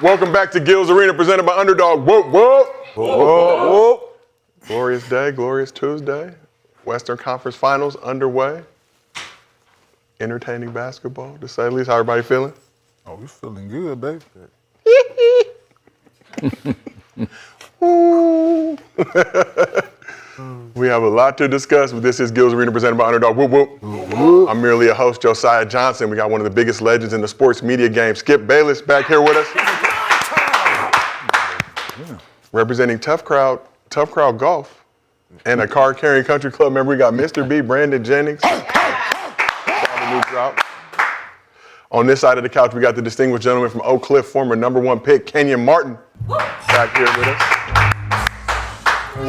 Welcome back to Gills Arena, presented by Underdog. Whoop, whoop. Whoop, whoop, whoop. Glorious day, glorious Tuesday. Western Conference Finals underway. Entertaining basketball, to say the least. How everybody feeling? Oh, we feeling good, baby. We have a lot to discuss, but this is Gills Arena presented by Underdog. Whoop, whoop. Whoop. I'm merely a host, Josiah Johnson. We got one of the biggest legends in the sports media game, Skip Bayless, back here with us. Representing Tough Crowd Golf, and a card-carrying country club member. We got Mr. B, Brandon Jennings. On this side of the couch, we got the distinguished gentleman from Oak Cliff, former #1 pick, Kenyon Martin, back here with us.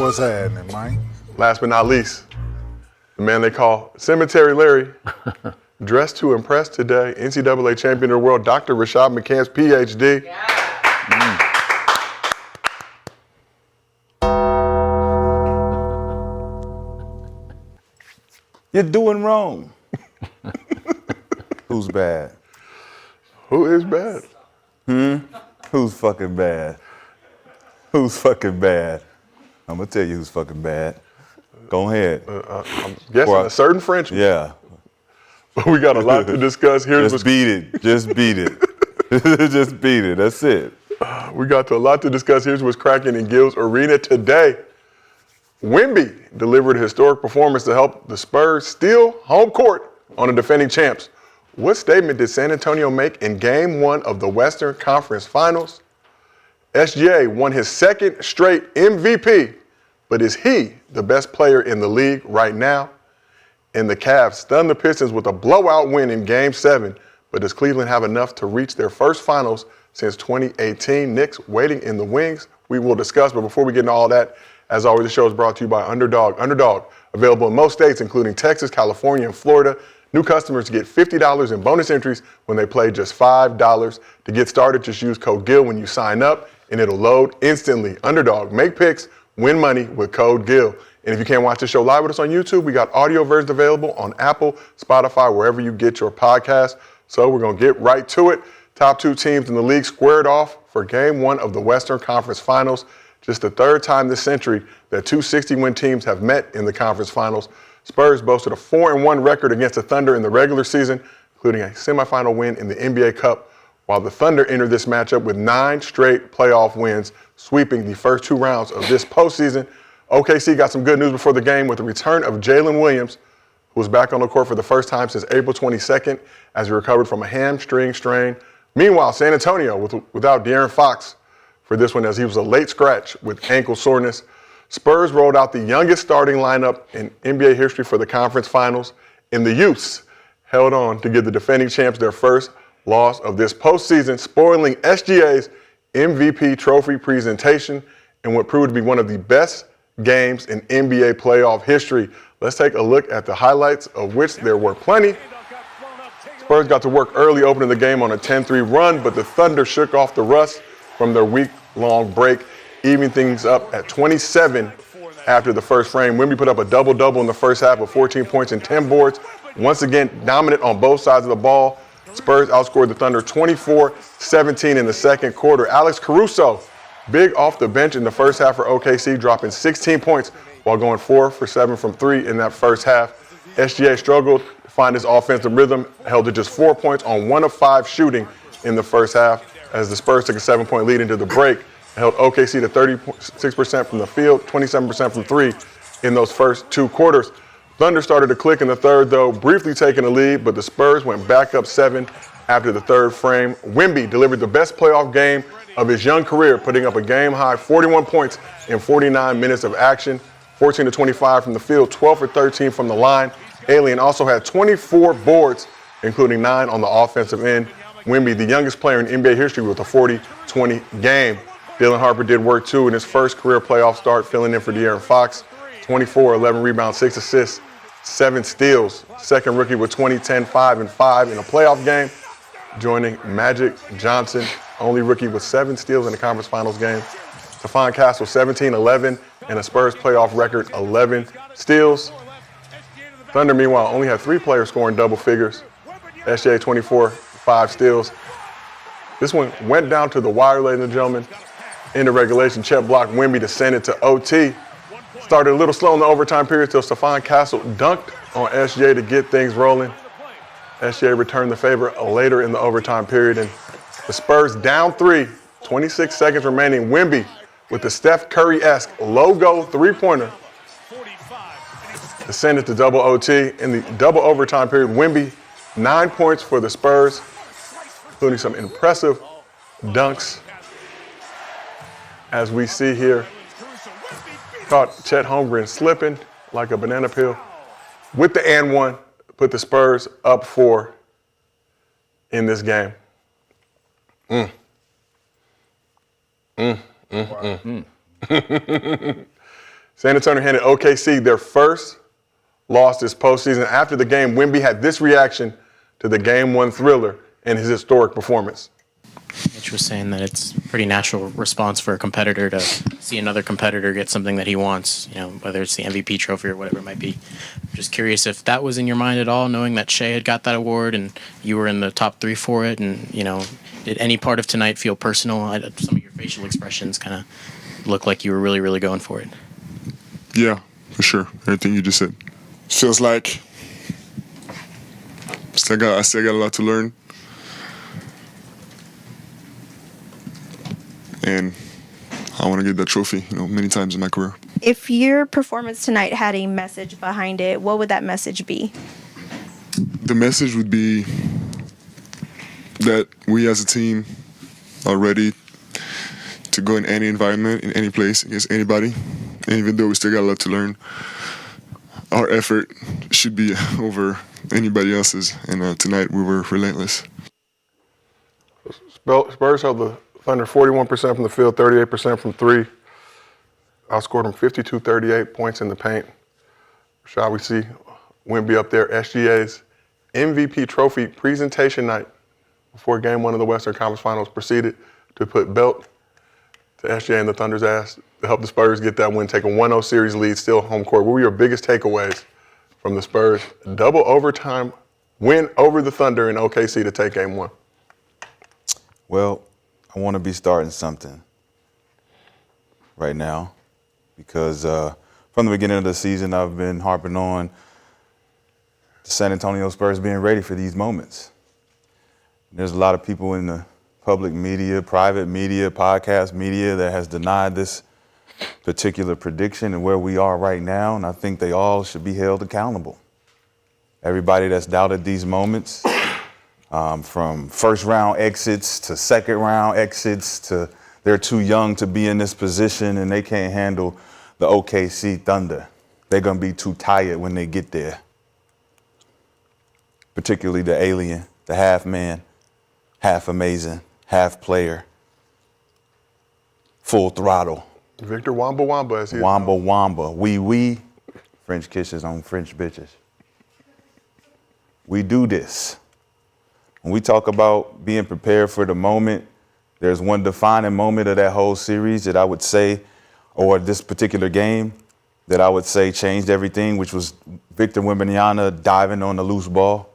What's happening, Mike? Last but not least, the man they call Cemetery Larry, dressed to impress today, NCAA champion of the world, Dr. Rashad McCants, PhD. Yeah. You're doing wrong. Who's bad? Who is bad? Who's fucking bad? Who's fucking bad? I'm gonna tell you who's fucking bad. Go ahead. I'm guessing a certain Frenchman. Yeah. We got a lot to discuss. Just beat it. Just beat it. Just beat it. That's it. We got to a lot to discuss. Here's what's cracking in Gills Arena today. Wemby delivered a historic performance to help the Spurs steal home court on the defending champs. What statement did San Antonio make in Game 1 of the Western Conference Finals? SGA won his second straight MVP, but is he the best player in the league right now? And the Cavs stunned the Pistons with a blowout win in Game 7, but does Cleveland have enough to reach their first finals since 2018? Knicks waiting in the wings. We will discuss, but before we get into all that, as always, the show is brought to you by Underdog. Underdog, available in most states, including Texas, California, and Florida. New customers get $50 in bonus entries when they play just $5. To get started, just use code GIL when you sign up, and it'll load instantly. Underdog, make picks, win money with code GIL. And if you can't watch the show live with us on YouTube, we got audio versions available on Apple, Spotify, wherever you get your podcast. So we're going to get right to it. Top 2 teams in the league squared off for Game 1 of the Western Conference Finals. Just the third time this century that 2 60-win teams have met in the conference finals. Spurs boasted a 4-1 record against the Thunder in the regular season, including a semifinal win in the NBA Cup, while the Thunder entered this matchup with 9 straight playoff wins, sweeping the first 2 rounds of this postseason. OKC got some good news before the game with the return of Jalen Williams, who was back on the court for the first time since April 22nd as he recovered from a hamstring strain. Meanwhile, San Antonio without De'Aaron Fox for this one, as he was a late scratch with ankle soreness. Spurs rolled out the youngest starting lineup in NBA history for the conference finals, and the Utes held on to give the defending champs their first loss of this postseason, spoiling SGA's MVP trophy presentation in what proved to be one of the best games in NBA playoff history. Let's take a look at the highlights, of which there were plenty. Spurs got to work early, opening the game on a 10-3 run, but the Thunder shook off the rust from their week-long break, evening things up at 27 after the first frame. Wemby put up a double-double in the first half with 14 points and 10 boards. Once again, dominant on both sides of the ball. Spurs outscored the Thunder 24-17 in the second quarter. Alex Caruso, big off the bench in the first half for OKC, dropping 16 points while going 4 for 7 from 3 in that first half. SGA struggled to find his offensive rhythm, held to just 4 points on 1 of 5 shooting in the first half, as the Spurs took a 7-point lead into the break and held OKC to 36% from the field, 27% from 3 in those first 2 quarters. Thunder started to click in the third, though, briefly taking the lead, but the Spurs went back up 7 after the third frame. Wemby delivered the best playoff game of his young career, putting up a game-high 41 points in 49 minutes of action, 14 to 25 from the field, 12 for 13 from the line. Alien also had 24 boards, including 9 on the offensive end. Wemby, the youngest player in NBA history with a 40-20 game. Dylan Harper did work too in his first career playoff start, filling in for De'Aaron Fox. 24, 11 rebounds, 6 assists, 7 steals. Second rookie with 20, 10, 5, and 5 in a playoff game. Joining Magic Johnson, only rookie with 7 steals in the conference finals game. Stephon Castle, 17, 11, and a Spurs playoff record, 11 steals. Thunder, meanwhile, only had 3 players scoring double figures. SGA, 24, 5 steals. This one went down to the wire, ladies and gentlemen. In the regulation, Chet blocked Wemby to send it to OT. Started a little slow in the overtime period till Stephon Castle dunked on SGA to get things rolling. SGA returned the favor later in the overtime period, and the Spurs down 3, 26 seconds remaining. Wemby with the Steph Curry-esque logo three-pointer to send it to double OT. In the double overtime period, Wemby, 9 points for the Spurs, including some impressive dunks. As we see here, caught Chet Holmgren slipping like a banana peel with the and one, put the Spurs up 4 in this game. San Antonio handed OKC their first loss this postseason. After the game, Wemby had this reaction to the Game 1 thriller in his historic performance. Mitch was saying that it's a pretty natural response for a competitor to see another competitor get something that he wants, whether it's the MVP trophy or whatever it might be. I'm just curious if that was in your mind at all, knowing that Shai had got that award and you were in the top 3 for it, and, did any part of tonight feel personal? Some of your facial expressions kind of look like you were really, really going for it. Yeah, for sure. Everything you just said. Feels like I still got a lot to learn. And I want to get that trophy, many times in my career. If your performance tonight had a message behind it, what would that message be? The message would be that we as a team are ready to go in any environment, in any place, against anybody. And even though we still got a lot to learn, our effort should be over anybody else's. And tonight we were relentless. Spurs held the Thunder 41% from the field, 38% from 3. Outscored them 52-38 points in the paint. Rashad, we see Wemby up there, SGA's MVP trophy presentation night before Game 1 of the Western Conference Finals proceeded to put belt to SGA and the Thunder's ass to help the Spurs get that win, take a 1-0 series lead, still home court. What were your biggest takeaways from the Spurs' double overtime win over the Thunder in OKC to take Game 1? Well, I want to be starting something right now because from the beginning of the season, I've been harping on the San Antonio Spurs being ready for these moments. There's a lot of people in the public media, private media, podcast media that has denied this particular prediction and where we are right now, and I think they all should be held accountable. Everybody that's doubted these moments, from first-round exits to second-round exits to they're too young to be in this position and they can't handle the OKC Thunder. They're going to be too tired when they get there. Particularly the alien, the half-man, half-amazing, half-player, full throttle. Victor Wamba, as he is. Wamba. We, French kisses on French bitches. We do this. When we talk about being prepared for the moment, there's one defining moment of that whole series that I would say, or this particular game, that I would say changed everything, which was Victor Wembanyama diving on the loose ball,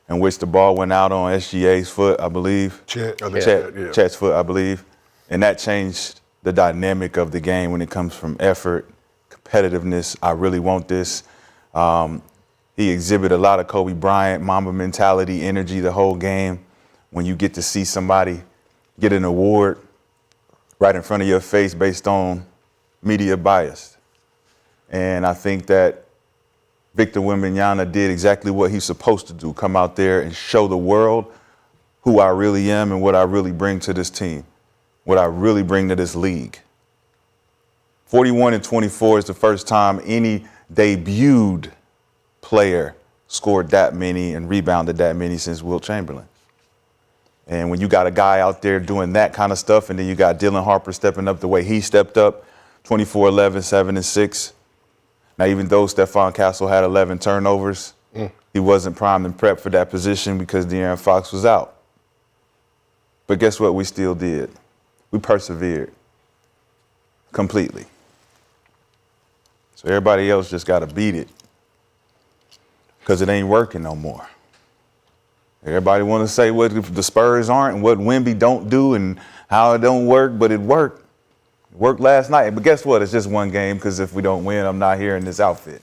in which the ball went out on SGA's foot, I believe. Chet's foot, I believe. And that changed the dynamic of the game when it comes from effort, competitiveness. I really want this. He exhibited a lot of Kobe Bryant, Mamba mentality, energy the whole game. When you get to see somebody get an award right in front of your face based on media bias. And I think that Victor Wembanyama did exactly what he's supposed to do, come out there and show the world who I really am and what I really bring to this team, what I really bring to this league. 41-24 is the first time any debuted player scored that many and rebounded that many since Wilt Chamberlain. And when you got a guy out there doing that kind of stuff, and then you got Dylan Harper stepping up the way he stepped up, 24-11, 7-6. Now, even though Stephon Castle had 11 turnovers, he wasn't primed and prepped for that position because De'Aaron Fox was out. But guess what we still did? We persevered completely. So everybody else just got to beat it because it ain't working no more. Everybody want to say what the Spurs aren't and what Wemby don't do and how it don't work, but it worked. It worked last night. But guess what? It's just one game because if we don't win, I'm not here in this outfit.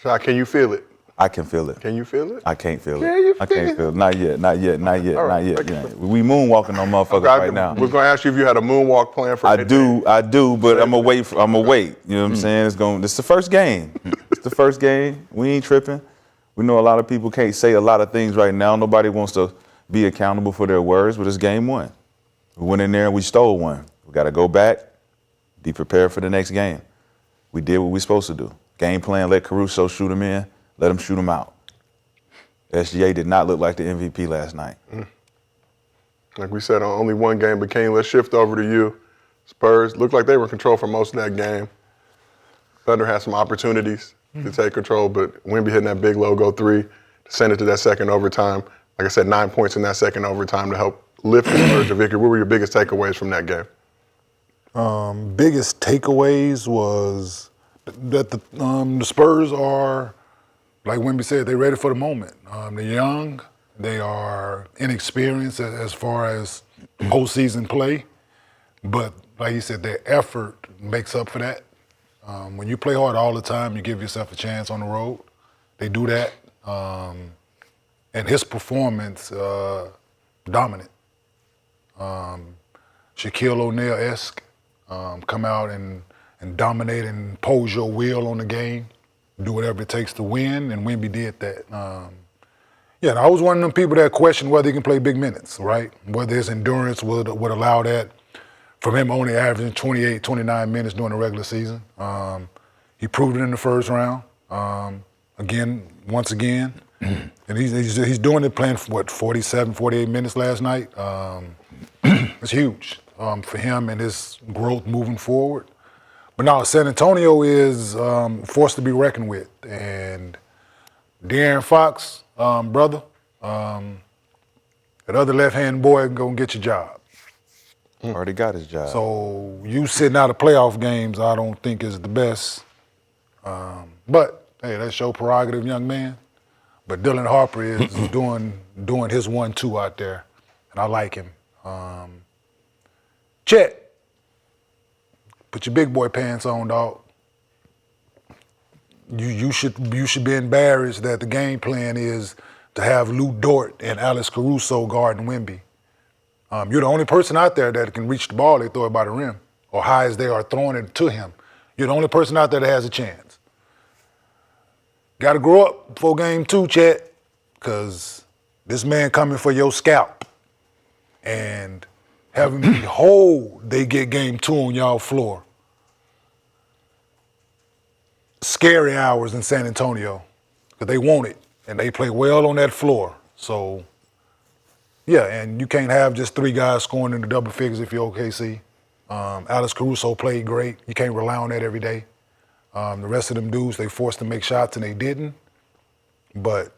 Shai, can you feel it? I can feel it. Can you feel it? I can't feel it. Can you I can't feel it. Not yet. Not yet. Not yet. All Not right. yet. Yeah. We moonwalking on motherfuckers right now. We're going to ask you if you had a moonwalk plan for I anything. do, but I'm gonna wait. I'm gonna wait. You know what I'm saying? It's the first game. It's the first game. We ain't tripping. We know a lot of people can't say a lot of things right now. Nobody wants to be accountable for their words, but it's game one. We went in there and we stole one. We got to go back, be prepared for the next game. We did what we supposed to do. Game plan, let Caruso shoot him in, let him shoot him out. SGA did not look like the MVP last night. Like we said, only one game, but Kenyon, let's shift over to you. Spurs looked like they were in control for most of that game. Thunder had some opportunities to take control, but Wemby hitting that big logo three to send it to that second overtime. Like I said, 9 points in that second overtime to help lift the Spurs to victory. What were your biggest takeaways from that game? Biggest takeaways was that the Spurs are, like Wemby said, they're ready for the moment. They're young. They are inexperienced as far as postseason play. But like you said, their effort makes up for that. When you play hard all the time, you give yourself a chance on the road. They do that. And his performance, dominant. Shaquille O'Neal-esque. Come out and dominate and impose your will on the game. Do whatever it takes to win, and Wemby did that. And I was one of them people that questioned whether he can play big minutes, right? Whether his endurance would allow that. From him only averaging 28, 29 minutes during the regular season. He proved it in the first round. Once again. And he's doing it playing for 47, 48 minutes last night. It's huge for him and his growth moving forward. But now San Antonio is forced to be reckoned with. And De'Aaron Fox, brother, that other left-hand boy gonna get your job. Already got his job. So you sitting out of playoff games, I don't think is the best. But hey, that's your prerogative, young man. But Dylan Harper is doing his 1-2 out there, and I like him. Chet, put your big boy pants on, dog. You should be embarrassed that the game plan is to have Lou Dort and Alex Caruso guarding Wemby. You're the only person out there that can reach the ball, they throw it by the rim, or high as they are throwing it to him. You're the only person out there that has a chance. Got to grow up before game 2, Chet, because this man coming for your scalp. And having behold, they get game 2 on y'all floor. Scary hours in San Antonio, because they want it, and they play well on that floor. So, yeah, and you can't have just 3 guys scoring in the double figures if you're OKC. Alex Caruso played great. You can't rely on that every day. The rest of them dudes, they forced to make shots and they didn't. But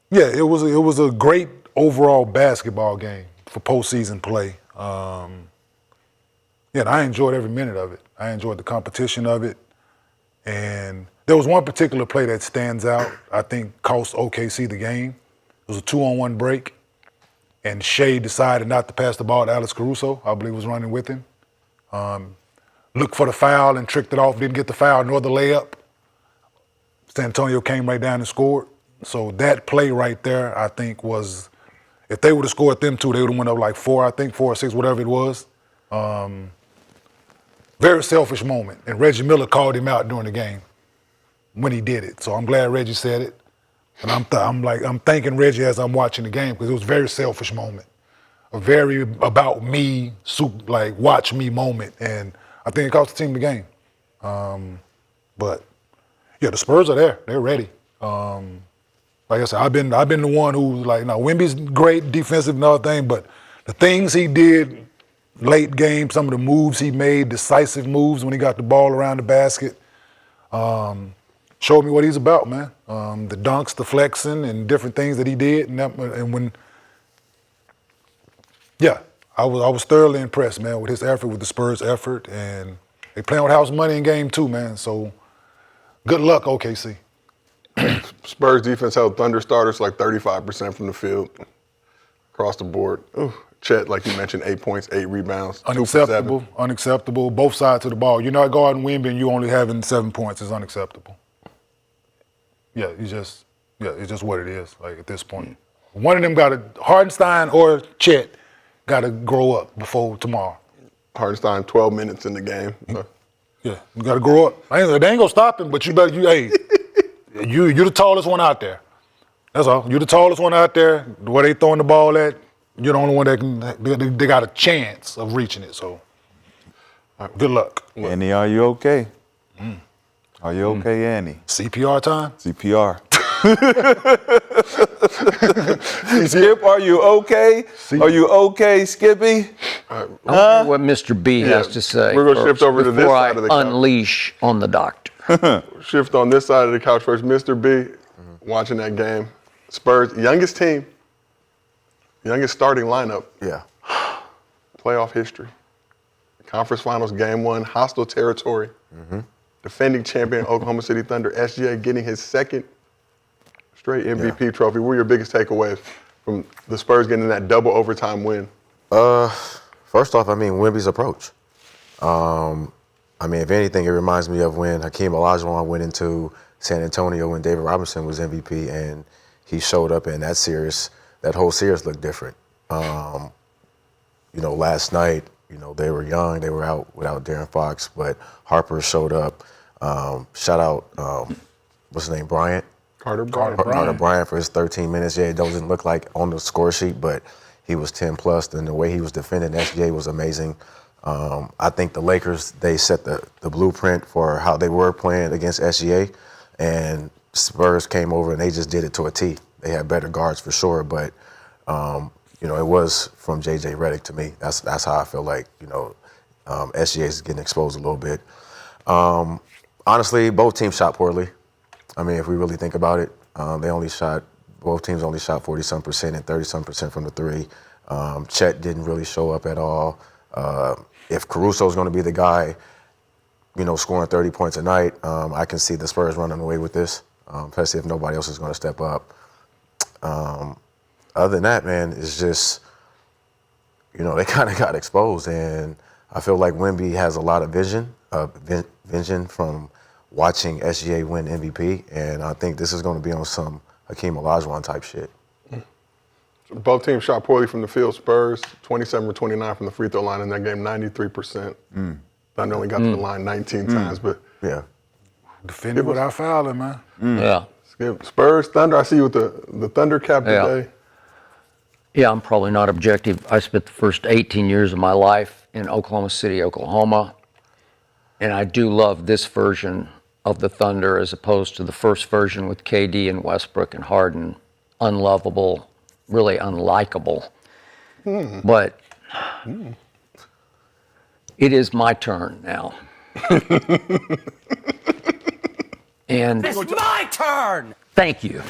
yeah, it was a great overall basketball game for postseason play. And I enjoyed every minute of it. I enjoyed the competition of it. And there was one particular play that stands out, I think cost OKC the game. It was a 2-on-1 break, and Shai decided not to pass the ball to Alex Caruso, I believe was running with him. Looked for the foul and tricked it off, didn't get the foul nor the layup. San Antonio came right down and scored. So that play right there, I think was, if they would have scored them 2, they would have went up like 4 or 6, whatever it was. Very selfish moment. And Reggie Miller called him out during the game when he did it. So I'm glad Reggie said it. And I'm thanking Reggie as I'm watching the game because it was a very selfish moment. A very about me, watch me moment. And I think it cost the team the game. But yeah, the Spurs are there. They're ready. Like I said, I've been the one who's like, now Wemby's great defensive and other thing, but the things he did late game, some of the moves he made, decisive moves when he got the ball around the basket, showed me what he's about, man. The dunks, the flexing, and different things that he did, I was thoroughly impressed, man, with his effort, with the Spurs' effort, and they playing with house money in game 2, man. So good luck, OKC. Spurs defense held Thunder starters like 35% from the field across the board. Ooh. Chet, like you mentioned, 8 points, 8 rebounds. 2 for 7. Unacceptable. Both sides of the ball. You're not guarding Wemby and you only having 7 points is unacceptable. Yeah, it's just what it is. Like at this point, one of them got to Hardenstein or Chet got to grow up before tomorrow. Hardenstein, 12 minutes in the game. Yeah, you got to grow up. They ain't gonna stop him, but you better. Hey, you're the tallest one out there. That's all. You're the tallest one out there. Where they throwing the ball at, you're the only one that can. They got a chance of reaching it. So, good luck. Annie, are you okay? Are you okay, Annie? CPR time. CPR. Skip, are you okay? Are you okay, Skippy? I wonder what Mr. B has to say. We're gonna shift over to this before side of the couch. unleash on the doctor. Shift on this side of the couch first. Mr. B, watching that game. Spurs, youngest team, youngest starting lineup. Yeah. Playoff history. Conference Finals, Game 1, hostile territory. Defending champion Oklahoma City Thunder, SGA getting his second straight MVP trophy. What were your biggest takeaways from the Spurs getting that double overtime win? First off, I mean, Wemby's approach. I mean, if anything, it reminds me of when Hakeem Olajuwon went into San Antonio when David Robinson was MVP and he showed up in that series. That whole series looked different. You know, last night, you know, they were young, they were out without De'Aaron Fox, but Harper showed up. Shout out, what's his name, Bryant? Carter Bryant for his 13 minutes. Yeah, it doesn't look like on the score sheet, but he was 10 plus, and the way he was defending SGA was amazing. I think the Lakers, they set the blueprint for how they were playing against SGA, and Spurs came over and they just did it to a T. They had better guards for sure, but you know, it was from JJ Redick to me. That's how I feel like, you know, SGA is getting exposed a little bit. Honestly, both teams shot poorly. I mean, if we really think about it, both teams only shot 40-some% and 30-some% from the three. Chet didn't really show up at all. If Caruso's going to be the guy, you know, scoring 30 points a night, I can see the Spurs running away with this, especially if nobody else is going to step up. Other than that, man, it's just, you know, they kind of got exposed, and I feel like Wemby has a lot of vision from watching SGA win MVP, and I think this is going to be on some Hakeem Olajuwon type shit. Both teams shot poorly from the field. Spurs, 27 or 29 from the free throw line in that game, 93%. Thunder only got to the line 19 times, but Yeah. Defending without fouling, man. Yeah. Spurs, Thunder, I see you with the Thunder cap today. Yeah, I'm probably not objective. I spent the first 18 years of my life in Oklahoma City, Oklahoma, and I do love this version of the Thunder as opposed to the first version with KD and Westbrook and Harden. Unlovable, really unlikable. But it is my turn now. And it's my turn! Thank you.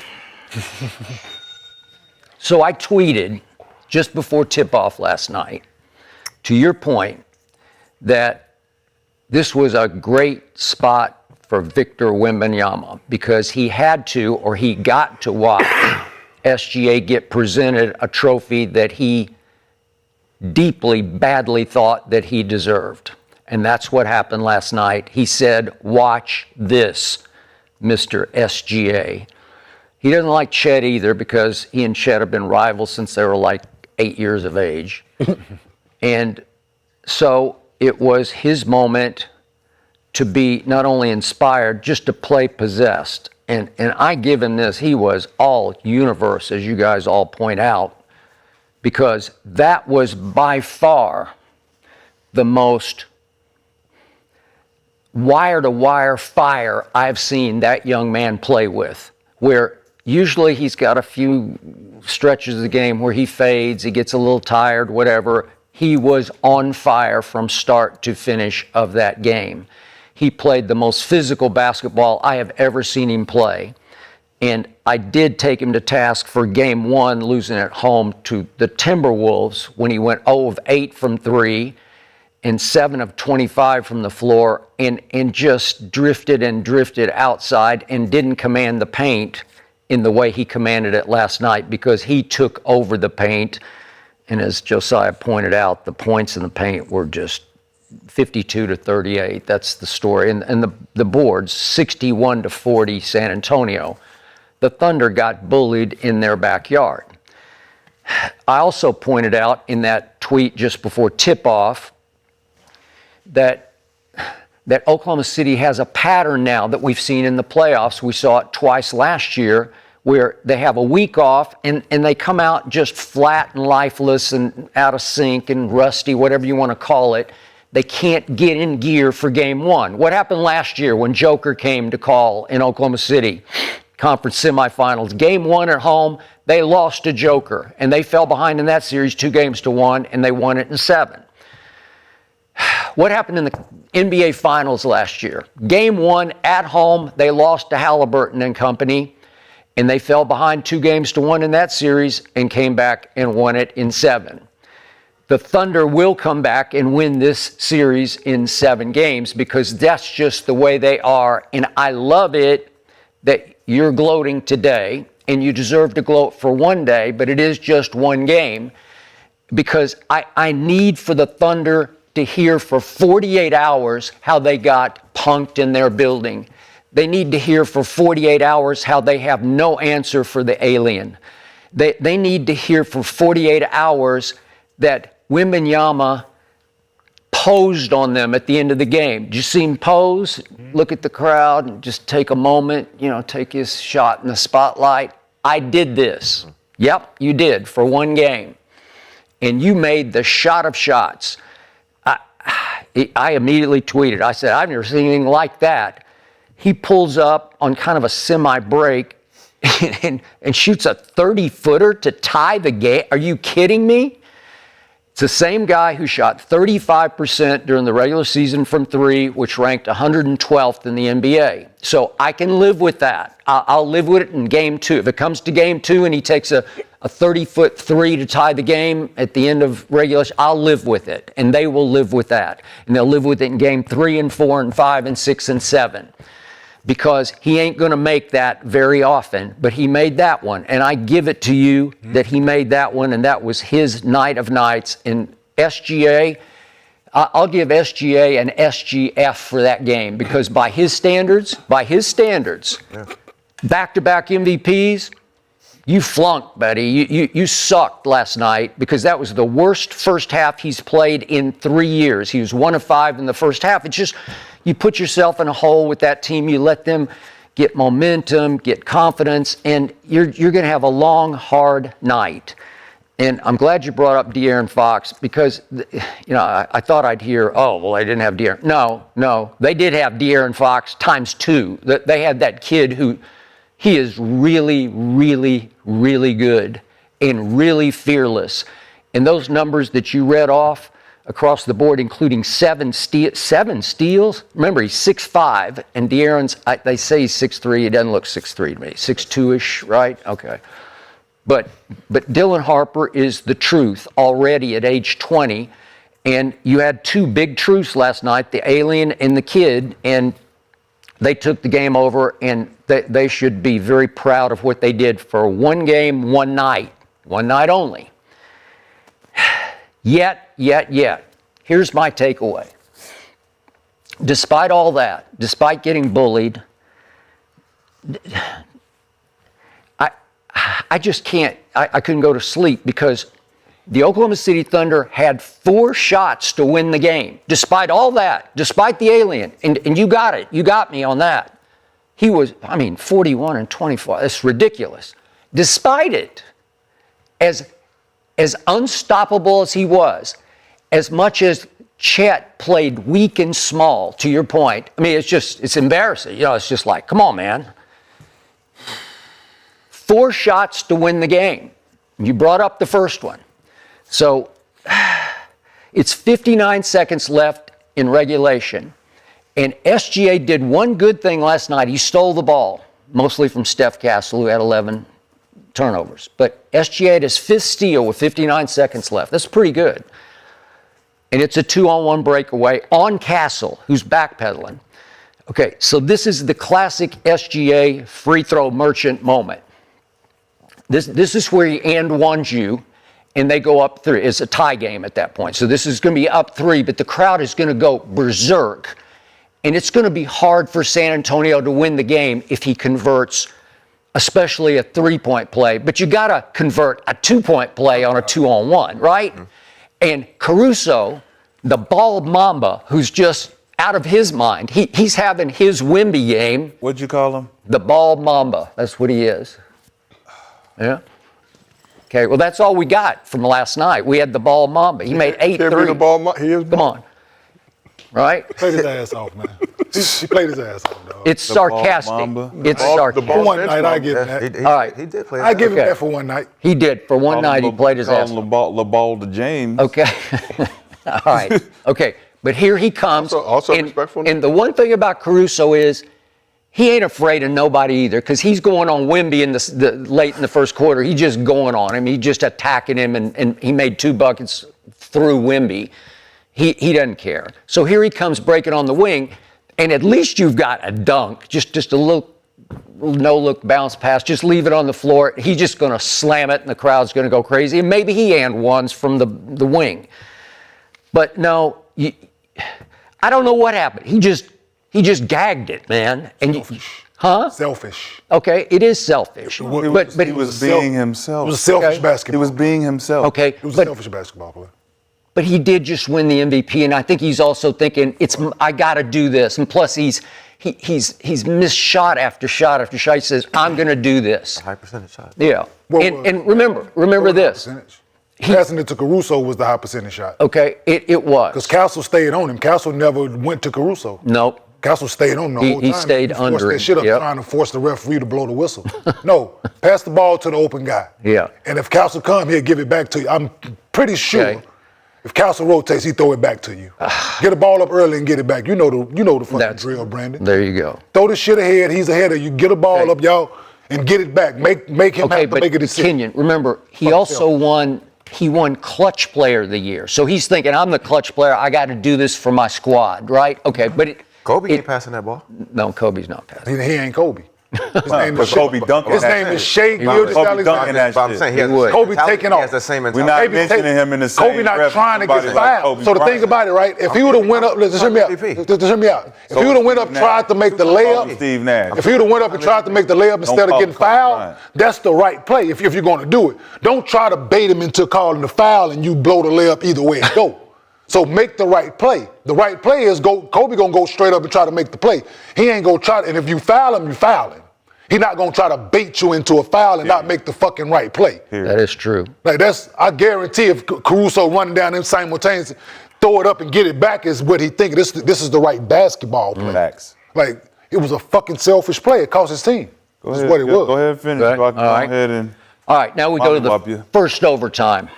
So I tweeted just before tip-off last night, to your point, that this was a great spot for Victor Wembanyama because he had to, or he got to watch SGA get presented a trophy that he deeply, badly thought that he deserved. And that's what happened last night. He said, "Watch this, Mr. SGA." He doesn't like Chet either because he and Chet have been rivals since they were like 8 years of age. And so it was his moment to be not only inspired, just to play possessed. And I give him this. He was all universe, as you guys all point out, because that was by far the most wire-to-wire fire I've seen that young man play with, where usually he's got a few stretches of the game where he fades, he gets a little tired, whatever. He was on fire from start to finish of that game. He played the most physical basketball I have ever seen him play. And I did take him to task for game one, losing at home to the Timberwolves when he went 0 of 8 from 3. and 7 of 25 from the floor, and just drifted and drifted outside and didn't command the paint in the way he commanded it last night, because he took over the paint. And as Josiah pointed out, the points in the paint were just 52 to 38. That's the story. And the boards, 61 to 40 San Antonio. The Thunder got bullied in their backyard. I also pointed out in that tweet just before tip-off that Oklahoma City has a pattern now that we've seen in the playoffs. We saw it twice last year, where they have a week off and they come out just flat and lifeless and out of sync and rusty, whatever you want to call it. They can't get in gear for game one. What happened last year when Joker came to call in Oklahoma City? Conference semifinals. Game one at home, they lost to Joker, and they fell behind in that series 2-1, and they won it in 7. What happened in the NBA Finals last year? Game one at home, they lost to Halliburton and company, and they fell behind 2-1 in that series and came back and won it in 7. The Thunder will come back and win this series in 7 games, because that's just the way they are. And I love it that you're gloating today, and you deserve to gloat for one day, but it is just one game, because I need for the Thunder to hear for 48 hours how they got punked in their building. They need to hear for 48 hours how they have no answer for the alien. They need to hear for 48 hours that Wembanyama posed on them at the end of the game. Did you see him pose? Look at the crowd and just take a moment, take his shot in the spotlight. I did this. Yep, you did for one game. And you made the shot of shots. I immediately tweeted. I said, I've never seen anything like that. He pulls up on kind of a semi-break and shoots a 30-footer to tie the game. Are you kidding me? It's the same guy who shot 35% during the regular season from 3, which ranked 112th in the NBA. So I can live with that. I'll live with it in game 2. If it comes to game 2 and he takes a 30-foot 3 to tie the game at the end of regulation, I'll live with it. And they will live with that. And they'll live with it in game 3 and 4 and 5 and 6 and 7. Because he ain't going to make that very often, but he made that one. And I give it to you that he made that one, and that was his night of nights. And SGA, I'll give SGA an SGF for that game, because by his standards, back-to-back MVPs, you flunked, buddy. You sucked last night, because that was the worst first half he's played in 3 years. He was 1 of 5 in the first half. It's just, you put yourself in a hole with that team. You let them get momentum, get confidence, and you're going to have a long, hard night. And I'm glad you brought up De'Aaron Fox, because I thought I'd hear, oh, well, they didn't have De'Aaron. No, they did have De'Aaron Fox times 2. They had that kid who, he is really, really, really good and really fearless. And those numbers that you read off across the board, including 7 steals. Remember, he's 6'5", and De'Aaron's, they say he's 6'3". He doesn't look 6'3" to me. 6'2"-ish, right? Okay. But Dylan Harper is the truth already at age 20. And you had 2 big truths last night, the alien and the kid, and they took the game over, and they should be very proud of what they did for one game, one night only. Yet, here's my takeaway. Despite all that, despite getting bullied, I just can't, I couldn't go to sleep, because the Oklahoma City Thunder had 4 shots to win the game. Despite all that, despite the alien, and you got it, you got me on that. He was, 41 and 24, that's ridiculous. Despite it, as unstoppable as he was, as much as Chet played weak and small, to your point, it's embarrassing. It's just like, come on, man. 4 shots to win the game. You brought up the first one. So it's 59 seconds left in regulation. And SGA did one good thing last night. He stole the ball, mostly from Steph Castle, who had 11 turnovers. But SGA had his 5th steal with 59 seconds left. That's pretty good. and it's a 2-on-1 breakaway on Castle, who's backpedaling. Okay, so this is the classic SGA free throw merchant moment. This is where he and ones you, and they go up 3. It's a tie game at that point. So this is going to be up 3, but the crowd is going to go berserk. And it's going to be hard for San Antonio to win the game if he converts, especially a 3-point play. But you got to convert a 2-point play on a 2-on-1, right? Mm-hmm. And Caruso, the bald mamba, who's just out of his mind, he's having his Wemby game. What'd you call him? The bald mamba. That's what he is. Yeah. Okay, well, that's all we got from last night. We had the bald mamba. He made 8 threes. Come on. Right? Played his ass off, man. He played his ass off, dog. It's sarcastic. It's sarcastic. For one night, I give him that. All right. He did play. I give him that for one night. He did. For one night, he played his ass off. The ball to James. Okay. All right. Okay. But here he comes. Also respectful. And the one thing about Caruso is he ain't afraid of nobody either, because he's going on Wemby in the late in the first quarter. He's just going on him. He's just attacking him, and he made 2 buckets through Wemby. He doesn't care. So here he comes breaking on the wing, and at least you've got a dunk, just a little no-look bounce pass. Just leave it on the floor. He's just going to slam it, and the crowd's going to go crazy. And maybe he and ones from the wing. But no, I don't know what happened. He just gagged it, man. And Selfish. Huh? Selfish. Okay, it is selfish. He was being himself. It was a selfish Okay. basketball. He was being himself. Okay, It was a selfish basketball player. but he did just win the MVP, and I think he's also thinking I got to do this. And plus, he's missed shot after shot after shot. He says, I'm going to do this. High percentage shot. Yeah. What And remember this. Passing it to Caruso was the high percentage shot. Okay, it was. Because Castle stayed on him. Castle never went to Caruso. Nope. Castle stayed on him the whole time. He stayed forced under that him. shit up Yep. trying to force the referee to blow the whistle. No, pass the ball to the open guy. Yeah. And if Castle come, he'll give it back to you. I'm pretty sure Okay. if Castle rotates, he throw it back to you. Get the ball up early and get it back. You know the fucking drill, Brandon. There you go. Throw this shit ahead. He's ahead of you. Get a ball up, y'all, and get it back. Make him have to make a decision. Kenyon, remember, he also won clutch player of the year. So he's thinking, I'm the clutch player. I got to do this for my squad, right? Okay, but Kobe ain't passing that ball. No, Kobe's not passing. He ain't Kobe. His name is Kobe dunking. His name is Shea Kobe dunking that But I'm shit. saying he has Kobe taking off. He has the same We're mentality. not mentioning him in the same Kobe not breath trying to get somebody like fouled. Kobe So the Bryant. thing about it, right? If he would have went up, just hear me out. Just hear me out. If So he would have went up, Steve tried to make the Nash. layup. Steve Nash. If he would have went up and tried to make the layup instead of call getting Kobe fouled, Bryant. that's the right play. If you're going to do it, don't try to bait him into calling the foul and you blow the layup either way it go. So make the right play. The right play is Kobe gonna go straight up and try to make the play. He ain't gonna try. And if you foul him, you foul him. He's not gonna try to bait you into a foul and not make the fucking right play. That is true. Like I guarantee if Caruso running down them simultaneously, throw it up and get it back is what he thinking. This is the right basketball play. Facts. Like it was a fucking selfish play. It cost his team. That's what it was. Go ahead and finish. Right. So I can All go right. ahead and. All right, now we go to Up the you. first overtime.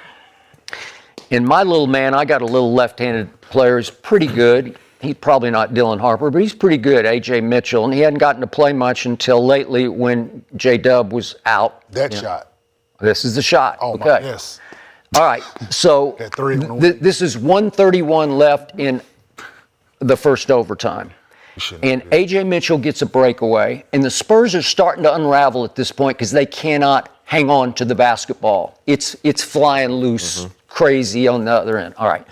In my little man, I got a little left-handed player. He's pretty good. He's probably not Dylan Harper, but he's pretty good, A.J. Mitchell. And he hadn't gotten to play much until lately when J-Dub was out. That shot. This is the shot. Oh okay. my, yes. All right, so That three on the wing. this is 1:31 left in the first overtime. And A.J. Mitchell gets a breakaway, and the Spurs are starting to unravel at this point because they cannot hang on to the basketball. It's flying loose, crazy on the other end. All right,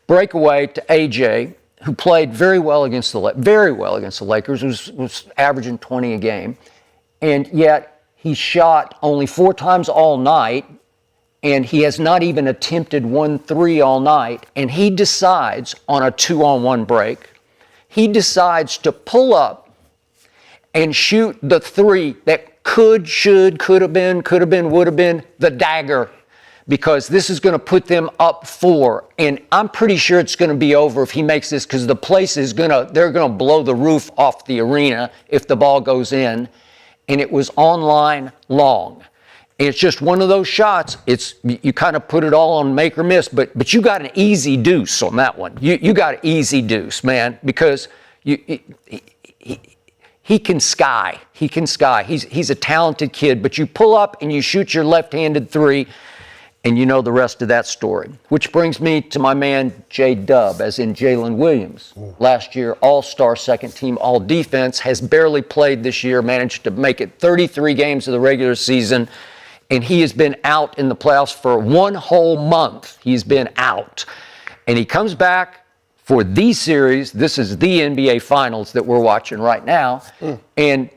breakaway to A.J., who played very well against the Lakers, was averaging 20 a game, and yet he shot only 4 times all night, and he has not even attempted 1 3 all night, and he decides on a 2-on-1 break, he decides to pull up and shoot the 3 that could have been, would have been the dagger, because this is going to put them up 4. And I'm pretty sure it's going to be over if he makes this, because the place is they're going to blow the roof off the arena if the ball goes in. And it was online long. And it's just one of those shots. You kind of put it all on make or miss, but you got an easy deuce on that one. You got an easy deuce, man, because he can sky. He can sky. He's a talented kid, but you pull up and you shoot your left-handed 3, And you know the rest of that story. Which brings me to my man, J-Dub, as in Jalen Williams. Last year, all-star, second team, all defense, has barely played this year, managed to make it 33 games of the regular season, and he has been out in the playoffs for 1 whole month. He's been out. And he comes back for the series. This is the NBA Finals that we're watching right now. And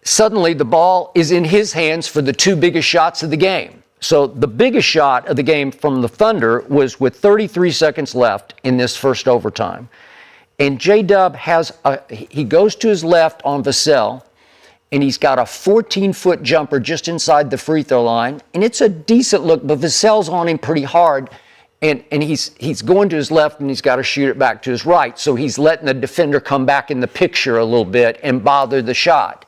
suddenly the ball is in his hands for the 2 biggest shots of the game. So the biggest shot of the game from the Thunder was with 33 seconds left in this first overtime. And J-Dub he goes to his left on Vassell, and he's got a 14-foot jumper just inside the free throw line. And it's a decent look, but Vassell's on him pretty hard. And he's going to his left, and he's got to shoot it back to his right. So he's letting the defender come back in the picture a little bit and bother the shot.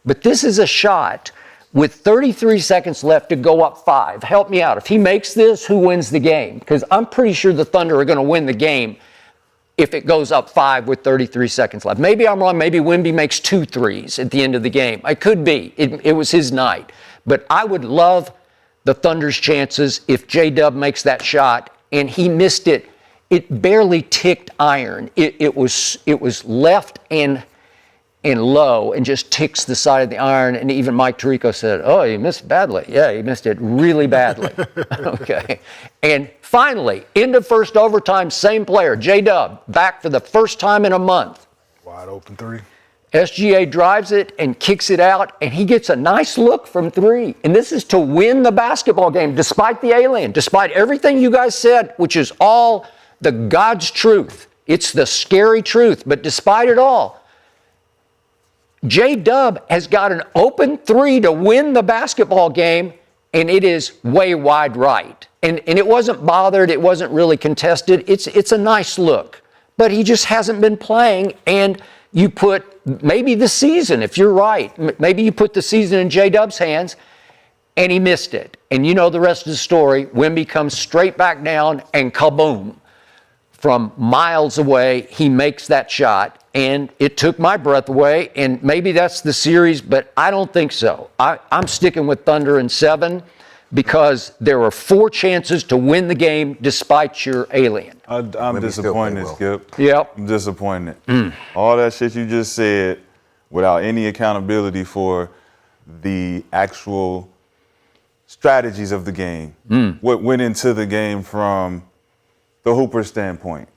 But this is a shot with 33 seconds left to go up 5. Help me out. If he makes this, who wins the game? Because I'm pretty sure the Thunder are going to win the game if it goes up 5 with 33 seconds left. Maybe I'm wrong. Maybe Wemby makes 2 threes at the end of the game. It could be. It was his night. But I would love the Thunder's chances if J-Dub makes that shot, and he missed it. It barely ticked iron. It was left and low and just ticks the side of the iron. And even Mike Tirico said, oh, he missed badly. Yeah, he missed it really badly. Okay. And finally, end of first overtime, same player, J-Dub, back for the first time in a month. Wide open 3. SGA drives it and kicks it out, and he gets a nice look from 3. And this is to win the basketball game, despite the alien, despite everything you guys said, which is all the God's truth. It's the scary truth. But despite it all, J-Dub has got an open 3 to win the basketball game, and it is way wide right. And it wasn't bothered. It wasn't really contested. It's a nice look. But he just hasn't been playing, and you put maybe the season, if you're right, maybe you put the season in J-Dub's hands, and he missed it. And you know the rest of the story. Wemby comes straight back down, and kaboom. From miles away, he makes that shot, and it took my breath away, and maybe that's the series, but I don't think so. I'm sticking with Thunder in 7 because there were 4 chances to win the game despite your alien. I'm disappointed, Skip. Yep. I'm disappointed. All that shit you just said without any accountability for the actual strategies of the game. What went into the game from the Hooper standpoint.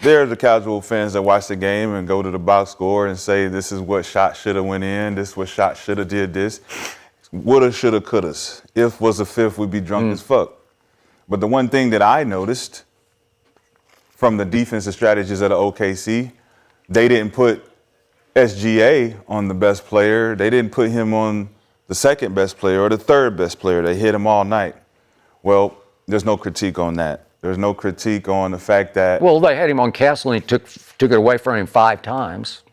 There are the casual fans that watch the game and go to the box score and say, this is what shot should have went in, this is what shot should have did this. Woulda, shoulda, couldas. If was a fifth, we'd be drunk as fuck. But the one thing that I noticed from the defensive strategies of the OKC, they didn't put SGA on the best player. They didn't put him on the second best player or the third best player. They hit him all night. Well, there's no critique on that. There's no critique on the fact that... Well, they had him on Castle, and he took it away from him 5 times.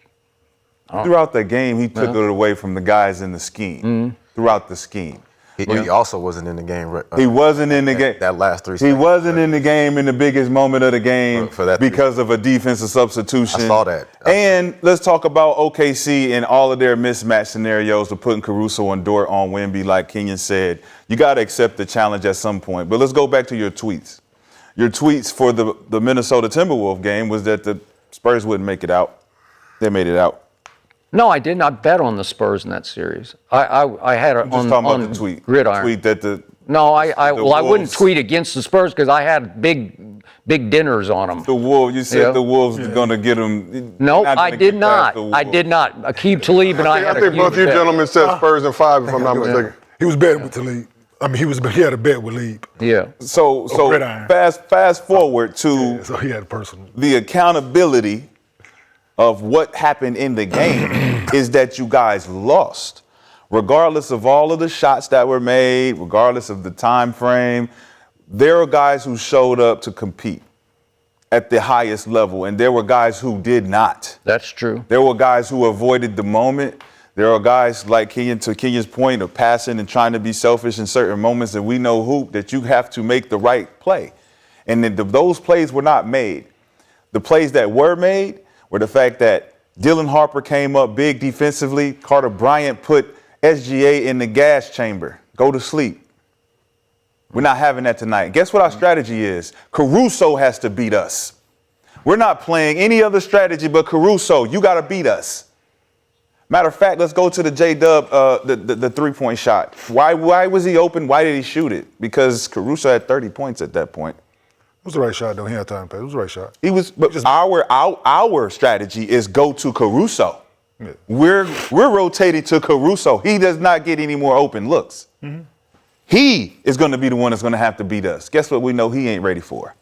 Throughout the game, he took it away from the guys in the scheme. Throughout the scheme. He also wasn't in the game. He wasn't in the game. That last 3 He seconds. wasn't in the game in the biggest moment of the game For that because of a defensive substitution. I saw that. And let's talk about OKC and all of their mismatch scenarios of putting Caruso and Dort on Wemby, like Kenyon said. You got to accept the challenge at some point. But let's go back to your tweets. Your tweets for the Minnesota Timberwolves game was that the Spurs wouldn't make it out. They made it out. No, I did not bet on the Spurs in that series. I had it I'm just talking about the tweet. Gridiron. Tweet that the No, I wouldn't Wolves- tweet against the Spurs because I had big dinners on them. the Wolves. You said Yeah. the Wolves were going to get them. No, I did not. I did not. Akib Talib and I had I think a both huge you bet. gentlemen said Spurs in 5, if I'm not mistaken. He was betting with Talib. I mean, he had a bet with Leib. Yeah. So Gridiron. fast forward to So he had a personal. the accountability of what happened in the game is that you guys lost. Regardless of all of the shots that were made, regardless of the time frame, there are guys who showed up to compete at the highest level, and there were guys who did not. That's true. There were guys who avoided the moment. There are guys like Kenyon, to Kenyon's point of passing and trying to be selfish in certain moments, and we know hoop that you have to make the right play. And then those plays were not made. The plays that were made were the fact that Dylan Harper came up big defensively. Carter Bryant put SGA in the gas chamber. Go to sleep. We're not having that tonight. Guess what our strategy is? Caruso has to beat us. We're not playing any other strategy but Caruso. You got to beat us. Matter of fact, let's go to the J-Dub, the three-point shot. Why was he open? Why did he shoot it? Because Caruso had 30 points at that point. It was the right shot, though. He had time to pass. It was the right shot. But our strategy is go to Caruso. Yeah. We're rotating to Caruso. He does not get any more open looks. Mm-hmm. He is going to be the one that's going to have to beat us. Guess what we know he ain't ready for?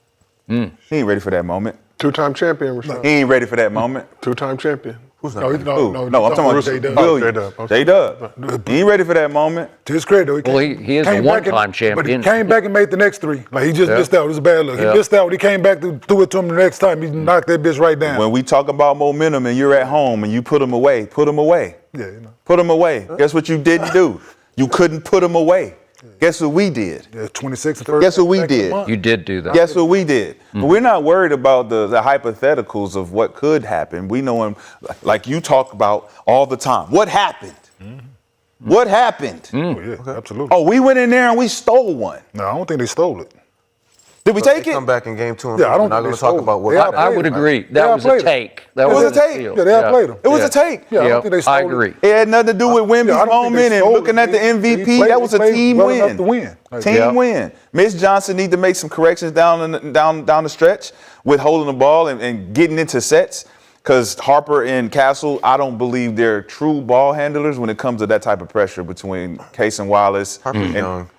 He ain't ready for that moment. Two-time champion, Rashad. He ain't ready for that moment. Two-time champion. No, I'm talking about J-Dub. J-Dub. J-Dub. He ain't ready for that moment. To his credit, though, He is a came back one-time and- champion. But he came back and made the next three. Like, he just missed out. It was a bad look. He missed out. He came back, threw it to him the next time. He knocked that bitch right down. When we talk about momentum and you're at home and you put him away, put him away. Yeah, you know. Put him away. Guess what you didn't do? You couldn't put him away. Guess what we did? Yeah, 26 and 30. Guess what we did? You did do that. Guess what we did? But we're not worried about the hypotheticals of what could happen. We know him, like you talk about all the time. What happened? What happened? Oh, yeah, absolutely. Oh, we went in there and we stole one. No, I don't think they stole it. Did we take They it? come back in game 2 and Yeah, I don't we're not think going they to talk stole about it. what They happened. I would agree. That Yeah, was a played him. take. That It was a the take. field. Yeah, they played him. It was a take. Yeah, I don't think they stole I it. agree. It had nothing to do with Wemby's Yeah, I don't think they moment and stole looking it. at the He MVP. played- That was he a played team well win. enough to win. Like, Team Yeah. win. Mitch Johnson need to make some corrections down the stretch with holding the ball and getting into sets. Because Harper and Castle, I don't believe they're true ball handlers when it comes to that type of pressure between Case and Wallace. Harper's And young.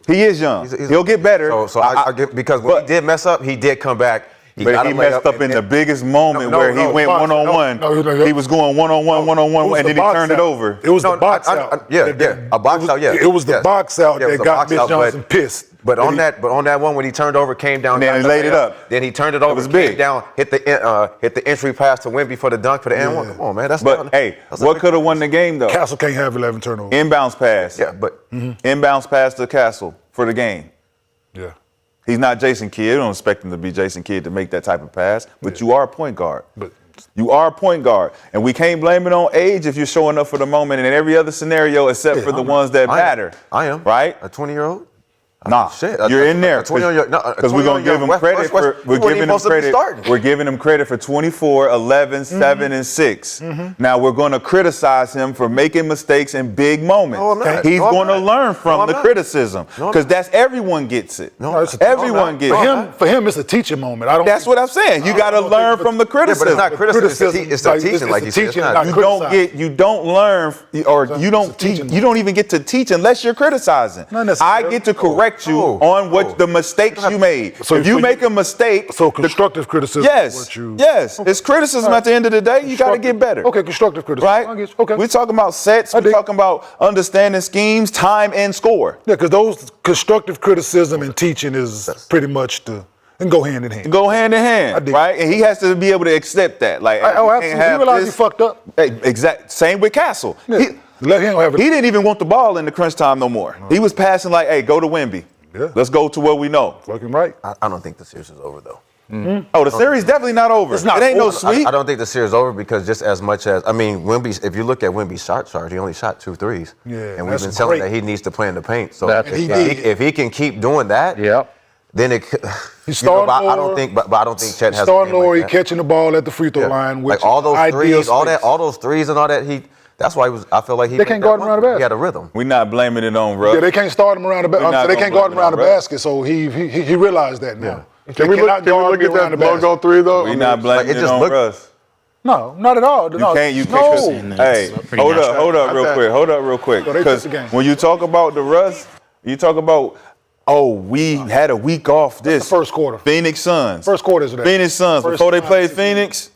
He is young. He's He'll get better. So I get, because when he did mess up, he did come back. But got he him laid messed up in and the then- biggest moment No, where he no, went box- one-on-one. no. He was going one-on-one, It was and the then he box turned it out. over. It was No, the box I- out. a box out, yeah. It was the Yes. box out Yeah, it was that a got box Mitch out, Johnson pissed. But on that one when he turned over, came down, And then got he the laid it layup, up. Then he turned it over, was came big. down, hit the entry pass to Wemby for the dunk for the and one. Come on, man. That's But, not, hey, that's what not- could have won the game, though? Castle can't have 11 turnovers. Inbounds pass. Yeah, but Inbounds pass to Castle for the game. Yeah. He's not Jason Kidd. You don't expect him to be Jason Kidd to make that type of pass, but you are a point guard. But You are a point guard. And we can't blame it on age if you're showing up for the moment in every other scenario except for the ones that matter. I am. Right? A 20-year-old? Nah, Shit, you're in there. a 20-year-old no, a Because we're going to give him 20-year-old credit for We're giving him credit. We're giving him credit for 24, 11, 7, and 6. Now we're going to criticize him for making mistakes in big moments. No, I'm not. He's No, I'm going to not. learn No, from I'm the not. criticism. No, I'm Because not. that's everyone gets it. No, it's- Everyone gets it. for him, it's a teaching moment. I don't. That's what I'm saying. You got to learn from the Yeah, but criticism. it's not criticism. It's the Like, teaching, like you said. teaching, It's not not- You don't learn, or you don't teaching. you don't even get to teach unless you're criticizing. Not necessarily. I get to correct you Oh, on what oh. the mistakes you made. So- if you so make a mistake, So constructive criticism. yes, is what you, yes, it's criticism at the end of the day. You got to get better. Okay, constructive criticism. Right? I get you. Okay. We're talking about sets. I We're dig. talking about understanding schemes, time, and score. Yeah, because those constructive criticism and teaching is pretty much and go hand in hand. Go hand in I hand, dig. right? And he has to be able to accept that. Like, Oh, you can't absolutely. He have realized he this- fucked up. Hey, exact. Same with Castle. Yeah. He, Let him have it. He didn't even want the ball in the crunch time no more. He was passing like, hey, go to Wemby. Yeah. Let's go to what we know. Fucking right. I don't think the series is over, though. Oh, the series definitely not over. It's not it ain't no over. sweep. I don't think the series is over because just as much as, Wemby, if you look at Wemby's shot chart, he only shot 2 threes. Yeah, and we've that's been telling great. that he needs to play in the paint. So That's if, a fact. if he can keep doing that, Yep. then it could. He's you know, starting but I don't lower. think, but I don't think Chet has. a Starting game like lower, he that. catching the ball at the free throw Yeah. line. Which Like all those ideal threes, space. all those threes and all that. That's why he was. I feel like he. They made can't that guard him one. around the basket. He had a rhythm. We're not blaming it on Russ. Yeah, they can't start him around the We're basket. not So they can't gonna guard him blame around the him, right? basket. So he realized that now. Can we cannot guard me look at around that the basket. logo 3 though? We're not blaming it it just on looked- Russ. No, not at all. You no. can't. You no. can't. saying that Hey, it's pretty hold up, natural. hold up, real Okay. quick. Hold up, real quick. So they took Because the game. when you talk about the Russ, you talk about, oh, we had a week off. This the first quarter. Phoenix Suns. First quarter is that. Phoenix Suns. First Before they 5, played 6 Phoenix,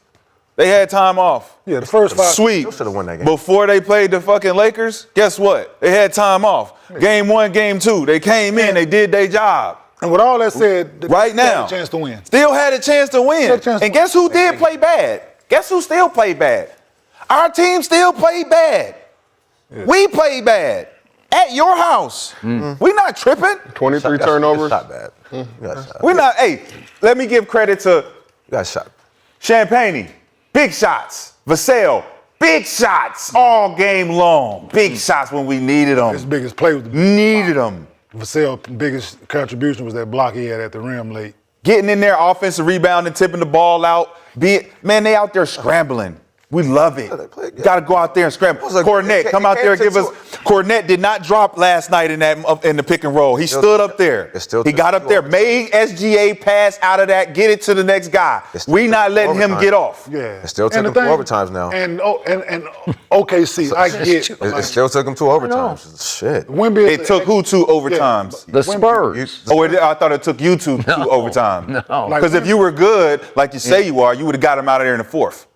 they had time off. Yeah, the first 5. Sweet. Still should've won that game. Before they played the fucking Lakers, guess what? They had time off. Game 1, game 2. They came in, they did their job. And with all that said, Right they had now. a chance to win. Still had a chance to win. Had a chance to And guess who did play bad? Guess who still played bad? Our team still played bad. We played bad. At your house. We not tripping. 23 Shot- turnovers. Shot bad. You got shot. We're not, hey, let me give credit to You got shot. Champagne. Big shots. Vassell. Big shots all game long. Big shots when we needed them. His biggest play was the Needed them. Vassell's biggest contribution was that block he had at the rim late. Getting in there, offensive rebound and tipping the ball out. Man, they out there scrambling. We love it. Got to go out there and scramble. Cornette, come out there and give us. Cornette did not drop last night in the pick and roll. He stood up there. He got up there, made SGA pass out of that, get it to the next guy. We not letting him get off. Yeah. It still took him 2 overtimes now. And OKC, I get. It still took him 2 overtimes. Shit. Wemby It took who 2 overtimes? The Spurs. I thought it took you two overtimes. No. Because if you were good, like you say you are, you would have got him out of there in the 4th.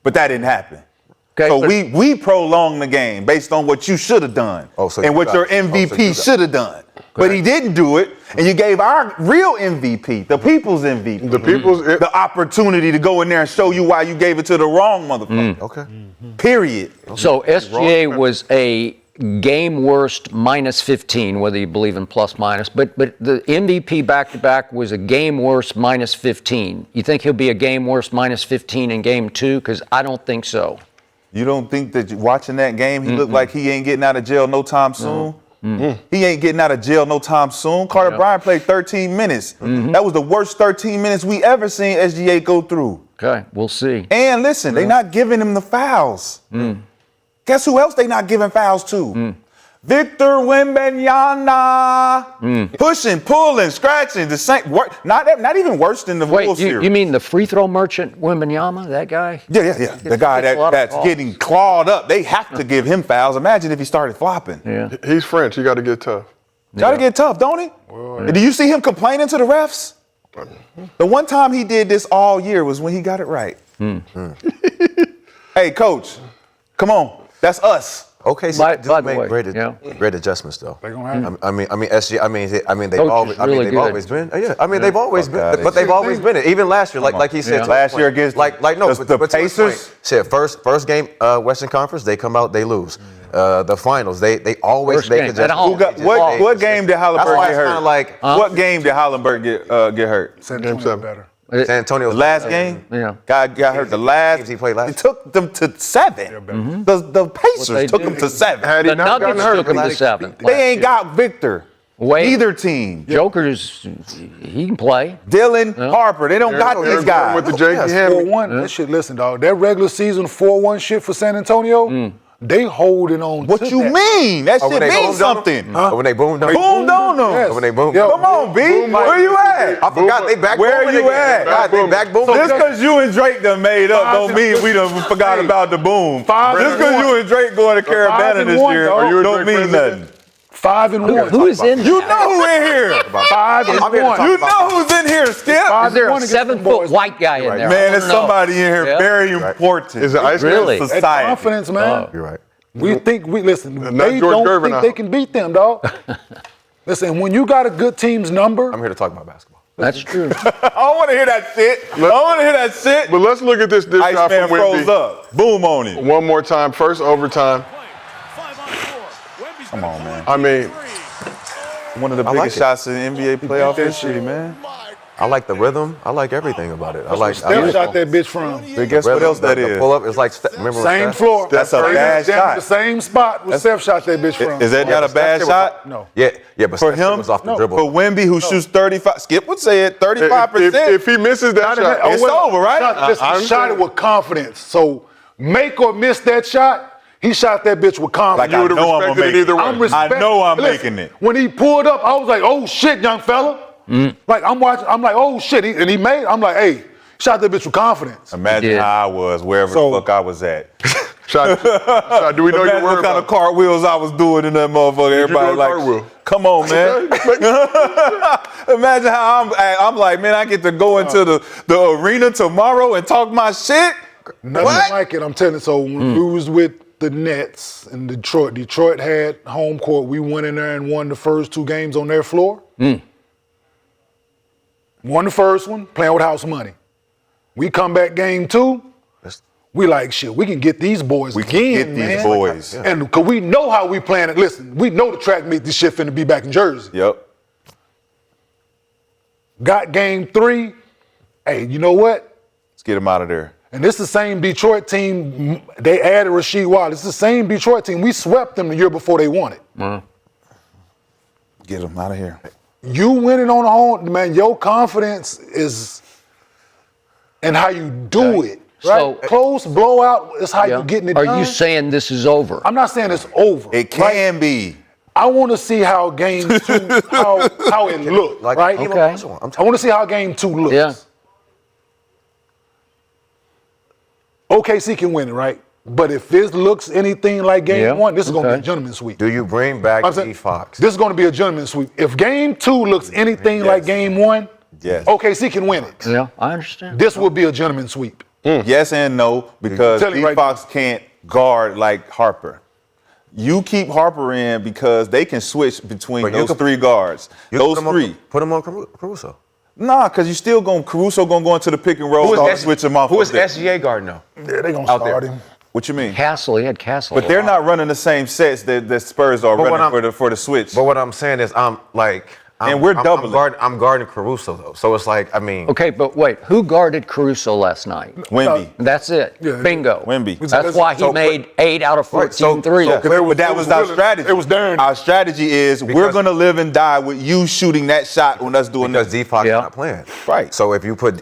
But that didn't happen. Okay, So we prolonged the game based on what you should have done and what your MVP should have done. But he didn't do it, and you gave our real MVP, the people's MVP, the opportunity to go in there and show you why you gave it to the wrong motherfucker. Okay. Period. So SGA was a game worst minus 15, whether you believe in plus minus, but the MVP back-to-back was a game worst minus 15. You think he'll be a game worst minus 15 in game 2? Because I don't think so. You don't think that watching that game, he looked like he ain't getting out of jail no time soon? He ain't getting out of jail no time soon. Carter Bryant played 13 minutes. That was the worst 13 minutes we ever seen SGA go through. Okay, we'll see. And listen, they not giving him the fouls. Guess who else they not giving fouls to? Victor Wembanyama. Pushing, pulling, scratching, the same. Not even worse than the Wolves series. You mean the free throw merchant Wembanyama, that guy? Yeah. The guy that's getting clawed up. They have to give him fouls. Imagine if he started flopping. Yeah. He's French. You got to get tough. Got to get tough, don't he? Well, do you see him complaining to the refs? The one time he did this all year was when he got it right. Hey, coach, come on. That's us. Okay, so By they the make way, great adjustments though. They're gonna have SG. They've Coach always. is really They've good. always been. They've always been. God, But they've always been it. Even last year, like he said. Last year against the Pacers. Said first game, Western Conference, they come out, they lose. The finals, they always First make game, adjustments. at home. What game did Hallenberg get hurt? Like What game did Hallenberg get hurt? San Antonio better. San Antonio. The last game? Yeah. Guy got hurt the last. Games he played last. It took them to 7. The Pacers took them to 7. Had he The not gotten Nuggets hurt, took him to 7. They ain't got Victor. Wait. Neither team. Joker's, he can play. Dylan, Harper. They don't got these guys. with the Jakey Hammer. 4-1. That shit, listen, dog. That regular season 4-1 shit for San Antonio, they holding on What to you that. mean? That when shit they means boomed on something. When they boomed on Boomed on them. Yes. When they boomed. Yo, Come on, B. Where you at? I forgot they back. Where booming you again. at? God, they back booming. Just because you and Drake done made up don't mean we done forgot about the boom. Just because you and Drake going to Carabana this 5-1, year dog. Are you a don't Drake mean president? nothing. 5-1. Who is in You know who in here. 5-1. You know who's in here, Skip. Is there a 5-1 against them 7-foot boys. white guy in there? Man, I there's wanna know. somebody in here Yeah. very important. Is it ice cream? Really? That Society. confidence, man. You're right. Listen, Not they George don't Gervin think now. they can beat them, dog. Listen, when you got a good team's number, I'm here to talk about basketball. That's true. I don't want to hear that shit. I don't want to hear that shit. But let's look at this shot Iceman from froze Wemby. up. Boom on it. One more time. First overtime. Come on, man. I mean, One of the I like biggest it. shots in NBA playoff history, man. I like the rhythm. I like everything about it. I like. Steph shot that bitch from. But guess what else that The is? pull up is like. Remember Same Steph? floor. That's a bad The shot. same spot where Steph shot that bitch from. Is that not a bad shot? No. Yeah, but For Steph shit him? was off the No. dribble. For Wemby, who shoots 35, Skip would say it, 35%. if he misses that shot, It's over, right? He shot it with confidence. So make or miss that shot, he shot that bitch with confidence. Like, I would've know I'm respected gonna it make either it. way. I'm respect- I know I'm Listen, making it. When he pulled up, I was like, oh shit, young fella. Like I'm watching, I'm like, oh shit, he made. I'm like, hey, shot that bitch with confidence. Imagine did. how I was, wherever So- the fuck I was at. Shot, do we know Imagine you're what worried kind of about? cartwheels I was doing in that motherfucker. you Everybody do a like, cartwheel? come on, man. Imagine how I'm like, man, I get to go into the arena tomorrow and talk my shit. Nothing What? like it. I'm telling you. So when we was with the Nets in Detroit had home court. We went in there and won the first 2 games on their floor. Won the first one, playing with house money. We come back game 2. We like, shit, we can get these boys can again, get these man. boys. And because we know how we playing it. Listen, we know the track meet this shit finna be back in Jersey. Yep. Got game 3. Hey, you know what? Let's get him out of there. And this is the same Detroit team. They added Rashad Wallace. It's the same Detroit team. We swept them the year before they won it. Get him out of here. You winning on the home, man, your confidence is in how you do it. Right? So- Close blowout is how you getting it Are done. you saying this is over? I'm not saying it's over. It can be. I want to see how game 2, how it looked, Like, right? even Okay. this one, I'm I want to see how game 2 looks. Yeah. OKC can win it, right? But if this looks anything like game Yeah, 1, this is going to be a okay. gentleman's sweep. Do you bring back I'm saying, D Fox? this is going to be a gentleman's sweep. If game 2 looks anything like game 1, Yes. OKC can win it. Yeah, I understand. This will be a gentleman's sweep. Yes and no, because Tell you right D-Fox can't guard like Harper. You keep Harper in because they can switch between But you those could- 3 guards. Those 3. Put him on Caruso. Nah, because you still Caruso gonna go into the pick and roll. Start switch him off. Who a is bit. SGA guard now? Yeah, they're going to Out start there. him. What you mean? Castle, he had Castle. But they're not running the same sets that Spurs are But what running I'm- for the switch. But what I'm saying is, And we're doubling. I'm guarding Caruso though, so it's like, I mean, Okay, but wait, who guarded Caruso last night? Wemby. That's it. Yeah. Bingo. Wemby. That's why he So- made 8 out of 14 so- threes. so- But that was our strategy. It was Darren. Our strategy is we're Because- gonna live and die with you shooting that shot when us doing because this. D Fox Yeah. not playing. Right. So if you put,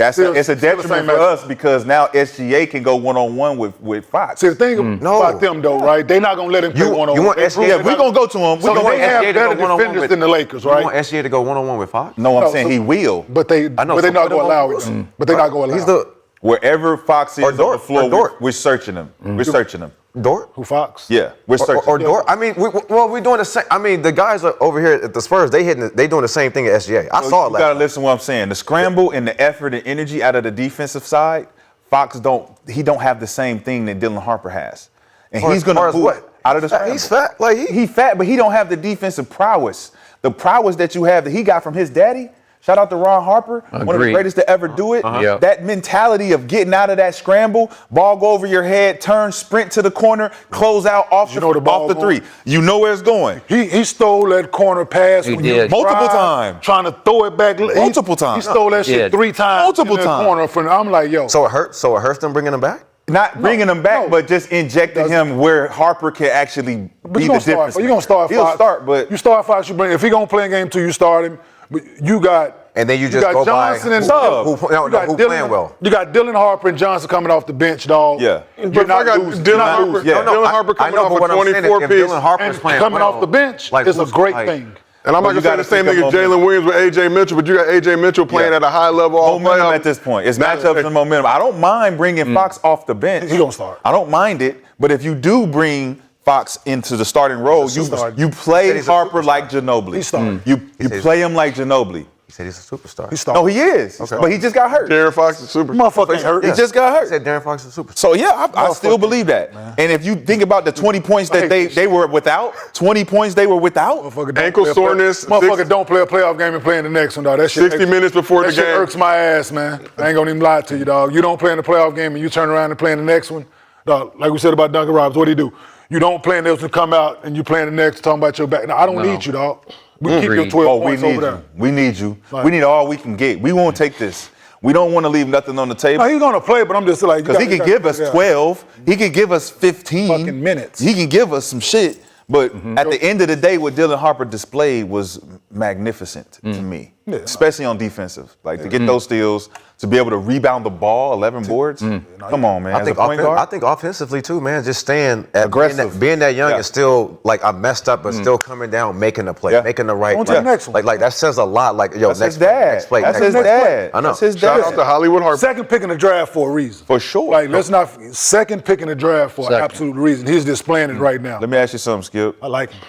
It's Still a the detriment same for message. us because now SGA can go one-on-one with Fox. See, the thing No. about them, though, right? They're not going to let him play You- one-on-one. you want They SGA prove Yeah, they're we're not- gonna go to him. So We're gonna they have SGA to go better one-on-one defenders with- than the Lakers, You right? want SGA to go one-on-one with Fox? No, I'm No, saying so- he will. But they're I know, not so going put to him on allow Caruso. it. But they're not going to allow He's it. the Wherever Fox is Or on Dort, the floor, or Dort. we're searching him. We're searching him. Dort. Who, Fox? Yeah, we're searching. Or Dort. I mean, we're doing the same. I mean, the guys are over here at the Spurs. They doing the same thing at SGA. I saw it You last gotta night. listen to what I'm saying. The scramble and the effort and energy out of the defensive side, Fox don't have the same thing that Dylan Harper has. And As he's gonna far as move what? out of the scramble. He's fat. Like He fat, but he don't have the defensive prowess. The prowess that you have that he got from his daddy. Shout out to Ron Harper, one of the Agreed. greatest to ever do it. Yep. That mentality of getting out of that scramble, ball go over your head, turn, sprint to the corner, close out off You know the ball the going? 3. You know where it's going. He stole that corner pass. He when you did. Multiple drive, times. Trying to throw it back. Multiple times. He stole that He shit did. 3 times. Multiple in that times. corner from, I'm like, yo. So it hurts them bringing him back. Not bringing him back, no. but just injecting him where Harper can actually But be you the gonna start. difference. You're gonna start. He'll Fox. start, but you start Fox. You bring. If he gonna play in game 2, you start him. But you got. And then you just got go by Johnson and who- you got who playing well. You got Dylan Harper and Johnson coming off the bench, dog. Yeah. You're But if I not got losing. Dylan You're not Harper, losing. Yeah. Dylan Harper I coming know, off but a what I'm saying is 24 if piece. Dylan Harper's And playing coming well, off the bench like, is a who's- great like- thing. And I'm But not you gonna say the same gotta thing as think of Jalen Williams with AJ Mitchell, but you got AJ Mitchell playing Yeah. at a high level all momentum playoff. at this point. It's matchups and momentum. I don't mind bringing Fox off the bench. He gonna start. I don't mind it, but if you do bring Fox into the starting role, He's a superstar. you He said play he's a Harper superstar. like Ginobili. He's starting. You said play him like Ginobili. He said he's a superstar. He's starting. No, he is. Okay. But he just got hurt. Darren Fox is super. Motherfucker ain't hurt. He just got He hurt. said Darren Fox is a superstar. So yeah, I still believe that. And if you think about the 20 points that they were without, 20 points they were without. Motherfucker don't Ankle play a soreness, Motherfucker 60 don't play a playoff game and play in the next one, dog. That shit 60 minutes before that the shit game. irks my ass, man. I ain't gonna even lie to you, dog. You don't play in the playoff game and you turn around and play in the next one, dog. Like we said about Duncan Robinson, what do you do? You don't play in this one, come out and you play in the next, talking about your back. Now I don't need you, dog. We keep your Agreed. 12 Oh, we points need over there. you. We need you. Right. We need all we can get. We won't take this. We don't want to leave nothing on the table. No, he's gonna play, but I'm just like Because he could give us 12. He could give us 15. Fucking minutes. He can give us some shit. But at the end of the day, what Dylan Harper displayed was magnificent to me, especially on defensive. Like to get those steals, to be able to rebound the ball, 11 boards. Come on, man. I As think, a point guard, I think offensively too, man. Just staying at Aggressive. being that young Yeah. and still like I'm messed up, but still coming down, making the play, Yeah. making the right On to play. the next one. Like that says a lot. Like yo, that's next his dad. next play, That's next his play. dad. I know. That's his Shout dad. out to Hollywood Harper. Second pick in the draft for a reason. For sure. Like, let's not second pick in the draft for an Second. absolute reason. He's displaying it right now. Let me ask you something, Skip. I like him.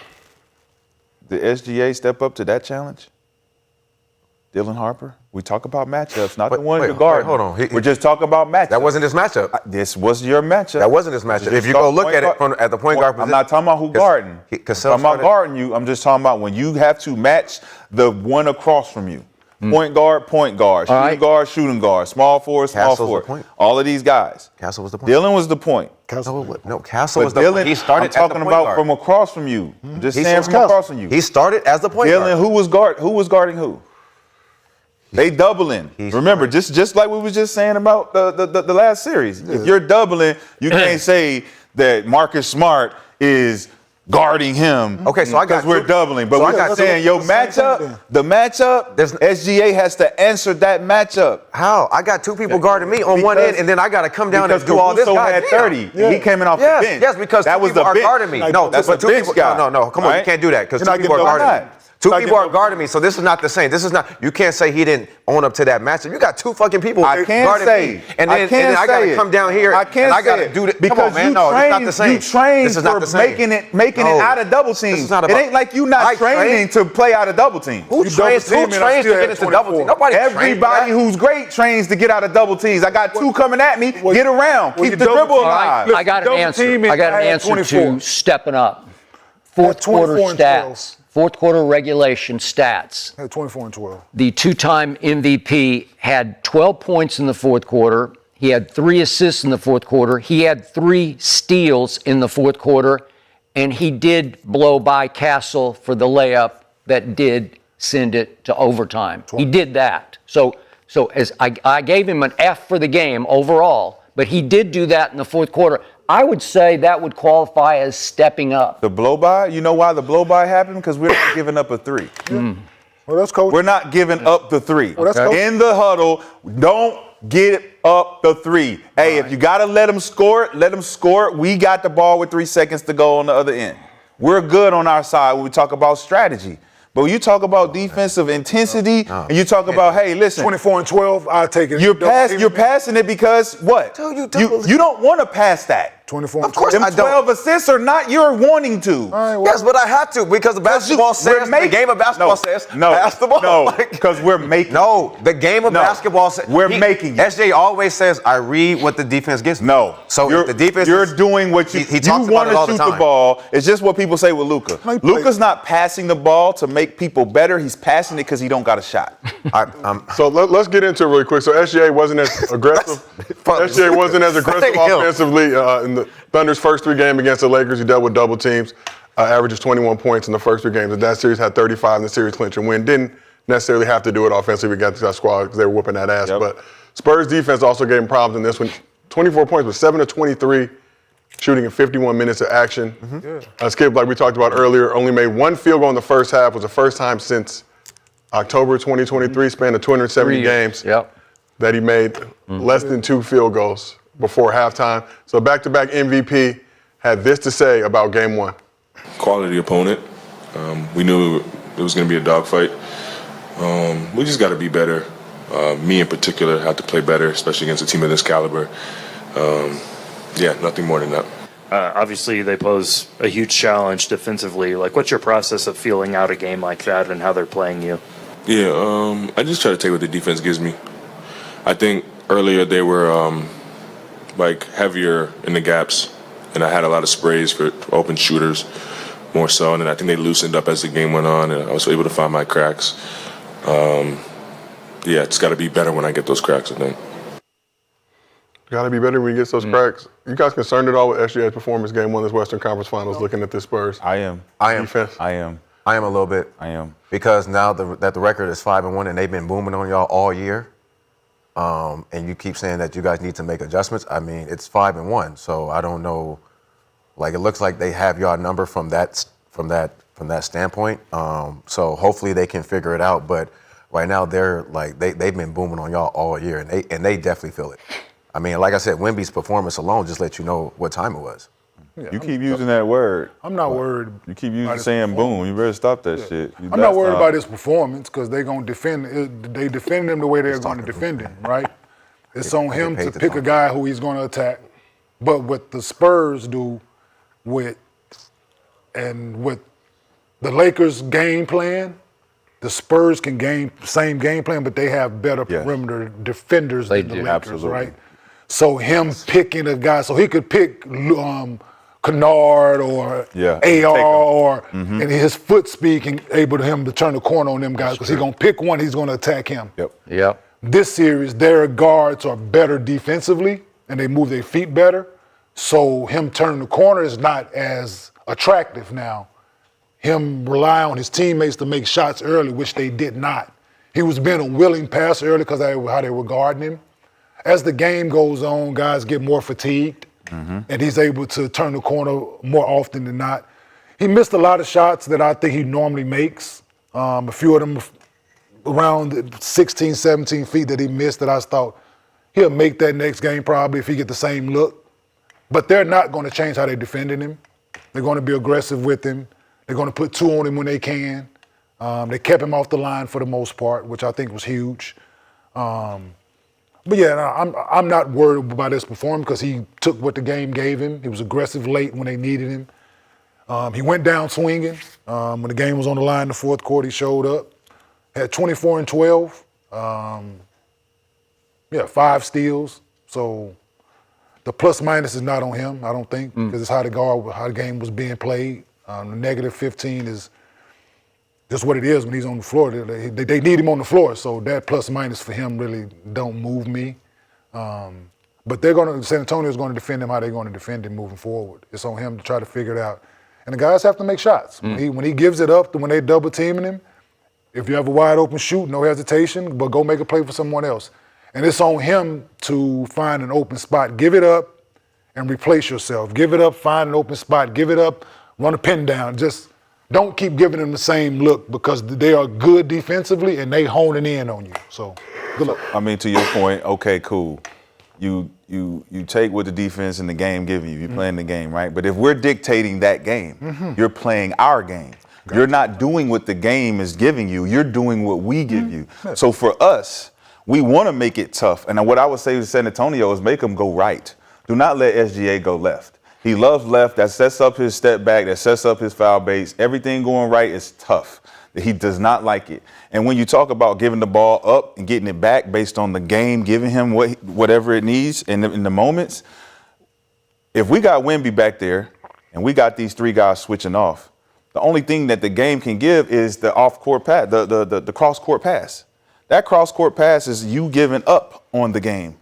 Did SGA step up to that challenge? Dylan Harper? We talk about matchups, not the one you're guarding. hold on. We're just talking about matchups. That wasn't his matchup. This was your matchup. That wasn't his matchup. If you go look at it from at the point guard position, I'm not talking about who guarding. I'm Cassell talking about started- guarding you. I'm just talking about when you have to match the one across from you. Point guard, shooting guard, small forward, small Castle's the forward. point. All of these guys. Castle was the point. Dylan was the point. Castle was But the Dylan, point. He started I'm talking at the point about guard. from across from you. I'm just He saying started- from across from you. He started as the point Dylan, guard. who was guarding who? They doubling. He's Remember, just like we was just saying about the last series. If you're doubling, you can't say that Marcus Smart is guarding him. Okay, so I got because we're two- doubling. But so I we're got not saying your two- same thing matchup, then. the matchup, SGA has to answer that matchup. How? I got two people guarding me on one end, and then I got to come down and do all this. Caruso had Goddamn. 30. And he came in off the bench. Yes, because that two was people the are bench. guarding me. Like, No, that's but the two bench people. guy. No, come on, you Right? can't do that because You're two not people are getting guarding no- me. Two not people are getting guarding me, so this is not the same. This is not. You can't say he didn't own up to that matchup. You got two fucking people I can't guarding say. me, and then I got to come down here. I can't and I got say to it. do that. Because Come on, man. you No, train, it's not the same. You train This is not for the same. making No. it out of double teams. This is not It about- ain't like you not I training train. to play out of double teams. Who You trains? double Who team, and I trains to still get had into double 24. team? Nobody trains for Everybody that. who's great trains to get out of double teams. I got two coming at me. Well, Get around. well, Keep you the double dribble team. alive. Look, I got an double answer. team and I got I an had answer 24. to stepping up. Fourth quarter 24 and 12. stats. Fourth quarter regulation stats. Had 24 and 12. The two-time MVP had 12 points in the fourth quarter. He had 3 assists in the fourth quarter. He had 3 steals in the fourth quarter. And he did blow by Castle for the layup that did send it to overtime. He did that. So as I gave him an F for the game overall, but he did do that in the fourth quarter. I would say that would qualify as stepping up. The blow by, you know why the blow by happened? Because we're not giving up a 3. Well, that's coach. We're not giving up the 3. Well, that's okay. In the huddle, don't get up the 3. Hey, if you got to let them score it, let them score it. We got the ball with 3 seconds to go on the other end. We're good on our side when we talk about strategy. But when you talk about defensive intensity and you talk about, hey, listen, 24 and 12, I'll take it. you're passing it because what? Tell you You double- don't want to pass that. 24 and Of course 12. I Them don't. 12 assists are not your wanting to. All right, well, Yes, but I have to because the basketball says the game of basketball says pass the ball. No, Like- because we're making. No, the game of No, basketball says we're making it. SJ always says, "I read what the defense gives me." No. So you're, if the defense, you're is- doing what you he talks about want it all to the shoot the time. ball. It's just what people say with Luka. Like, play- Luka's not passing the ball to make people better. He's passing it because he don't got a shot. So let's get into it really quick. So SGA wasn't as aggressive. SGA wasn't as aggressive Thank you. offensively in the Thunder's first 3 games against the Lakers. He dealt with double teams. Averages 21 points in the first 3 games. That series had 35 in the series clinching win. Didn't necessarily have to do it offensively against that squad because they were whooping that ass. Yep. But Spurs defense also gave him problems in this one. 24 points with 7 of 23, shooting in 51 minutes of action. Skip, like we talked about earlier, only made 1 field goal in the first half. Was the first time since October 2023, span of 270 games, that he made less than 2 field goals before halftime. So back-to-back MVP had this to say about Game 1. Quality opponent. We knew it was going to be a dogfight. We just got to be better. Me in particular had to play better, especially against a team of this caliber. Nothing more than that. Obviously, they pose a huge challenge defensively. Like, what's your process of feeling out a game like that and how they're playing you? I just try to take what the defense gives me. I think earlier they were heavier in the gaps, and I had a lot of sprays for open shooters more so, and then I think they loosened up as the game went on, and I was able to find my cracks. It's got to be better when I get those cracks, I think. Got to be better when he gets those cracks. You guys concerned at all with SGA's performance Game 1 this Western Conference Finals, looking at this Spurs I am. defense? I am. I am a little bit. I am. Because now that the record is 5-1 and they've been booming on y'all all year, and you keep saying that you guys need to make adjustments. I mean, it's 5-1, so I don't know. Like, it looks like they have y'all number from that standpoint. So hopefully they can figure it out. But right now they're like they've been booming on y'all all year, and they definitely feel it. I mean, like I said, Wemby's performance alone just let you know what time it was. You keep using that word. I'm not worried. You keep saying boom. You better stop that shit. I'm not worried about his performance because they're going to defend. They defend him the way they're going to defend him, right? It's on him to pick a guy who he's going to attack. But what the Spurs do with the Lakers' game plan, the Spurs can same game plan, but they have better perimeter defenders than the Lakers, absolutely. right? So him picking a guy, so he could pick Kennard or AR and his foot speed can able to him to turn the corner on them guys because he's going to pick one, he's going to attack him. Yep. This series, their guards are better defensively and they move their feet better. So him turning the corner is not as attractive now. Him rely on his teammates to make shots early, which they did not. He was being a willing passer early because of how they were guarding him. As the game goes on, guys get more fatigued, and he's able to turn the corner more often than not. he missed a lot of shots that I think he normally makes. A few of them around 16, 17 feet that he missed that I thought he'll make that next game probably if he get the same look. But they're not going to change how they're defending him. They're going to be aggressive with him. They're going to put 2 on him when they can. They kept him off the line for the most part, which I think was huge. But yeah, I'm not worried about his performance because he took what the game gave him. He was aggressive late when they needed him. He went down swinging. When the game was on the line in the fourth quarter, he showed up. Had 24 and 12. 5 steals. So the plus minus is not on him, I don't think, because it's how the game was being played. The negative 15 is just what it is when he's on the floor. They need him on the floor, so that plus minus for him really don't move me. But San Antonio's going to defend him how they're going to defend him moving forward. It's on him to try to figure it out. And the guys have to make shots. When he gives it up, when they double teaming him, if you have a wide open shoot, no hesitation, but go make a play for someone else. And it's on him to find an open spot. Give it up and replace yourself. Give it up, find an open spot. Give it up, run a pin down. Just don't keep giving them the same look because they are good defensively and they honing in on you. So, good luck. I mean, to your point, okay, cool. You take what the defense and the game give you. You're playing the game, right? But if we're dictating that game, you're playing our game. You're not doing what the game is giving you. You're doing what we give you. So for us, we want to make it tough. And what I would say to San Antonio is make them go right. Do not let SGA go left. He loves left. That sets up his step back. That sets up his foul base. Everything going right is tough. He does not like it. And when you talk about giving the ball up and getting it back based on the game, giving him whatever it needs in the moments, if we got Wemby back there and we got these 3 guys switching off, the only thing that the game can give is the off-court pass, the cross-court pass. That cross-court pass is you giving up on the game.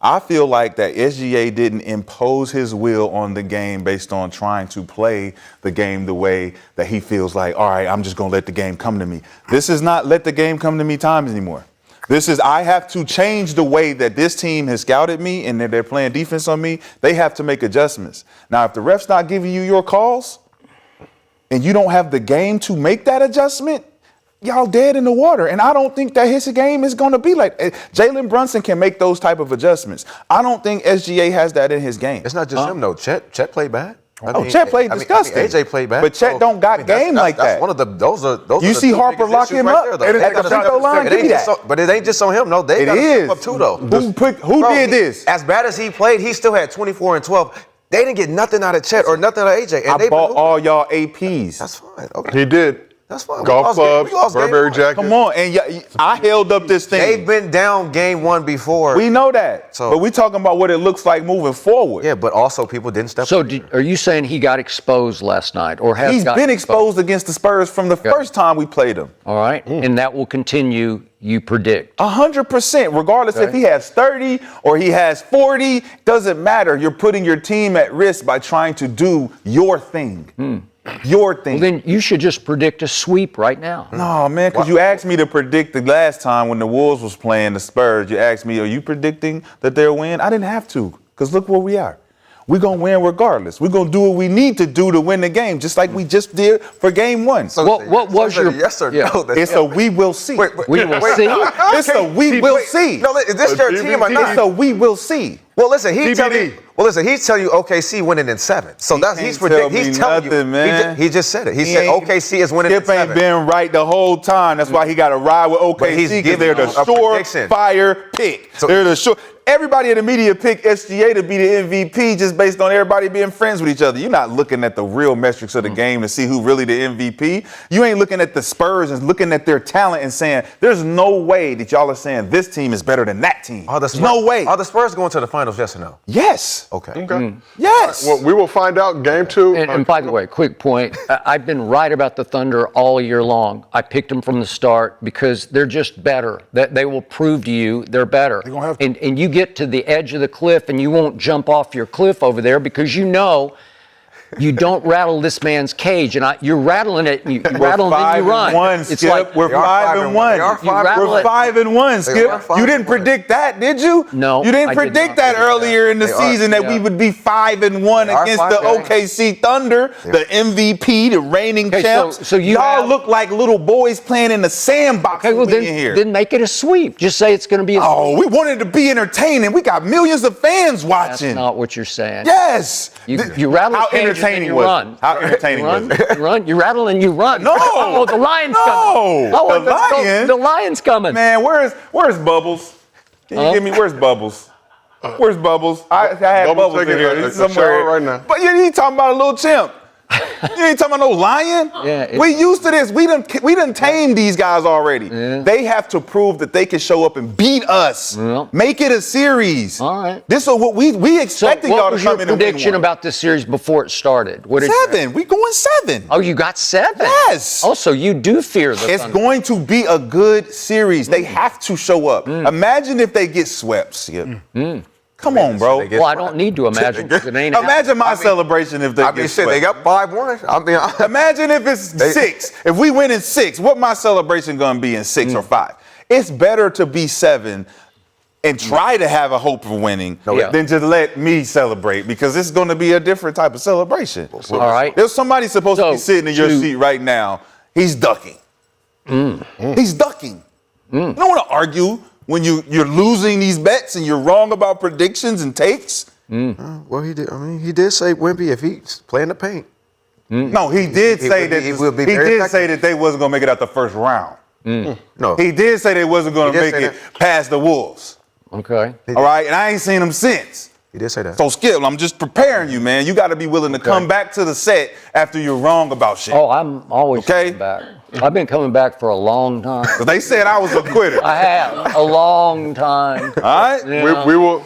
I feel like that SGA didn't impose his will on the game based on trying to play the game the way that he feels like, all right, I'm just going to let the game come to me. This is not let the game come to me times anymore. This is I have to change the way that this team has scouted me and that they're playing defense on me. They have to make adjustments. Now, if the ref's not giving you your calls and you don't have the game to make that adjustment, y'all dead in the water. And I don't think that his game is going to be like Jalen Brunson can make those type of adjustments. I don't think SGA has that in his game. It's not just him, though. Chet played bad. Chet played disgusting. AJ played bad. But Chet don't got game like that. That's one of the, those are You see Harper lock him up at the free throw line? Give me that. But it ain't just on him, no. They got to step up too, though. Who did this? As bad as he played, he still had 24 and 12. They didn't get nothing out of Chet or nothing out of AJ. And I bought all y'all APs. That's fine. Okay. He did. That's fine. Golf clubs, Burberry jacket. Come on, and I held up this thing. They've been down game 1 before. We know that. But we talking about what it looks like moving forward. Yeah, but also people didn't step up. So are you saying he got exposed last night or has He's been exposed against the Spurs from the first time we played him. All right. And that will continue, you predict? 100%, regardless if he has 30 or he has 40, doesn't matter. You're putting your team at risk by trying to do your thing. Your thing. Well, then you should just predict a sweep right now. No, man, because you asked me to predict the last time when the Wolves was playing the Spurs. You asked me, are you predicting that they'll win? I didn't have to, because look where we are. We're going to win regardless. We're going to do what we need to do to win the game, just like we just did for game 1. So what was your yes or no? It's a we will see. We will see. It's a we will see. No, is this your team or not? It's a we will see. Well, listen, he's telling you OKC winning in 7. So he's telling you. Man. He just said it. He said OKC is winning in 7. Skip ain't been right the whole time. That's why he got to ride with OKC because they're the surefire pick. They're the sure. Everybody in the media picked SGA to be the MVP just based on everybody being friends with each other. You're not looking at the real metrics of the game to see who really the MVP. You ain't looking at the Spurs and looking at their talent and saying, there's no way that y'all are saying this team is better than that team. No way. Are the Spurs going to the finals, yes or no? Yes. Okay. Yes. Well, we will find out game 2. And by the way, quick point, I've been right about the Thunder all year long. I picked them from the start because they're just better. That they will prove to you they're better. They're gonna have to. And you get to the edge of the cliff and you won't jump off your cliff over there because you know You don't rattle this man's cage, and you're rattling it. You rattle and then you run. 5-1, It's Skip. like We're 5-1. You rattle We're it. 5-1, Skip. are 5-1. You didn't predict that, did you? No, You didn't I did predict not that predict earlier in the They are. season that we would be 5-1 They are against the 5-1. OKC Thunder, the MVP, the reigning Okay, champs. so you Y'all have- look like little boys playing in the sandbox Okay, well when we in then, here. then make it a sweep. Just say it's going to be a Oh, we wanted to be entertaining. We got millions of fans That's watching. not what you're saying. Yes. You rattle How the cage and then entertaining you was run. it? How entertaining You run, was it? you run, you rattle and you run. No. Oh, the lion's No. coming. Oh, The lion? The lion's coming. Man, where's Bubbles? Can you give me where's Bubbles? Where's Bubbles? I had Bubbles Bubbles in taking here. a He's shower right now. But you ain't talking about a little chimp. You ain't talking about no lion. Yeah, we used to this. We done tamed these guys already. Yeah. They have to prove that they can show up and beat us. Well. Make it a series. All right. This is what we So expected what y'all to was your come in and win prediction one. about this series before it started? What did 7. We going 7. Oh, you got 7? Yes. Oh, so you do fear the It's Thunder. going to be a good series. They have to show up. Imagine if they get swept, Skip. Come on, bro. they get Well, I don't need to imagine because it ain't Imagine my I mean- celebration if they I get mean, shit, swept. they got 5-1. I mean, Imagine if it's 6. If we win in 6, what my celebration gonna be in 6 or 5? It's better to be 7 and try to have a hope of winning Yeah. than just let me celebrate because it's gonna be a different type of celebration. All right. There's somebody supposed to So, be sitting in your to- seat right now. He's ducking. He's ducking. You don't want to argue when you're losing these bets and you're wrong about predictions and takes. well, he did. I mean, he did say Wemby if he's playing the paint. No, he did say that he will be he very did effective. say that they wasn't gonna make it out the first round. No, He did say they wasn't gonna He did make say it that. past the Wolves. Okay. All right, and I ain't seen him since. he did say that. So Skip, I'm just preparing you, man. You got to be willing to come back to the set after you're wrong about shit. Oh, I'm always Okay. coming back. I've been coming back for a long time. 'Cause they said I was a quitter. I have a long time. All right. Yeah. We will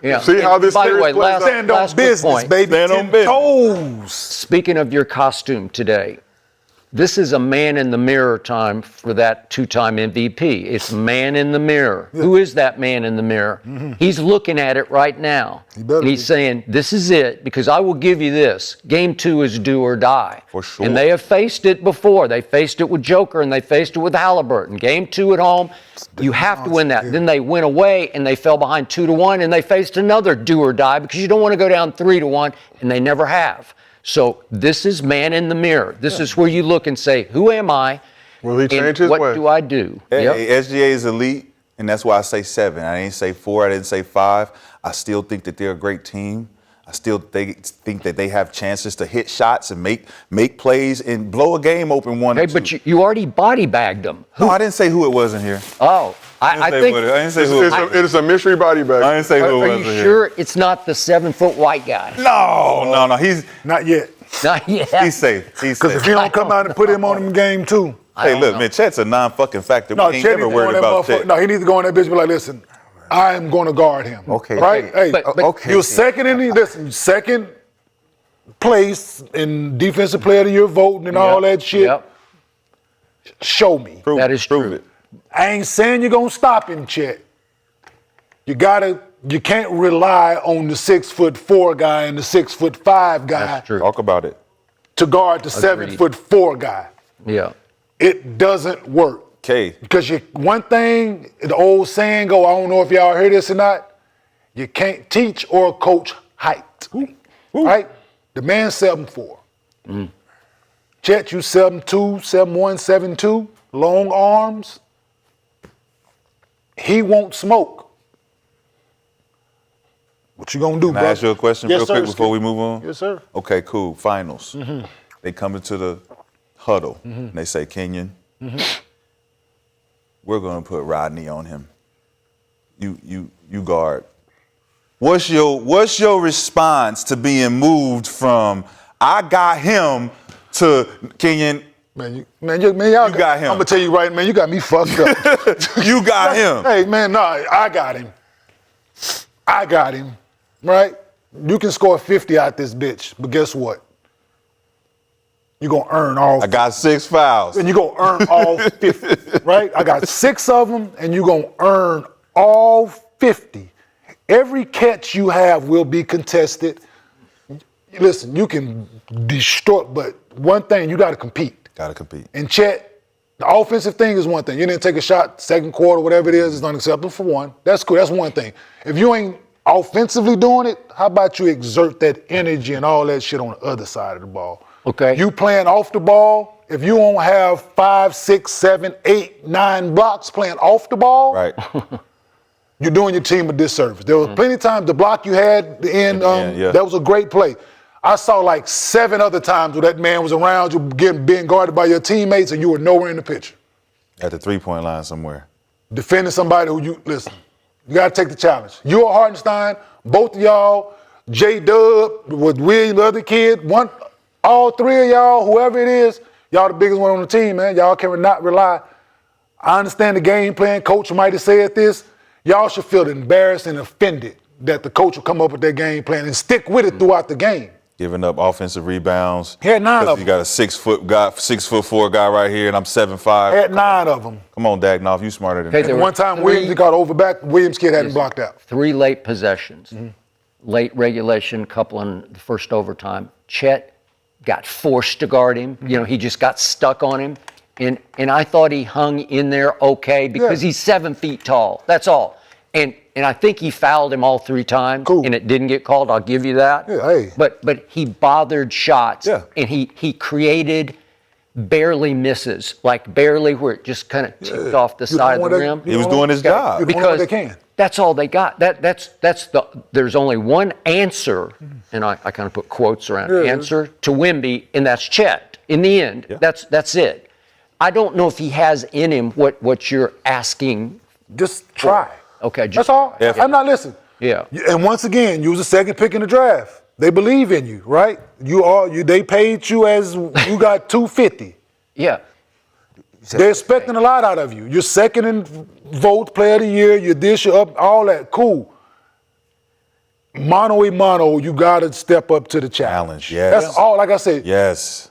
Yeah. see how this By the series way, plays out. Stand on last quick business, point. baby. Stand on 10 business. toes. Speaking of your costume today, this is a man in the mirror time for that 2-time MVP. It's man in the mirror. Who is that man in the mirror? He's looking at it right now. better And he's be. saying, this is it, because I will give you this. Game 2 is do or die. For sure. And they have faced it before. They faced it with Joker and they faced it with Halliburton. Game 2 at home, you have to win that. Then they went away and they fell behind 2-1 and they faced another do or die because you don't want to go down 3-1, and they never have. So this is man in the mirror. This is where you look and say, who am I? Will he And change his what way? do I do? Hey, Yep. SGA is elite, and that's why I say 7. I didn't say 4. I didn't say 5. I still think that they're a great team. I still think that they have chances to hit shots and make plays and blow a game open 1 Okay, or 2. but you already body bagged them. No, I didn't say who it was in here. Oh, I think. I didn't say who it was. It is a mystery body bag. I didn't say who Are it was you in here. sure it's not the 7-foot white guy? No. He's Not yet. Not yet. safe. He's Because safe. if you don't come out and put him on him game 2. I Hey, don't look, know. man, Chet's a non-fucking factor. No, We ain't Chet never needs to go worried in that about motherfucker. Chet. No, he needs to go in that bitch and be like, listen, I am going to guard him. Okay, Right? hey, Hey, but- okay. you're second in the, listen, second place in defensive player of the year voting and all that shit. Yep. Show me. That is Prove true. it. I ain't saying you're gonna stop him, Chet. You can't rely on the 6'4" guy and the 6'5" guy That's true. Talk about it. to guard the Agreed. 7'4" guy. Yeah. It doesn't work. Okay. Because one thing, the old saying go, I don't know if y'all heard this or not, you can't teach or coach height. Right? The man's 7'4". Chet, you 7'2", 7'1", 7'2", long arms. He won't smoke. What you gonna do, Can I brother? ask you a question Yes, real sir, quick before Skip. we move on? Yes, sir. Okay, cool. Finals. They come into the huddle and they say, Kenyon, we're gonna put Rodney on him. You guard. What's your response to being moved from I got him to Kenyon? Man, y'all got him. I'm gonna tell you right, man, you got me fucked up. You got him. Hey, man, no, I got him. I got him, right? You can score 50 out this bitch, but guess what? You're gonna earn all. I got 6 fouls. And you're gonna earn all 50, right? I got 6 of them, and you're gonna earn all 50. Every catch you have will be contested. listen, you can destroy, but one thing, you got to compete. Got to compete. And Chet, the offensive thing is one thing. You didn't take a shot second quarter, whatever it is, it's unacceptable for one. That's cool. That's one thing. If you ain't offensively doing it, how about you exert that energy and all that shit on the other side of the ball? Okay. You playing off the ball, if you don't have 5, 6, 7, 8, 9 blocks playing off the ball, Right. you're doing your team a disservice. There was plenty of times the block you had that was a great play. I saw like 7 other times where that man was around you being guarded by your teammates and you were nowhere in the picture. At the 3-point line somewhere. Defending somebody who you got to take the challenge. You or Hartenstein, both of y'all, J-Dub with William, the other kid, all 3 of y'all, whoever it is, y'all the biggest one on the team, man. Y'all can not rely. I understand the game plan. Coach might have said this. Y'all should feel embarrassed and offended that the coach will come up with their game plan and stick with it throughout the game. Giving up offensive rebounds. He had 9 of them. You got a 6'4" guy right here, and I'm 7'5". Had 9 of them. Come on, Dagnoff, you smarter than Okay, that. And one time Williams got over back. Williams kid hadn't blocked out. 3 late possessions. Late regulation, couple in the first overtime. Chet got forced to guard him. You know, he just got stuck on him. And I thought he hung in there okay because he's 7 feet tall. That's all. And I think he fouled him all 3 times, and it didn't get called. I'll give you that. Yeah, hey. But he bothered shots, Yeah. and he created barely misses, like barely where it just kind of tipped off the side of the rim. He was doing his job. You're doing what they can. That's all they got. There's only one answer, and I kind of put quotes around answer to Wemby, and that's Chet. In the end, that's it. I don't know if he has in him what you're asking. Just try. Okay, That's all. Yeah. I'm not listening. Yeah. And once again, you was the second pick in the draft. They believe in you, right? They paid you as you got $250. Yeah. They're expecting a lot out of you. You're second in vote, player of the year, you're this, you're up, all that. Cool. Mano a mano, you gotta step up to the challenge. Yes. That's all, like I said. Yes.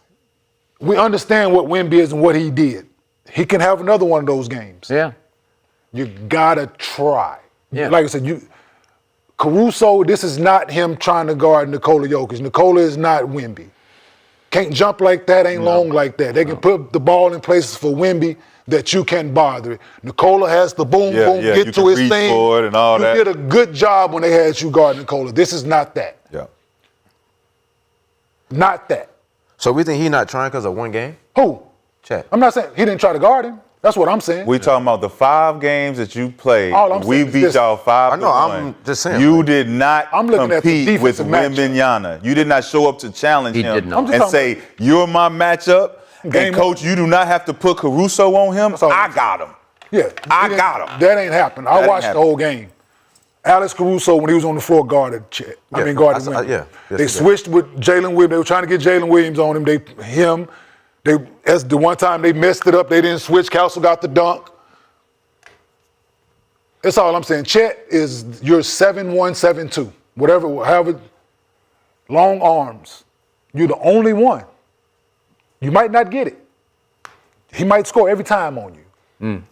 We understand what Wemby is and what he did. He can have another one of those games. Yeah. You gotta try. Yeah. Like I said, Caruso, this is not him trying to guard Nikola Jokic. Nikola is not Wemby. Can't jump like that, ain't long like that. They can put the ball in places for Wemby that you can bother it. Nikola has the boom, you get can to his reach thing. for it and all you that. did a good job when they had you guard Nikola. This is not that. Yeah. Not that. So we think he not trying because of one game? Who? Chet. I'm not saying he didn't try to guard him. That's what I'm saying. We talking about the 5 games that you played. All I'm We saying is beat this. y'all 5-1. I know, I'm just saying, You like- did not I'm looking at the compete with defensive matchup. Wembanyama. You did not show up to challenge He him did not. I'm just and talking say, you're my matchup. Game And coach, you do not have to put Caruso on him. all I I'm got him. Yeah. I He didn't- got him. That ain't happened. I That watched ain't the whole game. Alex Caruso, when he was on the floor, guarded Chet. Yeah, guarded I saw- Wemby. yeah. Yes, They he did. switched with Jalen Williams. They were trying to get Jalen Williams on him. As the one time they messed it up, they didn't switch. Castle got the dunk. That's all I'm saying. Chet is your 7'1", 7'2", whatever, however, long arms. You're the only one. You might not get it. He might score every time on you.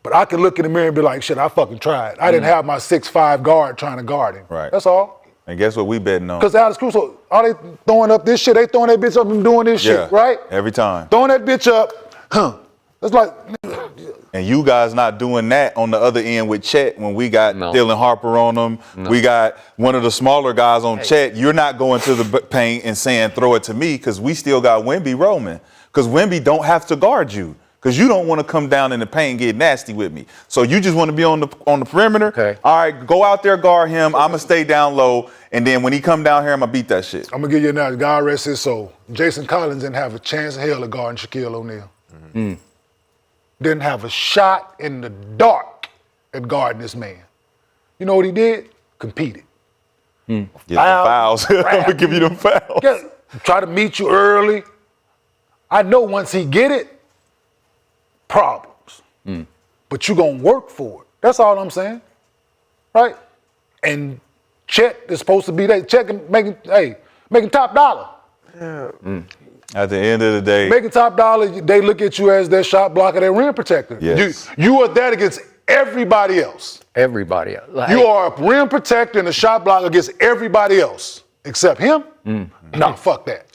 But I can look in the mirror and be like, shit, I fucking tried. I didn't have my 6'5" guard trying to guard him. Right. That's all. And guess what we betting on? Because Alex Caruso, are they throwing up this shit? They throwing that bitch up and doing this Yeah, shit, right? every time. Throwing that bitch up, It's like, And you guys not doing that on the other end with Chet when we got Dylan Harper on them. We got one of the smaller guys on Chet. You're not going to the paint and saying, throw it to me, because we still got Wemby roaming. Because Wemby don't have to guard you. Because you don't want to come down in the paint and get nasty with me. So you just want to be on the perimeter. Okay. All right, go out there, guard him. I'm going to stay down low. And then when he come down here, I'm going to beat that shit. I'm going to give you another. God rest his soul. Jason Collins didn't have a chance in hell of guarding Shaquille O'Neal. Didn't have a shot in the dark at guarding this man. You know what he did? Competed. Get the fouls. I'm going to give you them fouls. Try to meet you early. I know once he get it, problems. But you going to work for it. That's all I'm saying. Right? And Chet is supposed to be that. Chet making top dollar. At the end of the day, Making top dollar, they look at you as their shot blocker, their rim protector. Yes. You are that against everybody else. Everybody else. You are a rim protector and a shot blocker against everybody else. Except him? No, fuck that.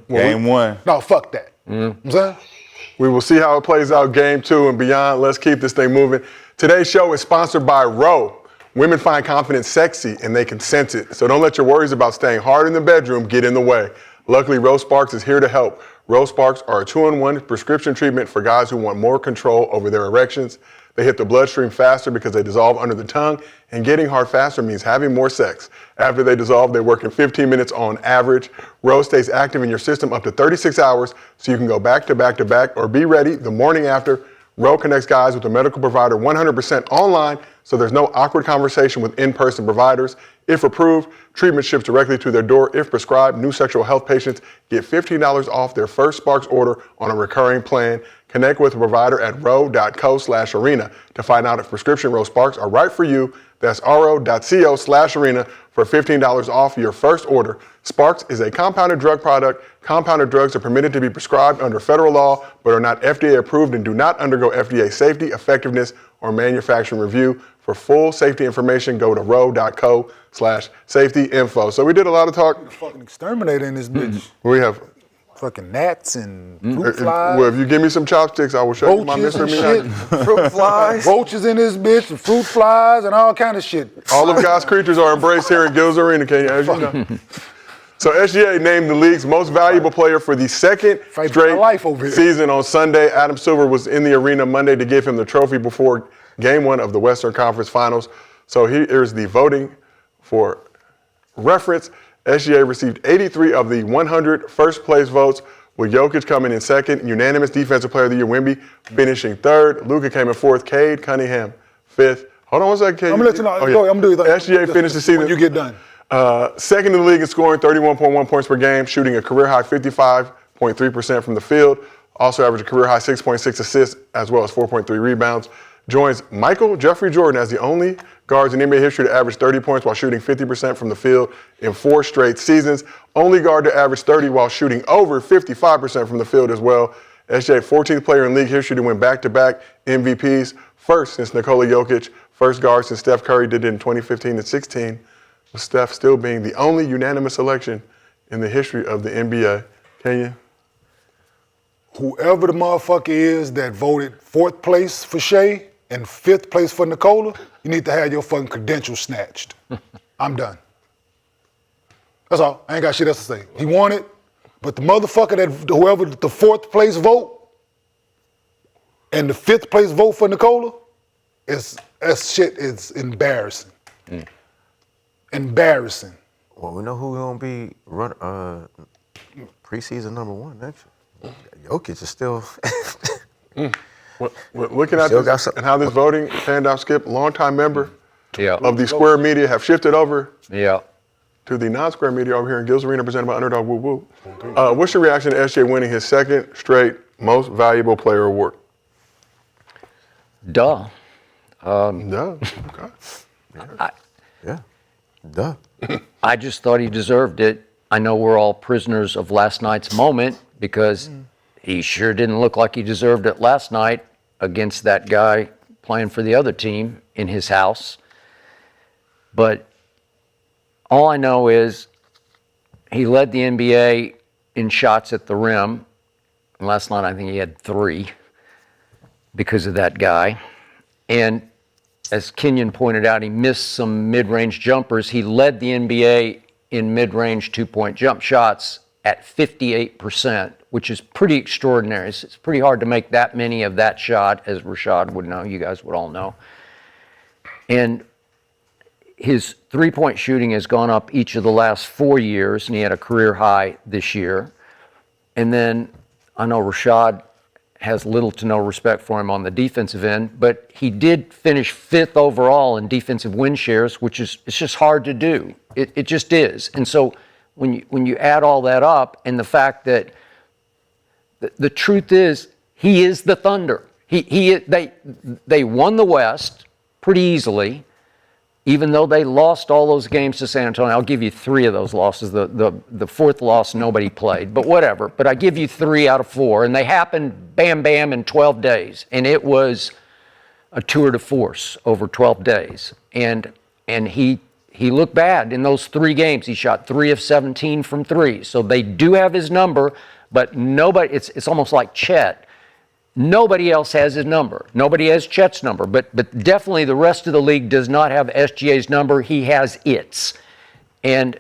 Game one. No, fuck that. You know what I'm saying? We will see how it plays out game 2 and beyond. Let's keep this thing moving. Today's show is sponsored by Roe. Women find confidence sexy and they can sense it. So don't let your worries about staying hard in the bedroom get in the way. Luckily, Roe Sparks is here to help. Roe Sparks are a 2-in-1 prescription treatment for guys who want more control over their erections. They hit the bloodstream faster because they dissolve under the tongue, and getting hard faster means having more sex. After they dissolve, they work in 15 minutes on average. Roe stays active in your system up to 36 hours, so you can go back to back to back or be ready the morning after. Roe connects guys with a medical provider 100% online, so there's no awkward conversation with in-person providers. If approved, treatment ships directly to their door. If prescribed, new sexual health patients get $15 off their first Sparks order on a recurring plan. Connect with a provider at ro.co/arena to find out if prescription Roe Sparks are right for you. That's ro.co/arena for $15 off your first order. Sparks is a compounded drug product. Compounded drugs are permitted to be prescribed under federal law, but are not FDA approved and do not undergo FDA safety, effectiveness, or manufacturing review. For full safety information, go to ro.co/safety info. So we did a lot of talk. Fucking exterminator in this bitch. We have, Fucking gnats and fruit flies. well, if you give me some chopsticks, I will show you my Roaches mystery and meat. shit. Fruit flies. Roaches in this bitch, and fruit flies, and all kind of shit. All of God's creatures are embraced here in Gills Arena, Kenyon, as you know. So SGA named the league's most valuable player for the second Fight for my straight life over here. season on Sunday. Adam Silver was in the arena Monday to give him the trophy before Game 1 of the Western Conference Finals. So here's the voting for reference. SGA received 83 of the 100 first-place votes, with Jokic coming in second. Unanimous Defensive Player of the Year, Wemby, finishing third. Luka came in fourth. Cade Cunningham, fifth. Hold on one second, Cade. I'm gonna let you know. Go ahead, I'm gonna do it. SGA finished the season. When you get done. Second in the league in scoring, 31.1 points per game, shooting a career-high 55.3% from the field. Also averaged a career-high 6.6 assists, as well as 4.3 rebounds. Joins Michael Jeffrey Jordan as the only guards in NBA history to average 30 points while shooting 50% from the field in 4 straight seasons. Only guard to average 30 while shooting over 55% from the field as well. SJ, 14th player in league history to win back-to-back MVPs. First since Nikola Jokic. First guard since Steph Curry did it in 2015 and 16. With Steph still being the only unanimous selection in the history of the NBA. Kenyon? Whoever the motherfucker is that voted 4th place for Shai and 5th place for Nikola, you need to have your fucking credentials snatched. I'm done. That's all. I ain't got shit else to say. He won it, but the motherfucker that whoever the 4th place vote and the 5th place vote for Nikola, that shit is embarrassing. Embarrassing. Well, we know who's gonna be preseason number 1 next year. Jokic is still. Looking at this and how this voting panned out, Skip, longtime member of the Square Media, have shifted over to the non-Square Media over here in Gills Arena, presented by Underdog Woo Woo. What's your reaction to SJ winning his second straight Most Valuable Player award? Duh. No. Okay. Yeah. Duh. I just thought he deserved it. I know we're all prisoners of last night's moment because he sure didn't look like he deserved it last night against that guy playing for the other team in his house. But all I know is he led the NBA in shots at the rim. And last night I think he had 3 because of that guy. And as Kenyon pointed out, he missed some mid-range jumpers. He led the NBA in mid-range 2-point jump shots at 58%, which is pretty extraordinary. It's pretty hard to make that many of that shot, as Rashad would know, you guys would all know. And his 3-point shooting has gone up each of the last 4 years, and he had a career high this year. And then I know Rashad has little to no respect for him on the defensive end, but he did finish 5th overall in defensive win shares, which is it's just hard to do. It just is. And so when you add all that up, and the fact that the truth is he is the Thunder. They won the West pretty easily, even though they lost all those games to San Antonio. I'll give you 3 of those losses. The 4th loss, nobody played, but whatever. But I give you 3 out of 4, and they happened bam, bam in 12 days. And it was a tour de force over 12 days. And he he looked bad in those 3 games. He shot 3 of 17 from 3. So they do have his number, but nobody, it's almost like Chet. Nobody else has his number. Nobody has Chet's number, but definitely the rest of the league does not have SGA's number. He has its. And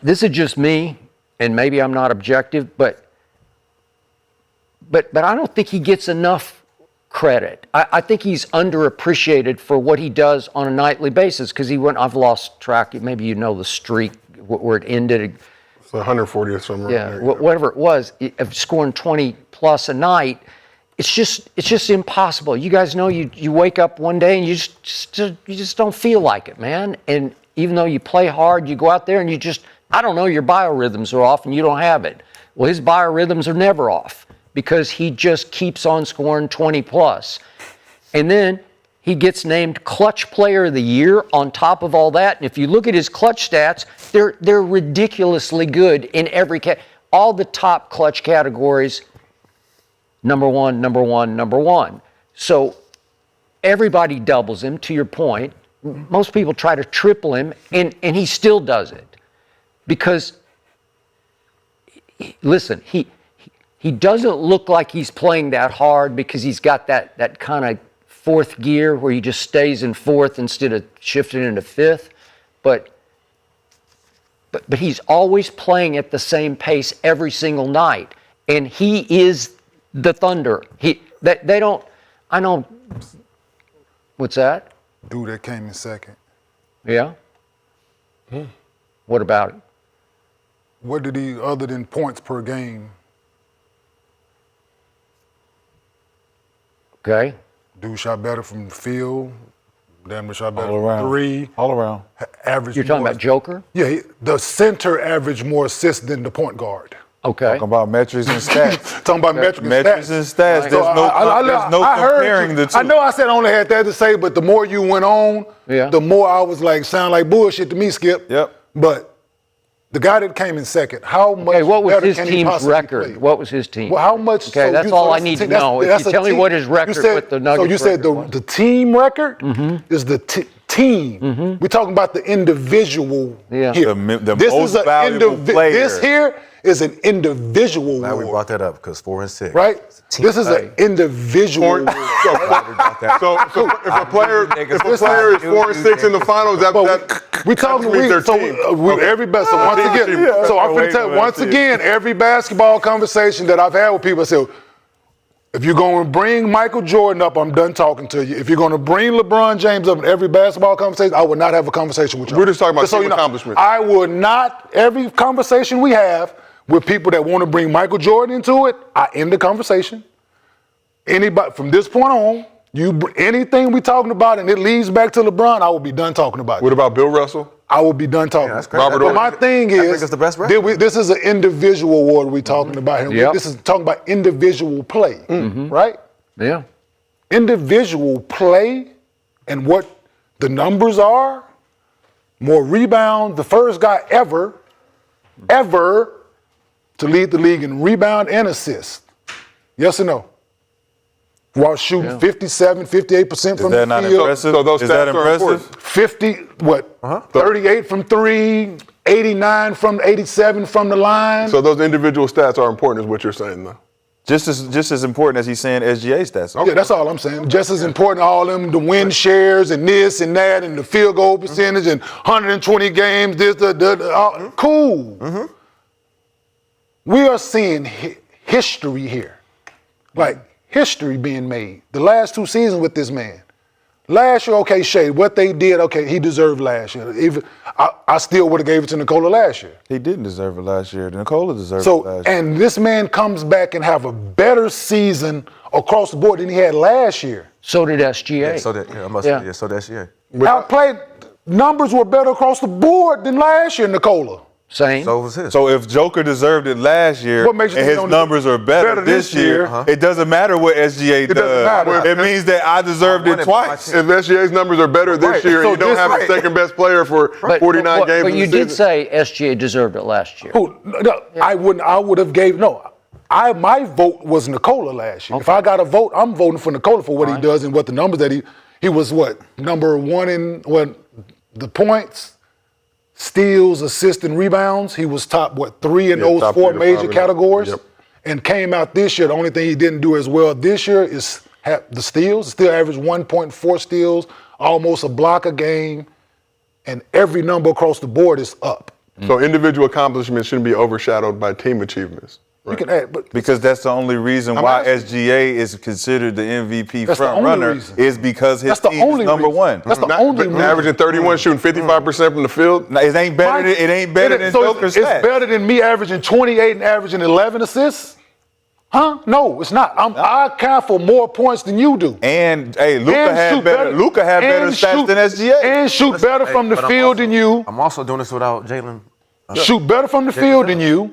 this is just me, and maybe I'm not objective, but I don't think he gets enough credit. I think he's underappreciated for what he does on a nightly basis because I've lost track. Maybe you know the streak where it ended. It's 140 or something. Yeah, whatever it was, of scoring 20 plus a night. It's just impossible. You guys know you wake up one day and you just don't feel like it, man. And even though you play hard, you go out there and I don't know, your biorhythms are off and you don't have it. Well, his biorhythms are never off because he just keeps on scoring 20 plus. And then he gets named Clutch Player of the Year on top of all that. And if you look at his clutch stats, they're ridiculously good in every all the top clutch categories. Number one. So everybody doubles him, to your point. Most people try to triple him, and he still does it. Because, listen, he doesn't look like he's playing that hard because he's got that kind of fourth gear where he just stays in fourth instead of shifting into fifth. But he's always playing at the same pace every single night. And he is the Thunder. They don't, I know, what's that? Dude that came in second. Yeah? What about it? What did he, other than points per game? Okay. Dude shot better from the field. Damn, shot better All around. from 3. All around. Average. You're talking more, about Joker? Yeah, the center averaged more assists than the point guard. Okay. Talking about metrics and stats. Talking about metrics and Metrics and stats. Right. There's no I heard comparing you. the two. I know I said I only had that to say, but the more you went on, the more I was like, sound like bullshit to me, Skip. Yep. But the guy that came in second, how much Okay, what was better his can he team's possibly record? play? What was his team? Well, how much? Okay, that's all I need to know. If you tell me what his record with the Nuggets So you said record was. the team record is the team. We're talking about the individual here. The This most is a valuable player. This here is an individual Glad we award, brought that up because 4 and 6. right? This is an individual award. So if a player is 4 and 6 in the finals, We talking means their team. every best. So once again, so I'm going to tell you once again, every basketball conversation that I've had with people, I say, if you're going to bring Michael Jordan up, I'm done talking to you. If you're going to bring LeBron James up in every basketball conversation, I would not have a conversation with you. We're just talking about so team accomplishments. I would not. Every conversation we have with people that want to bring Michael Jordan into it, I end the conversation. Anybody from this point on, anything we talking about and it leads back to LeBron, I will be done talking about it. What about Bill Russell? I will be done talking. that's crazy. Robert But my Ory. thing I think is, it's the best record. this is an individual award we're talking about here. Yep. This is talking about individual play, right? Yeah. Individual play and what the numbers are, more rebound, the first guy ever to lead the league in rebound and assist. Yes or no? While shooting 57, 58% from Is that the not field. impressive? So those Is that stats are impressive? important. 38 from 3, 89 from 87 from the line. So those individual stats are important, is what you're saying, though. Just as important as he's saying SGA stats. Yeah, that's all I'm saying. Just as important, all them, the win shares and this and that and the field goal percentage and 120 games, cool. We are seeing history here. Like history being made. The last 2 seasons with this man. Last year, okay, Shea, what they did, okay, he deserved last year. Even I still would have gave it to Nikola last year. He didn't deserve it last year. Nikola deserved it So, last year. and this man comes back and have a better season across the board than he had last year. So did SGA. So that, so that's Outplayed numbers were better across the board than last year, Nikola. Same. So was his. So if Joker deserved it last year What makes you and think his he don't numbers are better this year, it doesn't matter what SGA does. doesn't matter. It means that I deserved it twice. If SGA's numbers are better this Right. year So and you don't this- have the second best player for 49 games But in you the did season. say SGA deserved it last year. Who? No, I wouldn't. I would have gave my vote was Nikola last year. If I got a vote, I'm voting for Nikola for what he does and what the numbers that he was number 1 in the points, steals, assists, and rebounds. He was top, 3 in those top 4 3 to 5 major in that. categories. Yep. And came out this year. The only thing he didn't do as well this year is have the steals. Still averaged 1.4 steals, almost a block a game, and every number across the board is up. So individual accomplishments shouldn't be overshadowed by team achievements. You can add, but Because that's the only reason I'm why asking- SGA is considered the MVP That's the front only runner reason. is because his That's the team is only number reason. one. That's the only reason. Averaging 31, shooting 55% from the field. Now, it ain't better. Right. It ain't better than So Joker's it's stats. better than me averaging 28 and averaging 11 assists? Huh? No, it's not. I account for more points than you do. And hey, Luka And had shoot better. Luka had better and stats shoot- than SGA. And shoot better from the But I'm field also- than you. I'm also doing this without Jalen. Shoot better from the field than you.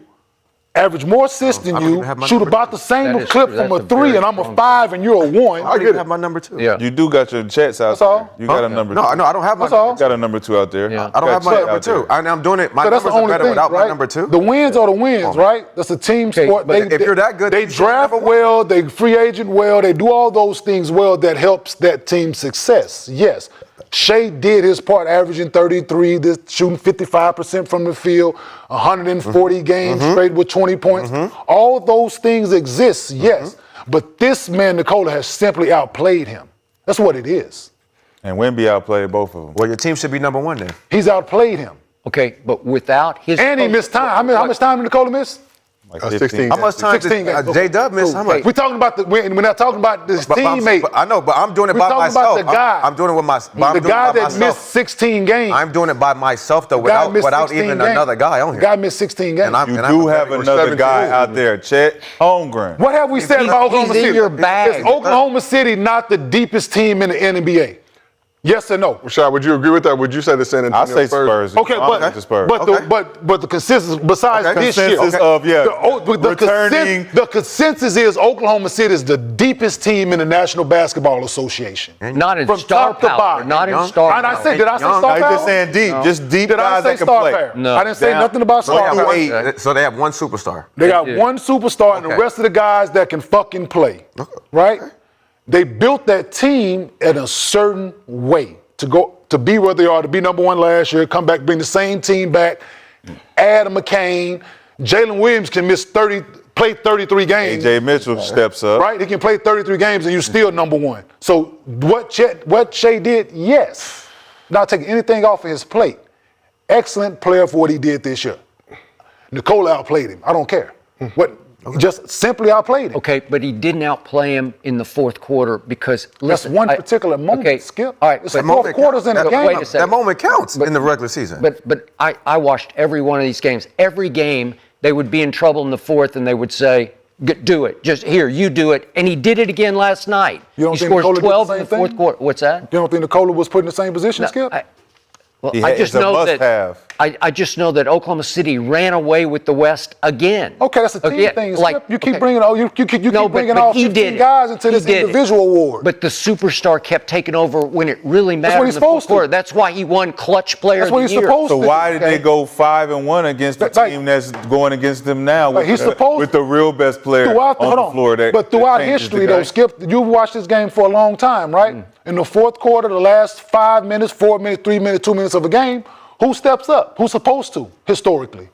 Average more assists than I don't you. even have my Shoot number about two. the same That is clip true. from a That's a 3, very and I'm a strong 5, and you're a 1. I get it. have my number 2. Yeah. You do got your chats out That's there. all. You got a number. No, two. no, I don't have my That's all. number Got a number 2 out there. Yeah. I don't have my Got number out 2. there. I'm doing it. My So that's the numbers are only better thing, without right? my number 2. The wins are the wins, right? That's a team Okay, sport. but if you're that good, they then you should be draft number 1. well, they free agent well, they do all those things well that helps that team's success. Yes. Shai did his part, averaging 33, shooting 55% from the field, 140 games straight with 20 points. All those things exist, yes. But this man, Nikola, has simply outplayed him. That's what it is. And Wemby outplayed both of them. Well, your team should be number 1 then. He's outplayed him. Okay, but without his And he missed time. How much time did Nikola miss? Like 16. How much time 16 did games. J-Dub miss? How much? We're talking about we're not talking about his teammate. I know, but I'm doing it We're by talking myself. about the guy. I'm doing it with myself. The guy that missed 16 games. I'm doing it by myself though, The guy without missed without 16 even games. another guy on here. The guy missed 16 games. And I'm- You and do I'm have a better another 17. guy out there, Chet Holmgren. What have we said He's- about Oklahoma he's in City? your bag. Is Oklahoma City not the deepest team in the NBA? Yes or no? Rashad, would you agree with that? Would you say the San Antonio I say Spurs. Okay, I'm but with the Spurs. but the consensus besides Okay. this year, Consensus of, yeah, returning- the consensus is Oklahoma City is the deepest team in the National Basketball Association. not in From star top to power. bottom. Not in Young. star And I power. said, did I say Young. star I'm power? just saying deep, just deep Did I guys say that can star play. power? No. I didn't say Down. nothing about So they star have power. one- So they have one superstar. They got did. one superstar and the Okay. rest of the guys that can fucking play. Right? They built that team in a certain way to be where they are, to be number 1 last year, come back, bring the same team back, add a McCain. Jalen Williams can play 33 games. AJ Mitchell steps up. Right? He can play 33 games and you're still number 1. So what Shai did, yes. Not taking anything off of his plate. Excellent player for what he did this year. Nikola outplayed him. I don't care. Just simply outplayed him. Okay, but he didn't outplay him in the fourth quarter because That's listen, one particular moment, Skip. All right, It's but, fourth quarters in a game. wait a second. That moment counts in the regular season. but I watched every one of these games. Every game they would be in trouble in the fourth and they would say, do it. Just here, you do it. And he did it again last night. You don't He think scores Nikola did the 12 in same the fourth thing? quarter. What's that? You don't think Nikola was put in the same position, Skip? Well, Yeah, I just it's a know that must-have. I just know that Oklahoma City ran away with the West again. Okay, that's a team yeah, thing. like, Skip. You keep okay. bringing all you keep No, bringing but all he 15 did it. guys into He this did it. individual award. But the superstar kept taking over when it really mattered what he's in the fourth supposed to. quarter. That's why he won Clutch Player That's of what the he's Year. supposed So to. why did Okay. they go 5-1 against the Like- team that's going against them now Like, he's supposed- with the real best player Throughout on the floor? But throughout that changes history, the though, game? Skip, you've watched this game for a long time, right? In the fourth quarter, the last 5 minutes, 4 minutes, 3 minutes, 2 minutes of a game, who steps up? Who's supposed to, historically?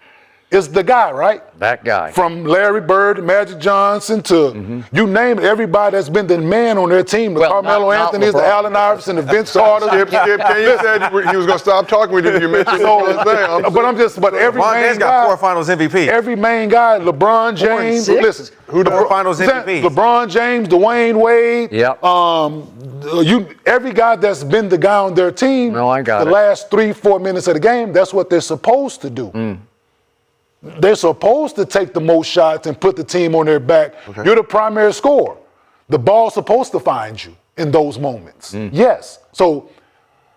It's the guy, right? That guy. From Larry Bird, Magic Johnson to you name it, everybody that's been the man on their team, the Well, Carmelo not Anthony's, the LeBron. Allen Iverson, the Vince Carter. Skip, Kenyon said he was going to stop talking with you. You mentioned But every LeBron main James got guy, 4 Finals MVP. every main guy, LeBron James. 6? Listen, Who the 4 Finals MVP? LeBron James, Dwayne Wade. Yep. Every guy that's been the guy on their team. No, I got the it. last 3-4 minutes of the game. That's what they're supposed to do. They're supposed to take the most shots and put the team on their back. Okay. You're the primary scorer. The ball's supposed to find you in those moments. Yes. So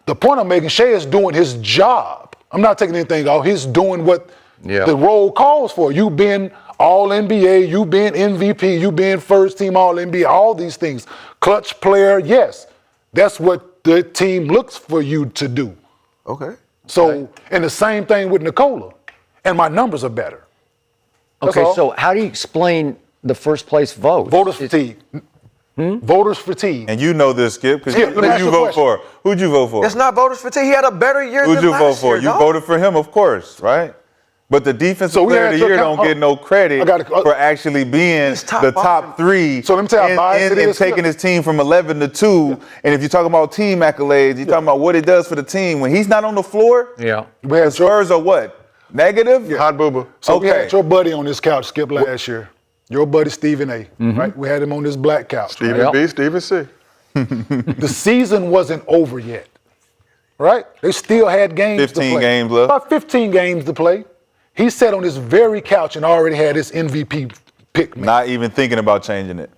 the point I'm making, Shai is doing his job. I'm not taking anything off. He's doing what the role calls for. You being all NBA, you being MVP, you being first team all NBA, all these things. Clutch player, yes. That's what the team looks for you to do. Okay. So, and the same thing with Nikola. And my numbers are better. That's Okay, all. so how do you explain the first place vote? Voters fatigue. Voters fatigue. And you know this, Skip, because Skip, let me who'd ask you you a vote question. for? Who'd you vote for? It's not voters fatigue. He had a better year Who'd than you vote last for? year, You dog. voted for him, of course, right? But the defensive So we player had of the to year account- don't get no credit for actually being He's top the five. top 3 So let me tell you how biased it and is, taking Skip. his team from 11 to 2. And if you're talking about team accolades, you're talking about what it does for the team. When he's not on the floor, Yeah. We had the Spurs are what? Negative? Hot booba. So we Okay. had your buddy on this couch, Skip, last year. Your buddy Stephen A. Right? We had him on this black couch. Stephen Yep. B, Stephen C. The season wasn't over yet. Right? They still had games 15 to play. games left. About 15 games to play. He sat on this very couch and already had his MVP pick made. Not even thinking about changing it.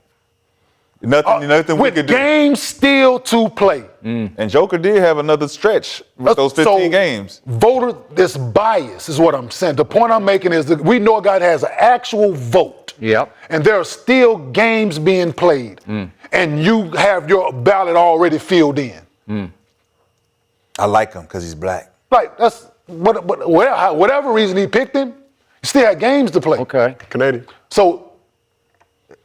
Nothing we With could do. games still to play. And Joker did have another stretch with those 15 games. Voter, this bias is what I'm saying. The point I'm making is that we know a guy that has an actual vote. Yep. And there are still games being played. And you have your ballot already filled in. I like him because he's black. Like, that's whatever reason he picked him, he still had games to play. Okay. Canadian. So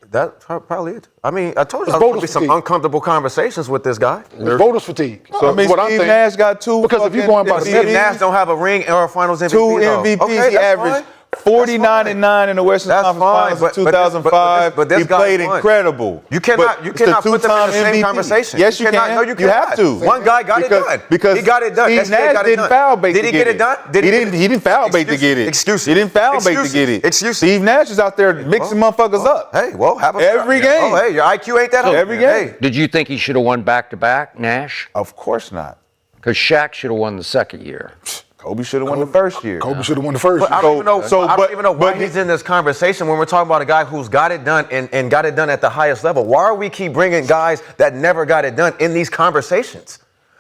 That's probably it. I mean, I told you It's there's going to voters be some fatigue. uncomfortable conversations with this guy. it's voters fatigue. So I mean, what I'm Steve thinking. Nash got 2. Because if you're going by the Steve metrics, Nash don't have a ring or a Finals MVP. 2 though. MVPs. Okay, He that's averaged fine. 49 and 9 in the Western That's Conference fine, Finals in but this- 2005. but this he guy played won. incredible. You cannot But it's the put them in the two-time same MVP. conversation. Yes, you cannot. can. No, you You have cannot. to. One guy got it done. Because he got it done. Steve SJ Nash got it didn't done. foul bait Did to he get get it done? Did he didn't foul bait to get it. Excuse. He didn't foul bait to get it. Excuse. Steve Nash is out there mixing motherfuckers up. Hey, well, have a Every game. Oh, hey, your IQ ain't that high. Every game. Did you think he should have won back-to-back, Nash? Of course not. Because Shaq should have won the second year. Kobe should have won the first year. Kobe should have won the first. But I don't even know. I but- don't even know why but- he's in this conversation when we're talking about a guy who's got it done and got it done at the highest level. Why are we keep bringing guys that never got it done in these conversations?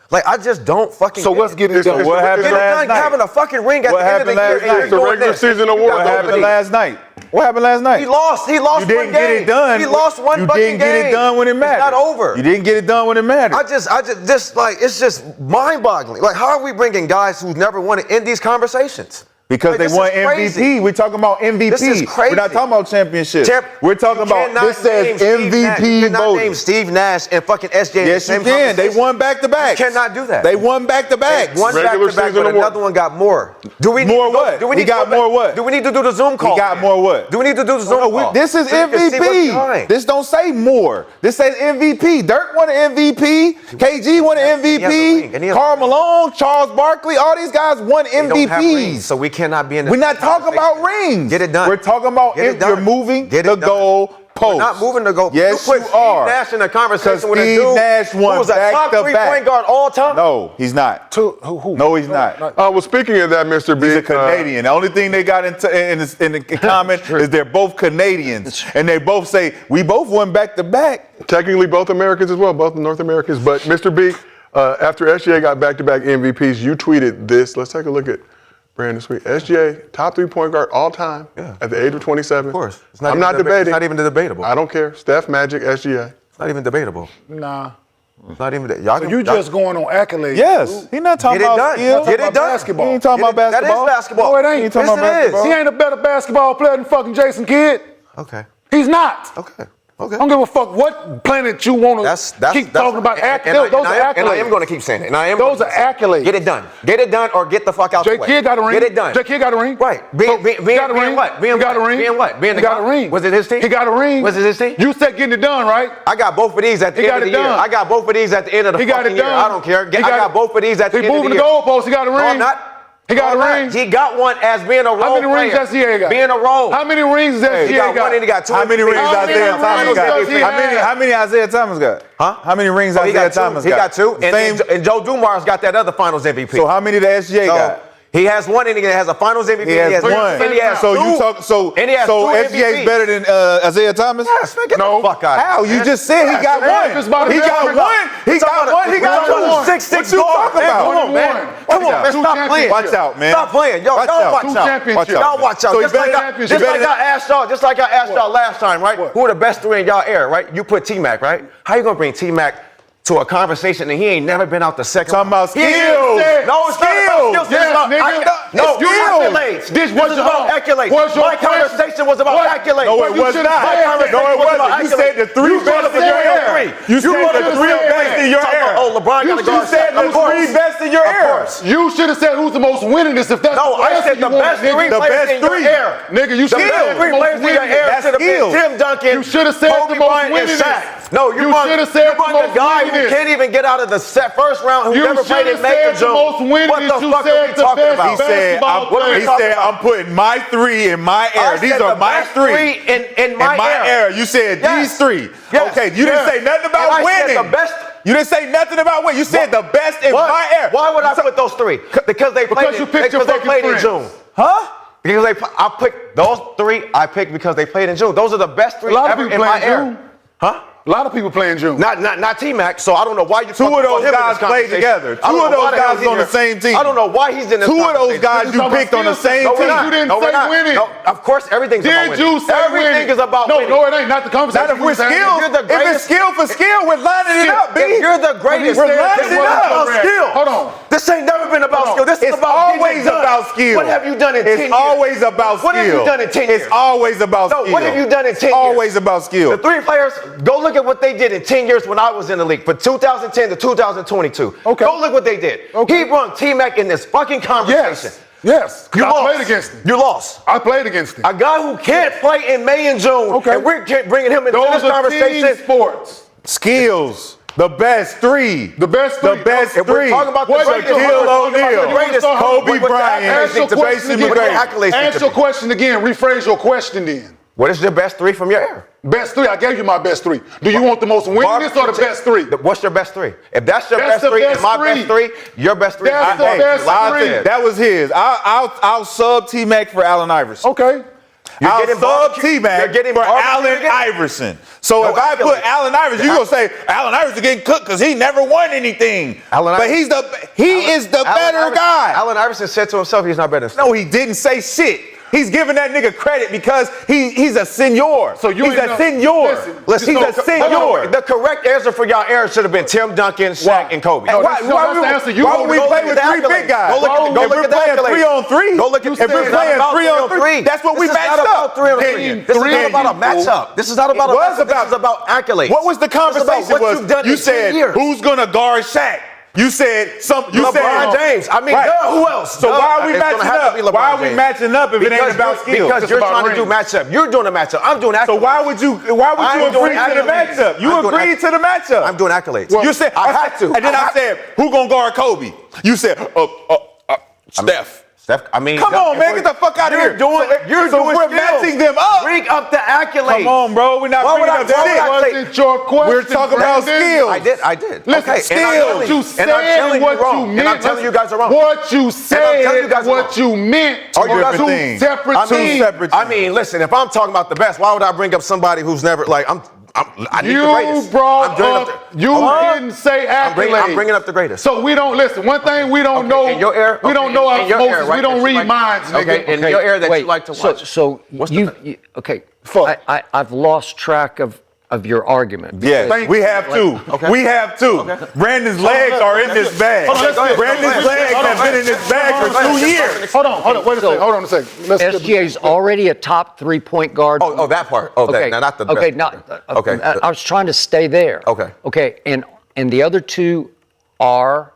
Like, I just don't fucking. So let's get it done. What happened Get it last done night? Having a fucking ring at What the end of the happened year. last and night? you're It's a doing regular this. season You award. got What happened nobody. last night? What happened last night? He lost. He lost You one didn't get game. it done. He lost one You fucking didn't get game. it done when it mattered. It's not over. You didn't get it done when it mattered. It's just mind-boggling. Like, how are we bringing guys who never won it in these conversations? Because Like, they this won is crazy. MVP. We're talking about MVP. This is crazy. We're not talking about championship. We're talking You about cannot this says name Steve Nash. You MVP cannot name voters. Steve Nash and fucking SJ. in the Yes, you same can. They conversation. won back to back. You cannot do that. They won back to back. One Regular back-to-back, season but award. another one got more. Do we need More to go- what? Do we He need to got go back- more what? Do we need to do the Zoom call? He got more what? Do we need to do the Zoom call? This is So you can see what's MVP. behind. This don't say more. This says MVP. Dirk won an MVP. KG won an He has a ring, and MVP. he has- Karl Malone, Charles Barkley, all these guys won They don't have rings, MVPs. so we cannot be in the We're not talking about rings. Get it done. We're talking about Get it if you're done. moving Get the it done. goal post. We're not moving the goal. Yes, you put you Steve are. Nash in a 'Cause conversation with a Steve dude Nash won who was a top back-to-back. 3 point guard all time. No, he's not. Who? No, he's not. Well, speaking of that, Mr. B. He's a Canadian. The only thing they got in common is they're both Canadians. And they both say, we both won back-to-back. Technically, both Americans as well, both North Americans. But Mr. B, after SGA got back-to-back MVPs, you tweeted this. Let's take a look at Brandon Sweet. SGA, top 3 point guard all time at the age of 27. Of course. I'm not debating. It's not even debatable. I don't care. Steph, Magic, SGA. It's not even debatable. Nah. It's not even. Y'all So you just going on accolades. Yes. dude. He's not talking Get it about done. skill. Get it done. Basketball. He ain't talking about basketball. That is basketball. No, it ain't. He ain't talking Yes, about it is. basketball. He ain't a better basketball player than fucking Jason Kidd. Okay. He's not. Okay. Okay. I don't give a fuck what planet you want to keep talking about. Those are accolades. And I am going to keep saying it. And I am. Those gonna are keep saying it. accolades. Get it done. Get it done, or get the fuck out the J. way. Kidd got a ring. Get it done. J. Kidd got a ring. Right. Got a ring. What? He got a ring. Being what? Being He the got a guy? ring. Was it his team? He got a ring. Was it his team? You said getting it done, right? I got both of these at the He end got of the it year. done. I got both of these at the end of the He got fucking it year. done. I don't care. He I got both of these at the He end of the moving year. the goalpost. He got a ring. No, I'm not. He got No, a I'm ring. not. He got one as being a role How many rings player. SGA got? Being a role. How many rings does He SGA got one and he got two. How many rings How many Isaiah rings Thomas does got? he have? How many Isaiah Thomas got? Huh? How many rings He Isaiah got two. Thomas He got two. Same. And Joe Dumars got that other Finals MVP. So how many did SGA So, got? he has one and he has a Finals MVP. He has one. And he has So two. you talk. So And he has two SGA's MVPs. better than Isaiah Thomas? Yes, man, get No. the fuck out. How? You just said he got man, it's about one. to He be got over. one. He got one. He got one. two. 6'6" What you guard, talking man. about? Come on, man. Come on, man. Two Stop playing. Watch out, man. Stop playing. Y'all Watch watch out. out. Two championships. Y'all watch out. So Just he's like better than- I better than- asked y'all, just like I asked y'all last time, right? What? Who are the best three in y'all era, right? You put T-Mac, right? How you gonna bring T-Mac to a conversation and he ain't never been out the second Talking round? about He ain't skills. never- No, it's not about Skills. skills. Yes, It's about- nigga. No, You accolades. This was about accolades. My conversation was about accolades. No, it was not. No, it wasn't. You said the three best in your era. You said the three best in your era. Oh, LeBron got to go. You said the three best in your era. You should have said who's the most winningest if that's No, I said the best three players in your era. Nigga, you The should best have three players in your era should have been Tim Duncan. You should have said Kobe the most Bryant, and winningest. Shaq. No, you should have said run the guy who can't even get out of the first round, who never played in May or June. Most winningest. What the You fuck are said we the talking best about? He said, I'm putting my three in my era. These are my three. In my era. You said these three. Yes. Okay, you didn't say nothing about winning. The best. You didn't say nothing about winning. You said the best in my era. Why would I put those three? Because they played in June. Huh? Because I picked those three. I picked because they played in June. Those are the best three ever in my era. Huh? A lot of people play in June. Not T-Mac, so I don't know why you. Two of those guys played together. Two of those guys on the same team. I don't know why he's in this. Two of those guys you picked on the same team. You didn't say winning. No, of course, everything's about winning. Did you say everything is about winning? No, it ain't. Not the conversation. Not if we're skilled. If it's skill for skill, we're lining it up, B. If you're the greatest, we're lining it up. Skill. Hold on. This ain't never been about skill. This is It's about always about skill. What have you done in 10 years? It's always about skill. What have you done in 10 years? It's always about skill. No, what have you done in 10 years? Always about skill. The three players, go look at what they did in 10 years when I was in the league, from 2010 to 2022. Okay. Go look what they did. Okay. He brought T-Mac in this fucking conversation. Yes. You I lost. played against him. You lost. I played against him. A guy who can't play in May and June, Okay. and we're bringing him into Those this are team conversation. sports. Skills. The best three. The best three. The best If we're three. talking about the What- greatest, Shaquille we're talking about the O'Neal, greatest, Kobe with the Bryant, accolades Ask your to question basically again. what the accolades Ask to your be. question again. Rephrase your question then. What is your best three from your era? Best three. I gave you my best three. Do you want the most winningest or the best three? What's your best three? If that's your That's best the three best and my three. best three, your best three. That's the Hey, best like I three. said, That was his. I'll sub T-Mac for Allen Iverson. Okay. You're I'll getting sub barbecue- you're T-Mac getting for barbecue Allen again? Iverson. So No if I put accolades. Allen Iverson, you're going to say Allen Iverson getting cooked because he never won anything. But he is the better guy. Allen Iverson said to himself he's not better than Steph. No, he didn't say shit. He's giving that nigga credit because he's a senior. So you he's ain't a senior. Listen, He's a senior. The correct answer for y'all era should have been Tim Duncan, Shaq, and Kobe. No, Why that's the answer. You would we go play look with at the three big accolades. guys? Go look at- go If look we're at the playing accolades. 3-on-3, Go look at if we're it's not playing about 3-on-3, that's what we This is matched not about up. 3-on-3. This is not about a matchup. This is not about a It was matchup. This is about accolades. What was the This is about conversation? what Was you've done you in 10 said years. who's gonna guard Shaq? You said something. You LeBron said James. I mean, right. who else? So why are we It's gonna matching have to up? be LeBron Why are we James. matching up if it ain't about skill? Because you're trying to do matchup. You're doing a matchup. I'm doing accolades. So why would you agree to the matchup? You agreed to the matchup. I'm doing accolades. You said I had to. And then I said, who gonna guard Kobe? You said, Steph. I mean, Come on, man, get the fuck out of here. You're So doing we're skills. matching them up. Bring up the accolades. Come on, bro. We're not Why would bringing I- up why would I shit. say- Wasn't your question, We're talking about Brandon? skills. I did. Listen, Okay, skills. and I'm telling You you, said and I'm telling you what wrong. you meant. And I'm telling you guys are wrong. What you And I'm telling said, you guys are what wrong. you meant. Two are different two things. separate teams. I mean, listen, if I'm talking about the best, why would I bring up somebody who's never, like, I need the You greatest. brought I'm bringing up, the- you didn't say accolades. I'm bringing up the greatest. So we don't listen. One thing we don't know. in your era- we don't okay, know in your era, osmosis. right, We don't that you read like- minds, nigga. Okay, in your era that you like to watch. So What's you okay? I've lost track of your argument. Yes, we have to. Okay. We have to. Brandon's legs are in this bag. Brandon's legs have been in this bag for 2 years. Hold on. Wait a second. Hold on a second. Let's get- SGA is already a top 3-point guard. Oh, that part. Oh, Okay. that, not the Okay, best. okay. I was trying to stay there. Okay. Okay, and the other two are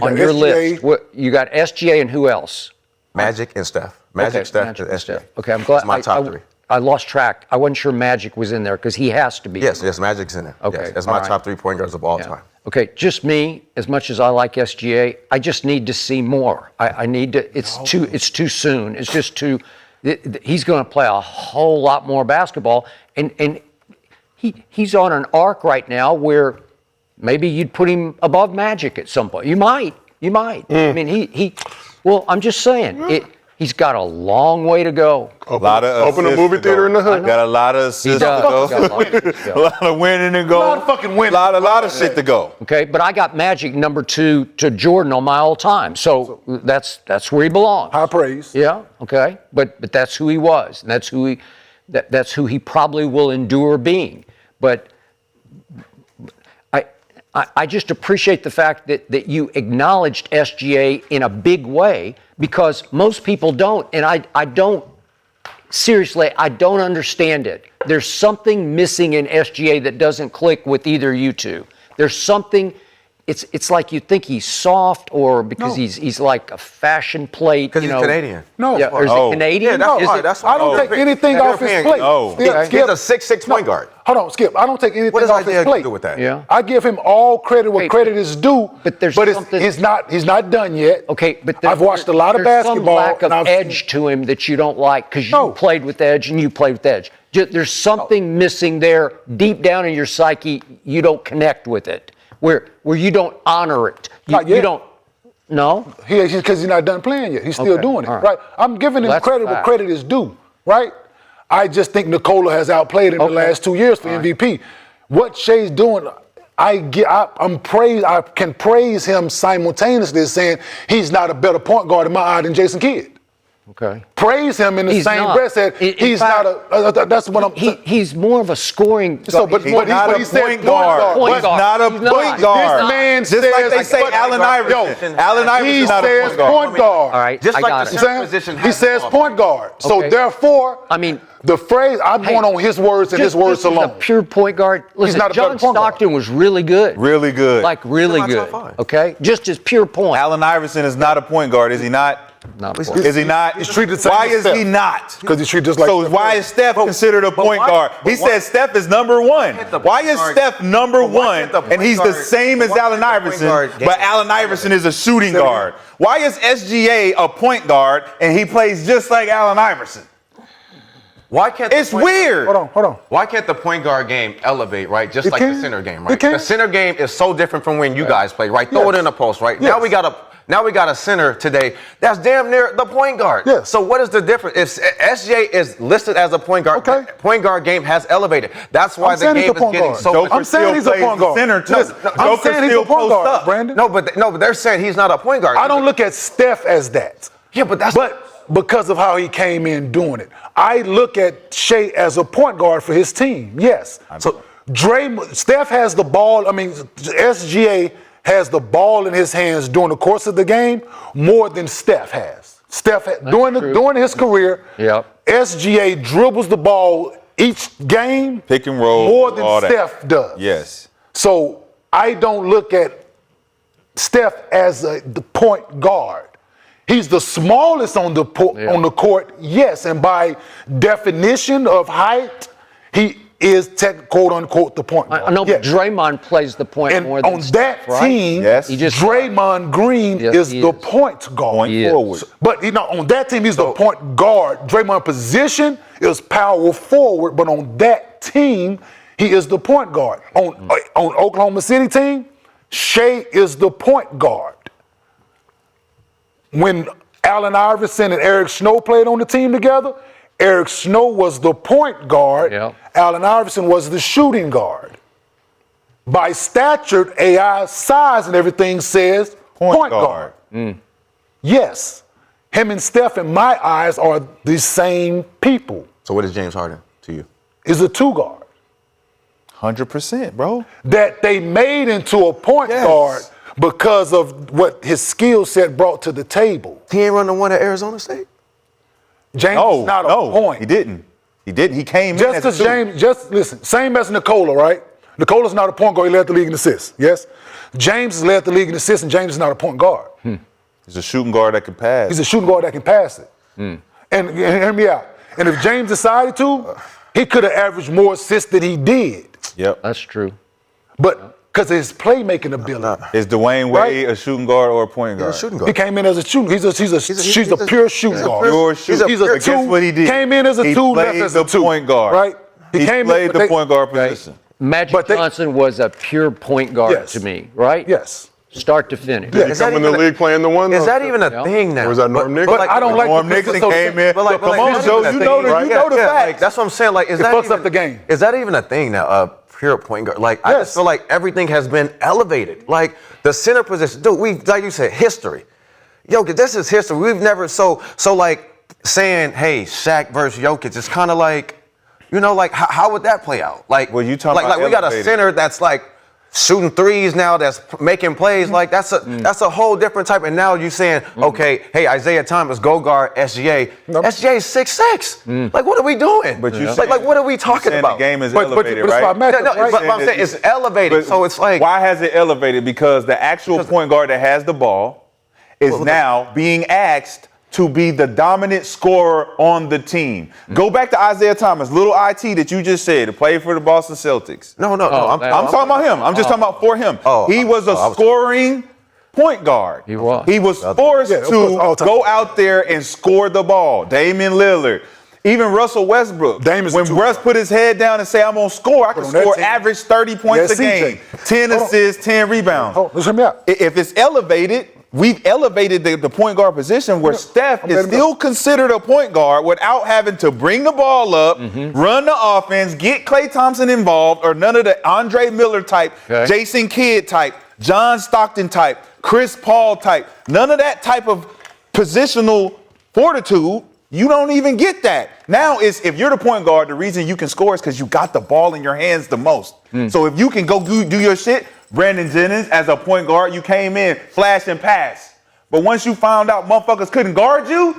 on your SGA. list. What you got? SGA and who else? Magic and Steph. Magic, Steph, and SGA. Okay, I'm glad. It's my top three. I lost track. I wasn't sure Magic was in there because he has to be. Yes, Magic's in there. Okay, Yes, that's all my right. top 3-point guards of all Yeah. time. Okay, just me. As much as I like SGA, I just need to see more. I need to. It's too soon. It's just too. He's going to play a whole lot more basketball, and he's on an arc right now where maybe you'd put him above Magic at some point. You might. I mean, he. Well, I'm just saying He's got a long way to go. Open a movie theater in the hood. Got a lot of assists to go. A lot of winning to go. A lot of fucking winning. A lot of shit to go. Okay, but I got Magic number 2 to Jordan on my all-time, so that's where he belongs. High praise. Yeah. Okay, but that's who he was, and that's who he probably will endure being. But I just appreciate the fact that you acknowledged SGA in a big way, because most people don't. And I don't, seriously, I don't understand it. There's something missing in SGA that doesn't click with either you two. There's something, it's like you think he's soft, or because he's like a fashion plate. Because he's Canadian. No. Yeah, or is it Canadian? Yeah, that's Is why. it- That's why. I don't take anything off his European. plate. No. Skip, He's a 6'6" point guard. Hold on, Skip. I don't take anything What does off his Isaiah plate. do with that? Yeah. I give him all credit where Okay, credit is due. but there's it's, something- he's not done yet. Okay, but I've watched a lot of there's basketball. some lack of and I've edge to him that you don't like, because you No. played with edge and you played with edge. There's something missing there deep down in your psyche. You don't connect with it, where you don't honor it. Not You yet. don't. No. Because he's not done playing yet. He's still Okay, doing it, all right. right? I'm giving him Well, that's credit a where fact. credit is due, right? I just think Nikola has outplayed him the last 2 years for MVP. What Shai's doing, I can praise him simultaneously as saying he's not a better point guard in my eye than Jason Kidd. Okay. Praise him in the He's same not. breath that In he's fact, not a. That's what I'm. He's more of a scoring. So, but He's he not he a said point guard. Point He's guard. not a He's not. point guard. This man Just like says- they say but- Allen Iverson. Yo, Allen Iverson he is not a says point guard. point guard. All right, Just I like got the it. center position He has says the point guard. So Okay. therefore, I mean, the phrase I'm hey, going on his words and his words just as a alone. pure point guard. Listen, not a better John point guard. Stockton was really good. Really good. Like really He's in my good. top five. Okay, just as pure point. Allen Iverson is not a point guard, is he not? Not a He's- point. Is he not? He's treated the same Why as is Steph. he not? Because he's treated just like. So why is Steph considered a point why- guard? He but why- said Steph is number one. can't the Why point is guard- Steph number but why one can't the and point he's the guard- same as why Allen can't the point Iverson, guard but get- Allen Iverson is a shooting guard? Why is SGA a point guard and he plays just like Allen Iverson? Why can't the It's point- weird. Hold on. Why can't the point guard game elevate, right? Just It like can. the center game, It right? can. The center game is so different from when you guys play, right? Throw it Yes. in the post, right? Yes. Now we got a center today that's damn near the point guard. Yes. So what is the difference? If SGA is listed as a point guard, Okay. the point guard game has elevated. That's why I'm the saying he's game a is point getting guard. so Joker much. I'm saying still he's a plays point guard. center, too. Listen, I'm Joker saying he's still a point posts guard, up. Brandon. No, but they're saying he's not a point guard. I don't look at Steph as that. Yeah, but that's Because of how he came in doing it. I look at Shai as a point guard for his team, yes. So Steph has the ball, SGA has the ball in his hands during the course of the game more than Steph has. During his career, Yep. SGA dribbles the ball each game Pick and roll, more than all that. Steph does. Yes. So I don't look at Steph as the point guard. He's the smallest on the court, yes, and by definition of height, he is quote unquote the point guard. I know, but Yes. Draymond plays the point And more than on Steph, that right? team, Yes. He just- Draymond Green Yes, is he the is. point guard. Point He is. forward. But on that team, he's the point guard. Draymond position is power forward, but on that team, he is the point guard. On Oklahoma City team, Shai is the point guard. When Allen Iverson and Eric Snow played on the team together, Eric Snow was the point guard. Yep. Allen Iverson was the shooting guard. By stature, AI size and everything says point guard. Yes. Him and Steph, in my eyes, are the same people. So what is James Harden to you? Is a two guard 100%, bro. that they made into a point Yes. guard because of what his skill set brought to the table. He ain't run the one at Arizona State. James No, is not a no, point. he didn't. He didn't. He came Just in as because a two. James, listen, same as Nikola, right? Nikola's not a point guard, he led the league in assists, yes? James has led the league in assists, and James is not a point guard. He's a shooting guard that can pass. He's a shooting guard that can pass it. And hear me out. And if James decided to, he could have averaged more assists than he did. Yep. That's true. But because of his playmaking ability. Is Dwayne Wade Right. a shooting guard or a point guard? He's a shooting He guard. came in as a shooter. She's a pure shooting guard. Pure shooter. He's a But two. guess what he did? Came in as a He two, left played as a the two. point guard. Right? He played the point guard position. Magic But they- Johnson was a pure point guard Yes. to me, right? Yes. Start to finish. Yeah. He Is that come in the even a- league playing the one. Is though? that even a thing now? Or was that Norm Nixon? But I don't like Norm the- Nixon so- came in. But Come on, that's Joe. even a You thing, know the right? you know the Yeah, facts. like, that's what I'm saying. Like, is It that fucks even, up the game. Is that even a thing now? Pure point guard. Like, I Yes. just feel like everything has been elevated. Like the center position, dude. We like you said, history. Yo, this is history. We've never so like saying, hey, Shaq versus Jokic. It's kind of like, like how would that play out? Like, Well, you talking like about we got a elevated. center that's like shooting threes now, that's making plays. Like that's a whole different type. And now you're saying, okay, hey, Isaiah Thomas, go guard SGA. SGA is 6'6". Like, what are we doing? But you like what are we talking about? The game is But elevated, it's right? about matchup, right? But I'm saying it's elevated. So it's like, why has it elevated? Because the actual point guard that has the ball is now being asked to be the dominant scorer on the team. Go back to Isaiah Thomas, little IT that you just said, to play for the Boston Celtics. no. I'm talking about him. I'm just talking about for him. He was a scoring point guard. He was. He was forced to go out there and score the ball. Damian Lillard. Even Russell Westbrook. When Russ put his head down and say, I'm going to score, I can score average 30 points a game. 10 assists, 10 rebounds. Listen to me out. If it's elevated, we've elevated the point guard position where Steph is still considered a point guard without having to bring the ball up, run the offense, get Klay Thompson involved, or none of the Andre Miller type, Jason Kidd type, John Stockton type, Chris Paul type. None of that type of positional fortitude. You don't even get that. Now, if you're the point guard, the reason you can score is because you got the ball in your hands the most. So if you can go do your shit, Brandon Jennings, as a point guard, you came in, flash and pass. But once you found out motherfuckers couldn't guard you,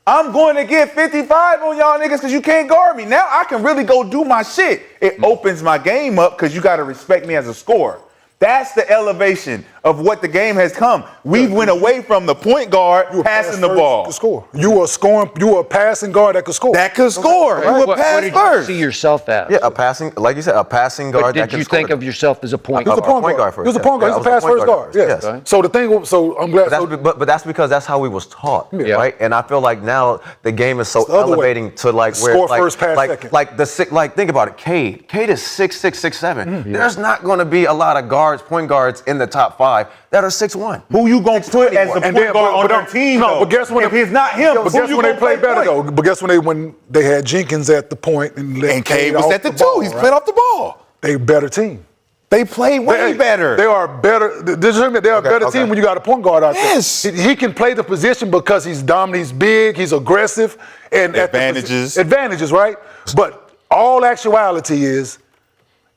I'm going to get 55 on y'all niggas because you can't guard me. Now I can really go do my shit. It opens my game up because you got to respect me as a scorer. That's the elevation of what the game has come. We went away from the point guard passing the ball. Score. You were a passing guard that could score. That could score. Right. You were pass what did first. you see yourself as? yeah, a passing, like you said, a passing guard But that did can you score. think of yourself as a point He was a guard? point guard. first. He was a point guard. Yeah, He was a pass first guard. Yes. Yes. So the thing, so I'm glad. But that's because that's how we was taught, Yeah. right? And I feel like now the game is so the other way. elevating to like where Score it's like, first, pass second. like think about it. Cade is 6'6", 6'7". There's not going to be a lot of point guards in the top 5 that are 6'1". Who you gonna put as the point guard on their team? No, but guess when if it's not him, but guess when they play better though. But guess when they had Jenkins at the point and Cade was at the 2. He's playing off the ball. They better team. They play way better. They are better. They're a better team when you got a point guard out there. Yes. He can play the position because he's dominant, he's big, he's aggressive, and Advantages. Advantages, right? But all actuality is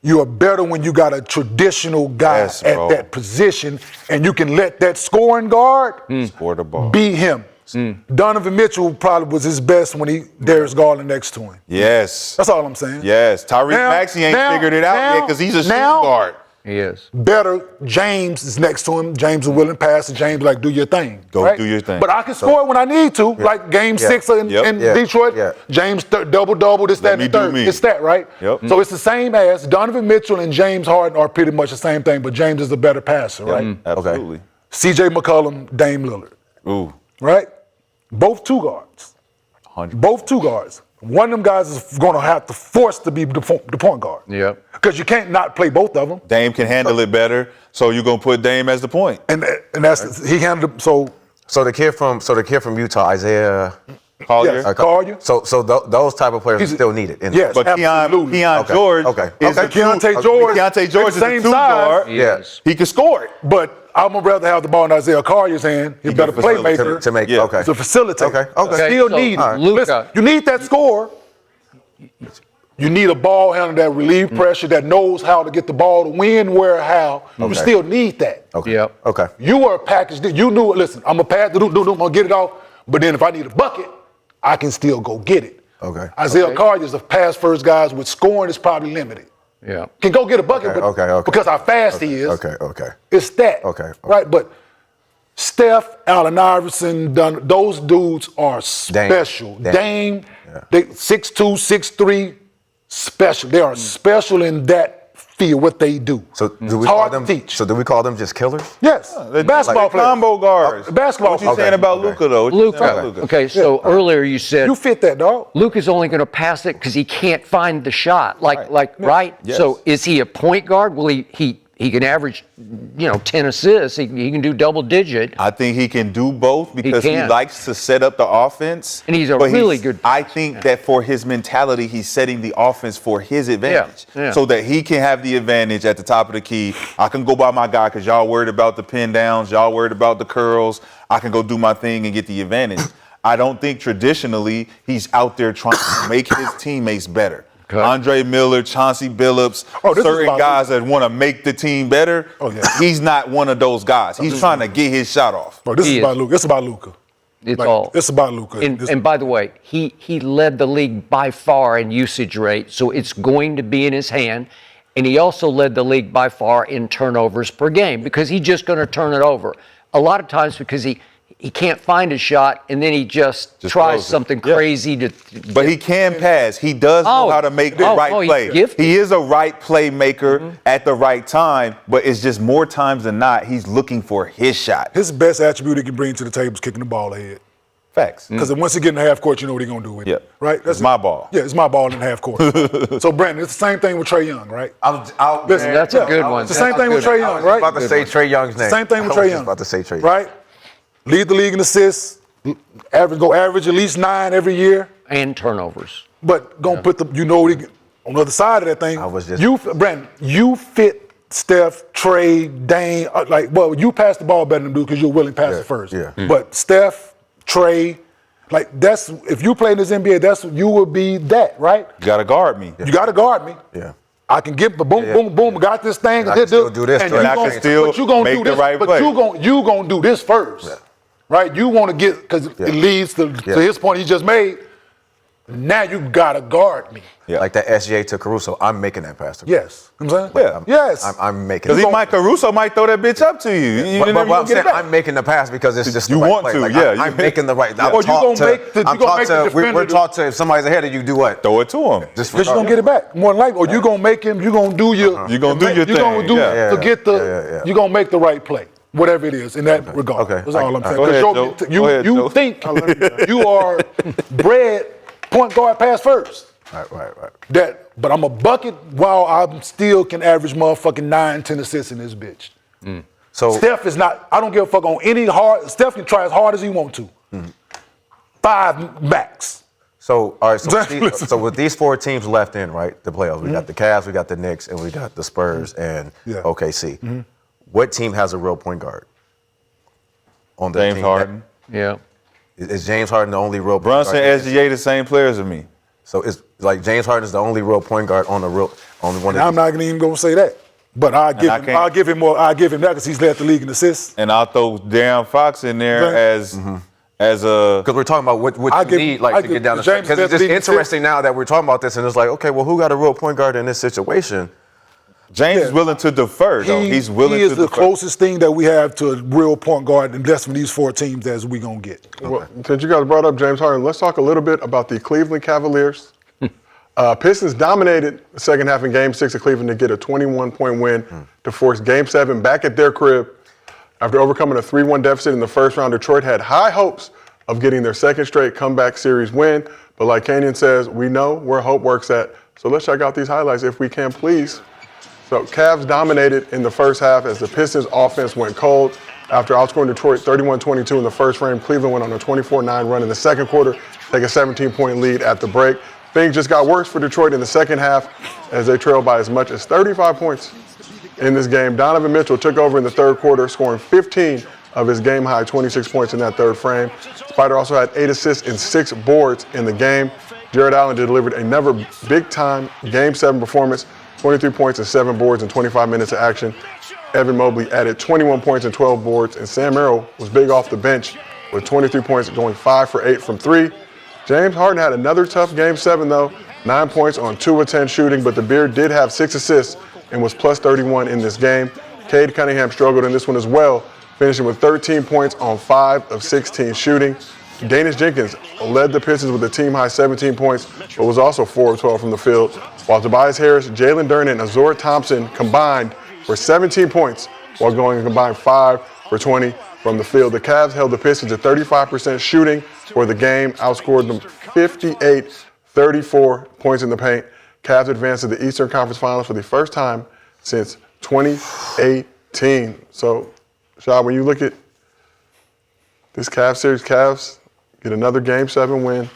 you are better when you got a traditional guy at that position, and you can let that scoring guard score the ball. beat him. Donovan Mitchell probably was his best when Darius Garland next to him. Yes. That's all I'm saying. Yes. Tyrese Maxey ain't figured it out yet because he's a shooting guard. He is. Better, James is next to him. James is willing pass, and James like, do your thing. Go do your thing. But I can score when I need to, like Game 6 in Detroit. James double-double, this, that, and the third. It's that, right? So it's the same as Donovan Mitchell and James Harden are pretty much the same thing, but James is a better passer, right? Absolutely. C.J. McCollum, Dame Lillard. Ooh. Right? Both two guards. 100. Both two guards. One of them guys is going to have to force to be the point guard. Yep. Because you can't not play both of them. Dame can handle it better, so you're gonna put Dame as the point. And that's he handled it. So the kid from Utah, Isaiah Collier. Yes, Collier. So those type of players are still needed. Yes, But Keon George is the Keontae George is the two guard. Yes. He can score it. But I'm gonna rather have the ball in Isaiah Collier's hand. He's a better playmaker to make to facilitate. Okay. Still so need it. Luka. Listen, you need that score. You need a ball handler that relieve pressure, that knows how to get the ball to when, where, how. You still need that. Okay. Yep. Okay. You were a package. You knew it. Listen, I'm a pass. I'm gonna get it off. But then if I need a bucket, I can still go get it. Okay. Isaiah Collier's a pass first guys with scoring is probably limited. Yeah. Can go get a bucket, but because how fast he is. Okay. It's that. Okay. Right, but Steph, Allen Iverson, those dudes are special. Dame, they 6'2", 6'3", special. They are special in that field, what they do. So do we It's call hard them? to teach. So do we call them just killers? Yes, basketball players. Combo guards. Basketball What you players. saying about Luka though? What you saying about Luka. Okay, so earlier you said You fit that, dog. Luka's only going to pass it because he can't find the shot. Right? Yes. So is he a point guard? Will he can average, 10 assists. He can do double digit. I think he can do both because he can. likes to set up the offense. And he's a but really good. I think that for his mentality, he's setting the offense for his advantage. Yeah. So that he can have the advantage at the top of the key. I can go by my guy because y'all worried about the pin downs. Y'all worried about the curls. I can go do my thing and get the advantage. I don't think traditionally he's out there trying to make his teammates better. Okay. Andre Miller, Chauncey Billups, This is certain about guys that want to make the team better. Oh, yeah. He's not one of those guys. He's trying to get his shot off. Bro, this He is is. about Luka. It's about Luka. It's about Luka. And by the way, he led the league by far in usage rate, so it's going to be in his hand. And he also led the league by far in turnovers per game because he's just going to turn it over. A lot of times because he can't find a shot and then he just tries something crazy to. But he can pass. He does know how to make the right play. He is a right playmaker at the right time, but it's just more times than not, he's looking for his shot. His best attribute he can bring to the table is kicking the ball ahead. Facts. Because once he get in the half court, you know what he's going to do with it. Right? It's my ball. Yeah, it's my ball in the half court. So, Brandon, it's the same thing with Trae Young, right? Listen, That's a good one. It's the same thing with Trae Young, right? I was about to say Trae Young's name. Same thing with I was Trae just Young. about to say Trae Young. Right? Lead the league in assists, average at least 9 every year. And turnovers. But gonna put on the other side of that thing. Brandon, you fit Steph, Trae, Dane. You pass the ball better than them dudes because you're willing to pass it first. Yeah. But Steph, Trae, that's if you play in this NBA, you would be that, right? You gotta guard me. You gotta guard me. Yeah. I can get boom, got this thing. And I can still do this, and and you I gonna- can still but you gonna make do the this, right but play. you gonna do this first, right? You want to get because it leads to his point he just made. Now you gotta guard me. Yeah. Like that SGA to Caruso, I'm making that pass. Yes, you know what I'm saying. Yes, I'm making. Because Caruso might throw that bitch up to you. But I'm saying I'm making the pass because it's just the You right want play. to, Like, yeah. I'm making the right. Or you gonna make the defender. We're taught to if somebody's ahead of you, do what? Throw it to him. Because you're gonna get it back more than likely. Or you gonna make him. You gonna do your. You gonna do your You gonna thing, do yeah. to get the. You gonna make the right play, whatever it is in that regard. Okay. That's all I'm saying. Go ahead, 'Cause Joe. Go ahead, you Joe. think you are bred point guard pass first. Right. But I'm a bucket while I still can average motherfucking 9, 10 assists in this bitch. So Steph is not, I don't give a fuck on any hard, Steph can try as hard as he want to. 5 max. So all right. So with these 4 teams left in the playoffs, we got the Cavs, we got the Knicks, and we got the Spurs and OKC. What team has a real point guard? On the James team Harden. Yeah. Is James Harden the only real point Brunson, guard? SGA, the same players as me. So it's like James Harden is the only real point guard on one And of I'm not even gonna say that. But I'll give him that because he's led the league in assists. And I'll throw Darren Fox in there as a. Because we're talking about what you need to get down the stretch. Because it's just interesting now that we're talking about this, and it's like, okay, well, who got a real point guard in this situation? James is willing to defer, though. He's willing to defer. He is the closest thing that we have to a real point guard, and that's from these 4 teams as we gonna get. Well, since you guys brought up James Harden, let's talk a little bit about the Cleveland Cavaliers. Pistons dominated the second half in Game 6 of Cleveland to get a 21-point win to force Game 7 back at their crib. After overcoming a 3-1 deficit in the first round, Detroit had high hopes of getting their second straight comeback series win. But like Kenyon says, we know where hope works at. So let's check out these highlights if we can, please. So Cavs dominated in the first half as the Pistons offense went cold. After outscoring Detroit 31-22 in the first frame, Cleveland went on a 24-9 run in the second quarter, take a 17-point lead at the break. Things just got worse for Detroit in the second half as they trailed by as much as 35 points in this game. Donovan Mitchell took over in the third quarter, scoring 15 of his game-high 26 points in that third frame. Spider also had 8 assists and 6 boards in the game. Jared Allen delivered another big-time Game 7 performance, 23 points and 7 boards in 25 minutes of action. Evan Mobley added 21 points and 12 boards, and Sam Merrill was big off the bench with 23 points, going 5 for 8 from 3. James Harden had another tough Game 7, though, 9 points on 2 of 10 shooting, but the Beard did have 6 assists and was plus 31 in this game. Cade Cunningham struggled in this one as well, finishing with 13 points on 5 of 16 shooting. Danish Jenkins led the Pistons with a team-high 17 points, but was also 4 of 12 from the field, while Tobias Harris, Jalen Duren, and Azor Thompson combined for 17 points, while going a combined 5 for 20 from the field. The Cavs held the Pistons at 35% shooting for the game, outscored them 58-34 points in the paint. Cavs advanced to the Eastern Conference Finals for the first time since 2018. So, Shai, when you look at this Cavs series, Cavs get another Game 7 win.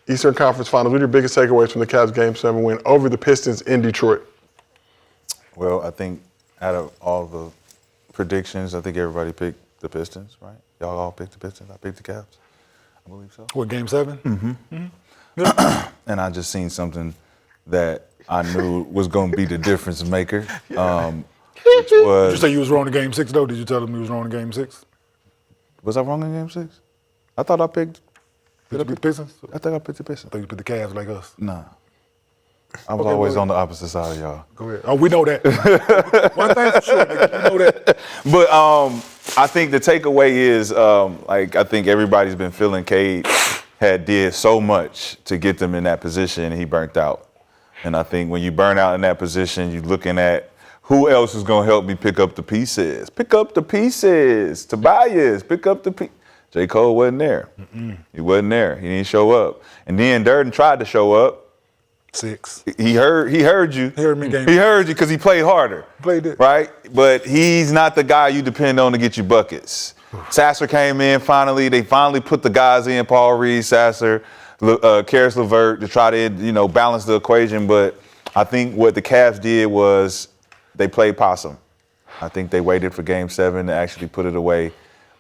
Eastern Conference Finals, what are your biggest takeaways from the Cavs Game 7 win over the Pistons in Detroit? Well, I think out of all the predictions, I think everybody picked the Pistons, right? Y'all all picked the Pistons. I picked the Cavs. I believe so. What, Game 7? And I just seen something that I knew was going to be the difference maker. Which was, Did you say you was wrong in Game 6, though? Did you tell him you was wrong in Game 6? was I wrong in Game 6? I thought I picked. Did you pick the Pistons? I think I picked the Pistons. I thought you picked the Cavs like us. Nah. I was Okay, always well, on the opposite side of y'all. Go ahead. Oh, we know that. One thing for sure, nigga, we know that. But I think the takeaway is, I think everybody's been feeling Cade did so much to get them in that position, and he burnt out. And I think when you burn out in that position, you're looking at who else is going to help me pick up the pieces. Pick up the pieces. Tobias, pick up the pieces. J. Cole wasn't there. He wasn't there. He didn't show up. And then Durden tried to show up. 6. He heard you. He heard me game. He heard you because he played harder. Played it. Right? But he's not the guy you depend on to get you buckets. Sasser came in finally. They finally put the guys in, Paul Reed, Sasser, Karis LeVert, to try to, balance the equation. But I think what the Cavs did was they played possum. I think they waited for Game 7 to actually put it away.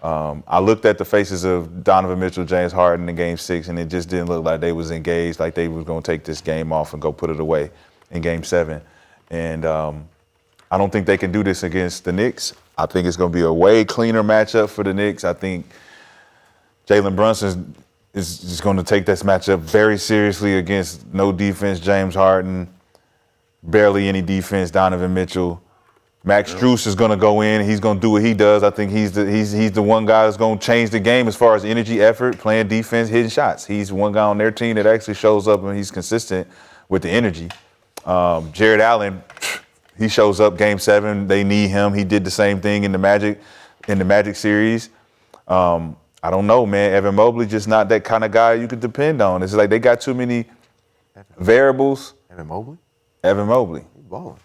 I looked at the faces of Donovan Mitchell, James Harden in Game 6, and it just didn't look like they was engaged, like they was going to take this game off and go put it away in Game 7. And I don't think they can do this against the Knicks. I think it's going to be a way cleaner matchup for the Knicks. I think Jalen Brunson is just going to take this matchup very seriously against no defense, James Harden, barely any defense, Donovan Mitchell. Max Strus is going to go in. He's going to do what he does. I think he's the one guy that's going to change the game as far as energy, effort, playing defense, hitting shots. He's one guy on their team that actually shows up and he's consistent with the energy. Jared Allen, he shows up Game 7. They need him. He did the same thing in the Magic series. I don't know, man. Evan Mobley just not that kind of guy you could depend on. It's like they got too many variables. Evan Mobley? Evan Mobley. He's balling.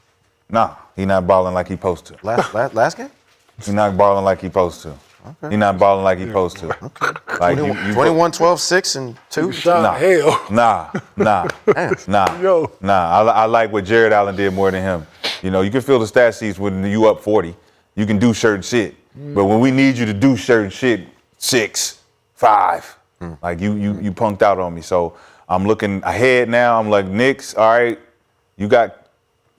Nah, he not balling like he supposed to. Last game? He not balling like he supposed to. Okay. He not balling like he supposed to. Okay. Like 21, 12, 6, and 2. Nah, hell. Nah. Yo. I like what Jared Allen did more than him. You can feel the stat sheets when you up 40. You can do certain shit. But when we need you to do certain shit, 6, 5, like you punked out on me. So I'm looking ahead now. I'm like, Knicks, all right, you got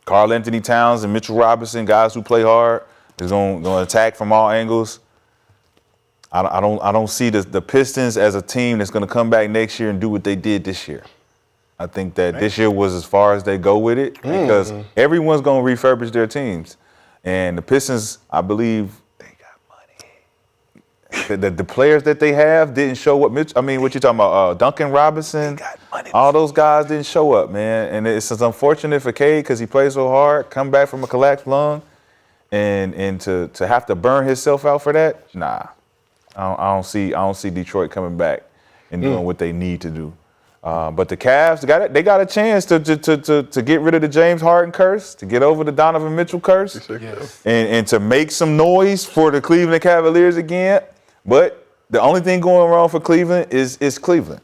Karl Anthony Towns and Mitchell Robinson, guys who play hard, is going to attack from all angles. I don't see the Pistons as a team that's going to come back next year and do what they did this year. I think that this year was as far as they go with it because everyone's going to refurbish their teams. And the Pistons, I believe, they got money. The players that they have didn't show up. What you talking about? Duncan Robinson? They got money. All those guys didn't show up, man. And it's unfortunate for Cade because he plays so hard, come back from a collapsed lung, and to have to burn himself out for that, nah. I don't see Detroit coming back and doing what they need to do. But the Cavs, they got a chance to get rid of the James Harden curse, to get over the Donovan Mitchell curse, and to make some noise for the Cleveland Cavaliers again. But the only thing going wrong for Cleveland is Cleveland.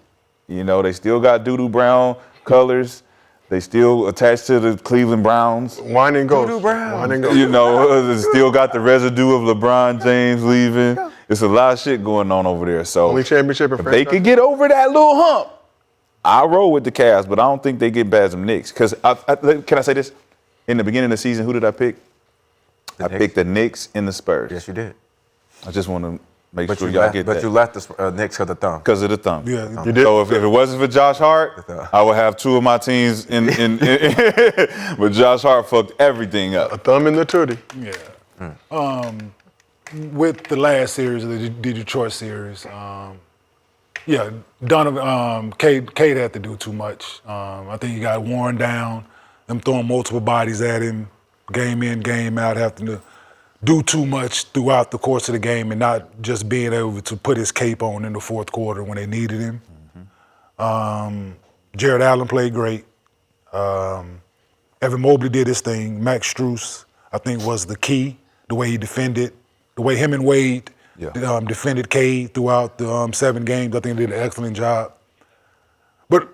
They still got doo-doo brown colors. They still attached to the Cleveland Browns. Wine and gold. Doo-doo brown. Wine and gold. They still got the residue of LeBron James leaving. It's a lot of shit going on over there. So Only championship in if they could get over that little hump, I'll roll with the Cavs, but I don't think they get past them Knicks. Because can I say this? In the beginning of the season, who did I pick? I picked the Knicks and the Spurs. Yes, you did. I just want to make But sure you y'all left, get but that. you left the Knicks because of the thumb. Because of the thumb. Yeah, You did. So if it wasn't for Josh Hart, I would have two of my teams in but Josh Hart fucked everything A up. thumb in the tootie. Yeah. With the last series, the Detroit series, Donovan, Cade had to do too much. I think he got worn down. Them throwing multiple bodies at him, game in, game out, having to do too much throughout the course of the game and not just being able to put his cape on in the fourth quarter when they needed him. Jared Allen played great. Evan Mobley did his thing. Max Strus, I think, was the key, the way he defended, the way him and Wade defended Cade throughout the 7 games. I think they did an excellent job. But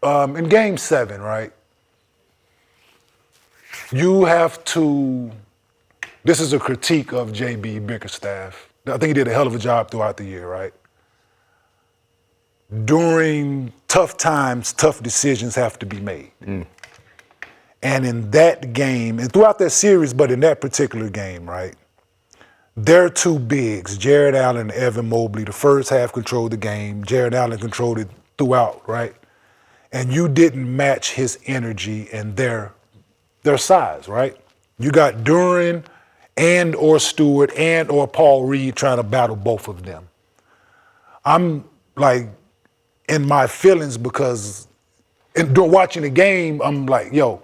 in Game 7, right, you have to, this is a critique of J.B. Bickerstaff. I think he did a hell of a job throughout the year, right? During tough times, tough decisions have to be made. And in that game, and throughout that series, but in that particular game, right, their two bigs, Jared Allen and Evan Mobley, the first half controlled the game. Jared Allen controlled it throughout, right? And you didn't match his energy and their size, right? You got Duran and or Stewart and or Paul Reed trying to battle both of them. I'm like in my feelings because watching the game, I'm like, yo,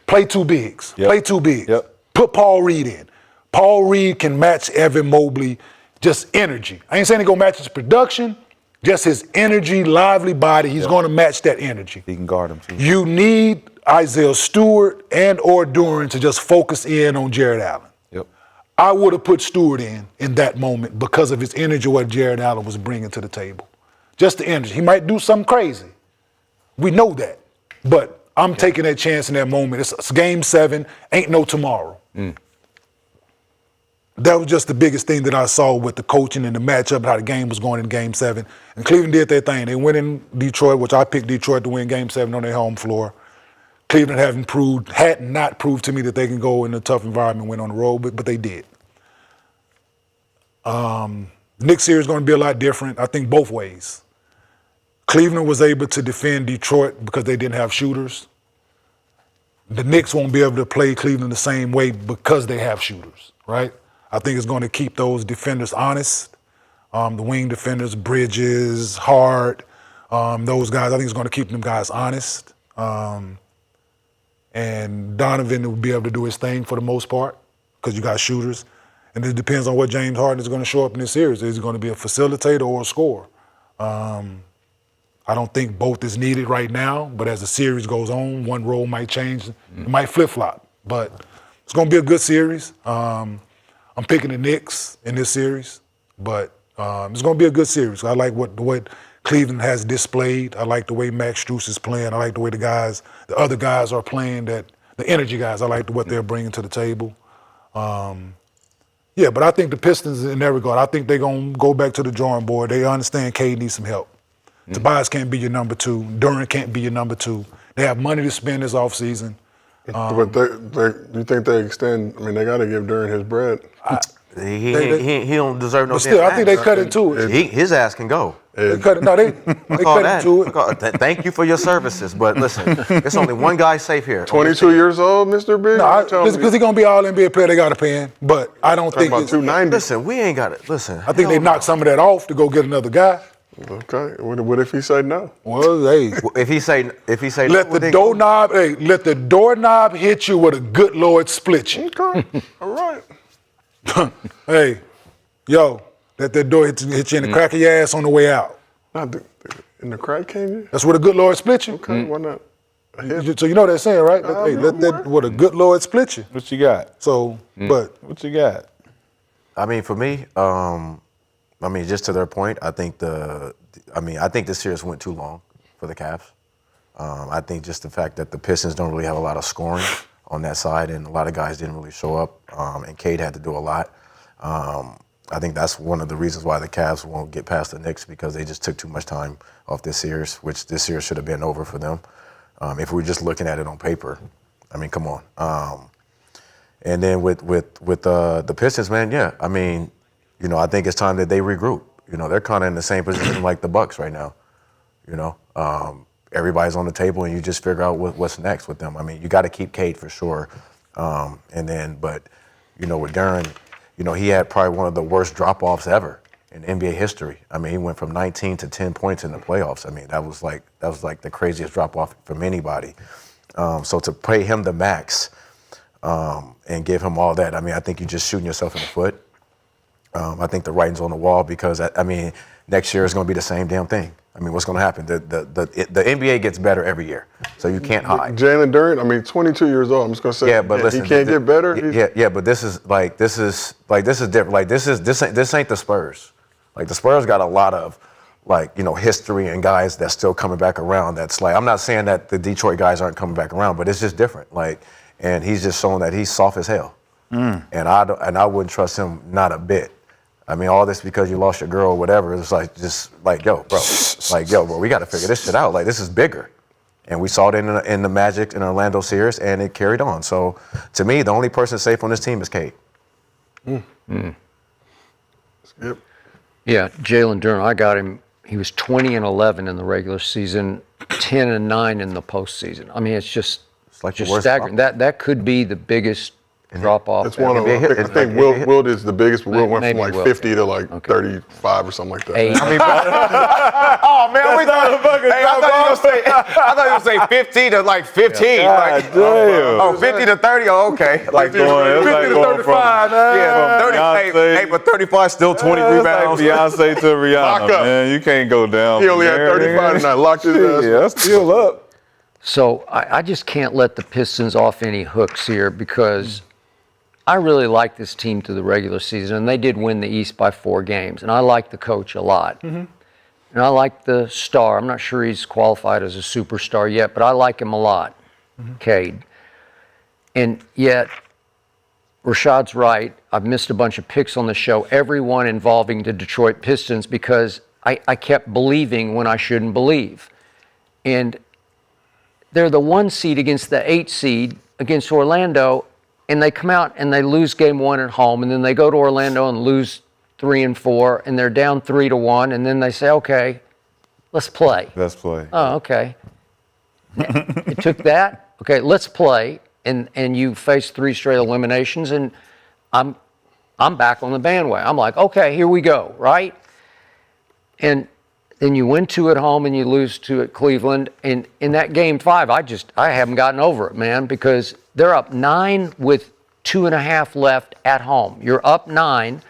play two bigs. Yep. Play two bigs. Yep. Put Paul Reed in. Paul Reed can match Evan Mobley, just energy. I ain't saying he gonna match his production, just his energy, lively body. He's gonna match that energy. He can guard him too. You need Isaiah Stewart and or Duran to just focus in on Jared Allen. Yep. I would have put Stewart in that moment because of his energy, what Jared Allen was bringing to the table. Just the energy. He might do something crazy. We know that. But I'm taking that chance in that moment. It's game 7, ain't no tomorrow. That was just the biggest thing that I saw with the coaching and the matchup, how the game was going in game 7. And Cleveland did their thing. They went in Detroit, which I picked Detroit to win game 7 on their home floor. Cleveland had not proved to me that they can go in a tough environment and win on the road, but they did. Next series is going to be a lot different, I think both ways. Cleveland was able to defend Detroit because they didn't have shooters. The Knicks won't be able to play Cleveland the same way because they have shooters, right? I think it's going to keep those defenders honest. The wing defenders, Bridges, Hart, those guys, I think it's going to keep them guys honest. And Donovan will be able to do his thing for the most part because you got shooters. And it depends on what James Harden is going to show up in this series. Is he going to be a facilitator or a scorer? I don't think both is needed right now, but as the series goes on, one role might change. It might flip-flop, but it's going to be a good series. I'm picking the Knicks in this series, but it's going to be a good series. I like what Cleveland has displayed. I like the way Max Strus is playing. I like the way the other guys are playing, the energy guys. I like what they're bringing to the table. Yeah, but I think the Pistons in that regard, I think they're going to go back to the drawing board. They understand Cade needs some help. Tobias can't be your number 2. Duran can't be your number 2. They have money to spend this offseason. But you think they extend? I mean, they got to give Duran his bread. He don't deserve no. But still, I think they cut into it. His ass can go. They cut it. No, they cut into it. Thank you for your services, but listen, there's only one guy safe here. 22 years old, Mr. Big. No, because he's gonna be all NBA player. They got to pay him, but I don't think about 290. Listen, we ain't got it. Listen, I think they knocked some of that off to go get another guy. Okay. What if he say no? Well, hey, if he say let the doorknob hit you with a good Lord split you. Okay. All right. Hey, yo, let that door hit you in the crack of your ass on the way out. Not in the crack, can you? That's what a good Lord split you. Okay, why not? So you know that saying, right? Hey, let that what a good Lord split you. What you got? So, but What you got? I mean, for me, just to their point, I think this series went too long for the Cavs. I think just the fact that the Pistons don't really have a lot of scoring on that side, and a lot of guys didn't really show up, and Cade had to do a lot. I think that's one of the reasons why the Cavs won't get past the Knicks, because they just took too much time off this series, which this series should have been over for them. If we were just looking at it on paper, I mean, come on. And then with the Pistons, man, yeah, I mean, I think it's time that they regroup. They're kind of in the same position like the Bucks right now. Everybody's on the table, and you just figure out what's next with them. I mean, you got to keep Cade for sure. But with Duran, he had probably one of the worst drop-offs ever in NBA history. I mean, he went from 19 to 10 points in the playoffs. I mean, that was like the craziest drop-off from anybody. So to pay him the max and give him all that, I mean, I think you're just shooting yourself in the foot. I think the writing's on the wall, because next year is going to be the same damn thing. I mean, what's going to happen? The NBA gets better every year, so you can't hide. Jalen Duran, 22 years old. I'm just going to say, yeah, but listen, he can't get better. Yeah, but this is different. Like this ain't the Spurs. Like the Spurs got a lot of history and guys that's still coming back around. That's like, I'm not saying that the Detroit guys aren't coming back around, but it's just different. And he's just showing that he's soft as hell. And I wouldn't trust him not a bit. I mean, all this because you lost your girl or whatever. It's yo, bro. We got to figure this shit out. Like, this is bigger. And we saw it in the Magic and Orlando series, and it carried on. So, to me, the only person safe on this team is Cade. Yep. Yeah, Jalen Duren, I got him. He was 20-11 in the regular season, 10-9 in the postseason. I mean, it's just like the just worst staggering. That could be the biggest drop off. That's one of them. I think Wilt is the biggest, but Wilt went from Maybe like 50 to like 35 or something like that. Eight. I mean, oh man, I thought you were saying 50 to like 15. Like, damn. 50 to 30. Oh, okay. Like 50 to 35. Yeah, 30, hey, but 35 still 20 rebounds. Like Beyonce to Rihanna, Lock up. man. You can't go down. He only had 35 tonight. Locked his ass. Yeah, that's still up. So I just can't let the Pistons off any hooks here because I really like this team through the regular season, and they did win the East by 4 games, and I like the coach a lot. And I like the star. I'm not sure he's qualified as a superstar yet, but I like him a lot, Cade. And yet, Rashad's right. I've missed a bunch of picks on the show, everyone involving the Detroit Pistons, because I kept believing when I shouldn't believe. And they're the 1 seed against the 8 seed against Orlando, and they come out and they lose game 1 at home, and then they go to Orlando and lose 3 and 4, and they're down 3-1, and then they say, okay, let's play. Let's play. Oh, okay. It took that. Okay, let's play, and you face 3 straight eliminations, and I'm back on the bandwagon. I'm like, okay, here we go, right? And then you win 2 at home and you lose 2 at Cleveland. And in that game 5, I haven't gotten over it, man, because they're up 9 with 2.5 left at home. You're up 9.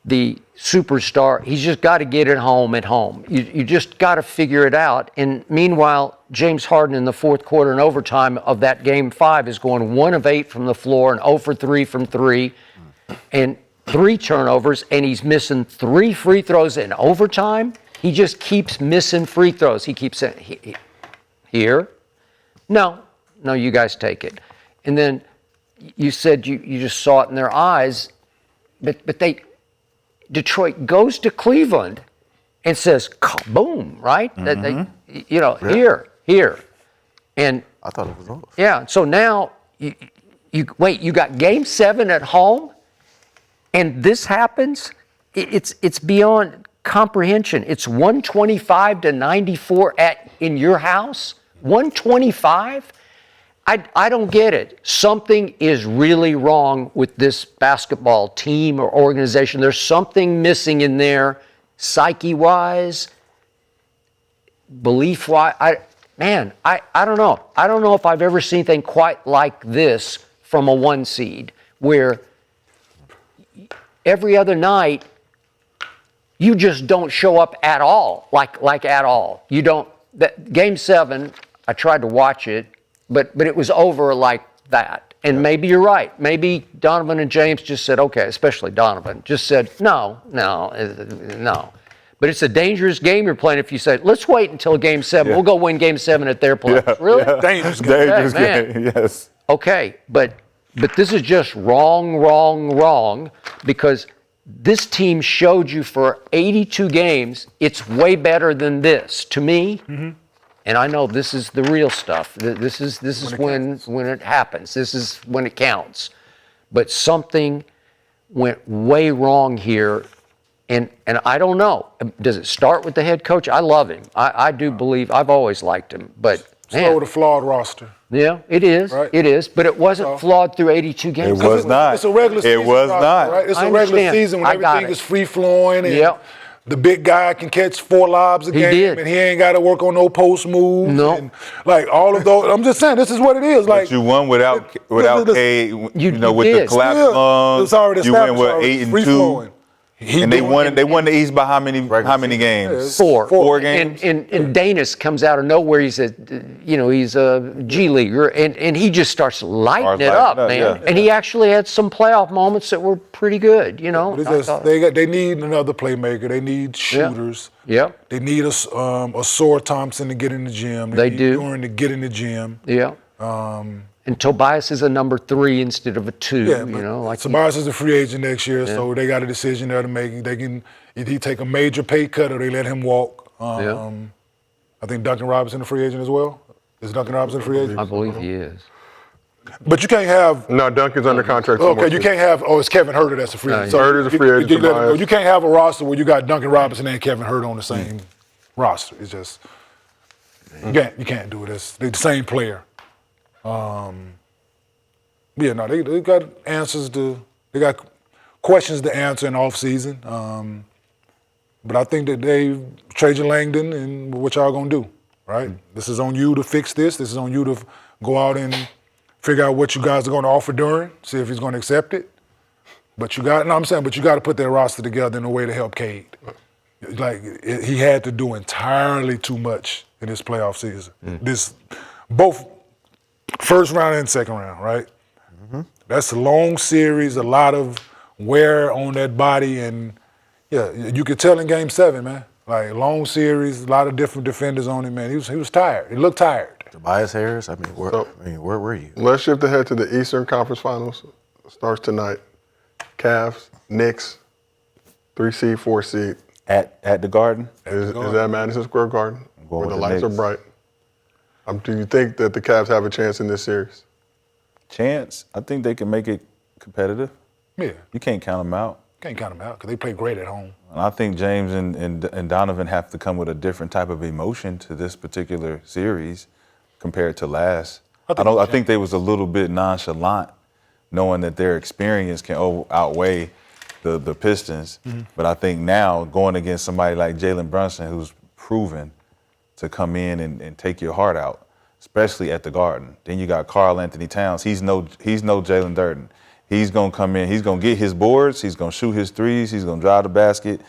The superstar, he's just got to get it home at home. You just got to figure it out. And meanwhile, James Harden in the fourth quarter and overtime of that game 5 is going 1 of 8 from the floor and 0 for 3 from 3 and 3 turnovers, and he's missing 3 free throws in overtime. He just keeps missing free throws. He keeps saying, here? No, you guys take it. And then you said you just saw it in their eyes, but Detroit goes to Cleveland and says, boom, right? Here. And I thought it was over. yeah, so now you got game 7 at home, and this happens. It's beyond comprehension. It's 125-94 in your house. 125. I don't get it. Something is really wrong with this basketball team or organization. There's something missing in there, psyche-wise, belief-wise. I don't know. I don't know if I've ever seen anything quite like this from a 1 seed, where every other night you just don't show up at all, like at all. You don't. That game 7, I tried to watch it, but it was over like that. And maybe you're right. Maybe Donovan and James just said, okay, especially Donovan, just said, no. But it's a dangerous game you're playing if you say, let's wait until game 7. We'll go win game 7 at their place. Really? Yeah. Dangerous game. Dangerous game, yes. Okay, but this is just wrong, because this team showed you for 82 games it's way better than this to me. And I know this is the real stuff. This is when it happens. This is when it counts. But something went way wrong here, and I don't know. Does it start with the head coach? I love him. I do believe I've always liked him, but Start with a flawed roster. Yeah, it is. Right. It is, but it wasn't flawed through 82 games. It was not. It's a regular season. It was roster, not. Right? It's I a regular understand. season when I got everything it. is free flowing and Yep. the big guy can catch 4 lobs a He game did. and he ain't got to work on no post moves. No. And like all of those. I'm just saying, this is what it is. Like But you won without K, You with the did. collapse Yeah. lungs. It's already You went established. with already. 8 Free and 2. flowing. And they won the East by how many games? 4. 4 games. And Danis comes out of nowhere. He's he's a G leaguer, and he just starts lighting it up, man. yeah. And he actually had some playoff moments that were pretty good, But it's just, they need another playmaker. They need shooters. Yep. They need a sore Thompson to get in the gym. They need do. Duren to get in the gym. Yeah. And Tobias is a number 3 instead of a 2. Yeah, but Tobias is a free agent next year, so they got a decision there to make. They can either he take a major pay cut or they let him walk. I think Duncan Robinson a free agent as well. Is Duncan Robinson a free agent? I believe he is. But you can't have. No, Duncan's under contract. for more Okay, you can't have. Oh, it's Kevin Herter that's a free agent. Herter's a free agent. You can't have a roster where you got Duncan Robinson and Kevin Herter on the same roster. It's just you can't do it. They're the same player. They got answers they got questions to answer in off season. But I think that they Trajan Langdon and what y'all gonna do, right? This is on you to fix this. This is on you to go out and figure out what you guys are gonna offer Duran, see if he's gonna accept it. But you got to put that roster together in a way to help Cade. Like he had to do entirely too much in this playoff season. This both first round and second round, right? That's a long series, a lot of wear on that body, and you could tell in Game 7, man. Like long series, a lot of different defenders on him, man. He was tired. He looked tired. Tobias Harris. Where were you? Let's shift ahead to the Eastern Conference Finals. Starts tonight. Cavs, Knicks, 3 seed, 4 seed. At the Garden. Is that Madison Square Garden? Where the lights are Knicks. bright. Do you think that the Cavs have a chance in this series? Chance. I think they can make it competitive. Yeah. You can't count them out. Can't count them out because they play great at home. And I think James and Donovan have to come with a different type of emotion to this particular series compared to last. I think they was a little bit nonchalant, knowing that their experience can outweigh the Pistons. But I think now going against somebody like Jalen Brunson, who's proven to come in and take your heart out, especially at the Garden. Then you got Karl Anthony Towns. He's no Jalen Durden. He's gonna come in. He's gonna get his boards. He's gonna shoot his threes. He's gonna drive the basket.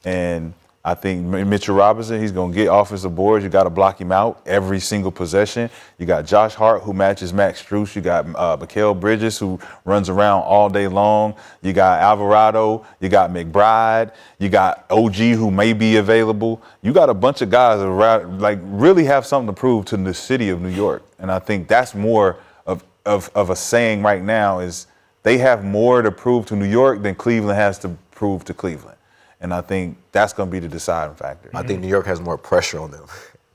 And I think Mitchell Robinson, he's going to get offensive boards. You got to block him out every single possession. You got Josh Hart, who matches Max Strus. You got Mikal Bridges, who runs around all day long. You got Alvarado. You got McBride. You got OG, who may be available. You got a bunch of guys that really have something to prove to the city of New York. And I think that's more of a saying right now is they have more to prove to New York than Cleveland has to prove to Cleveland. And I think that's going to be the deciding factor. I think New York has more pressure on them.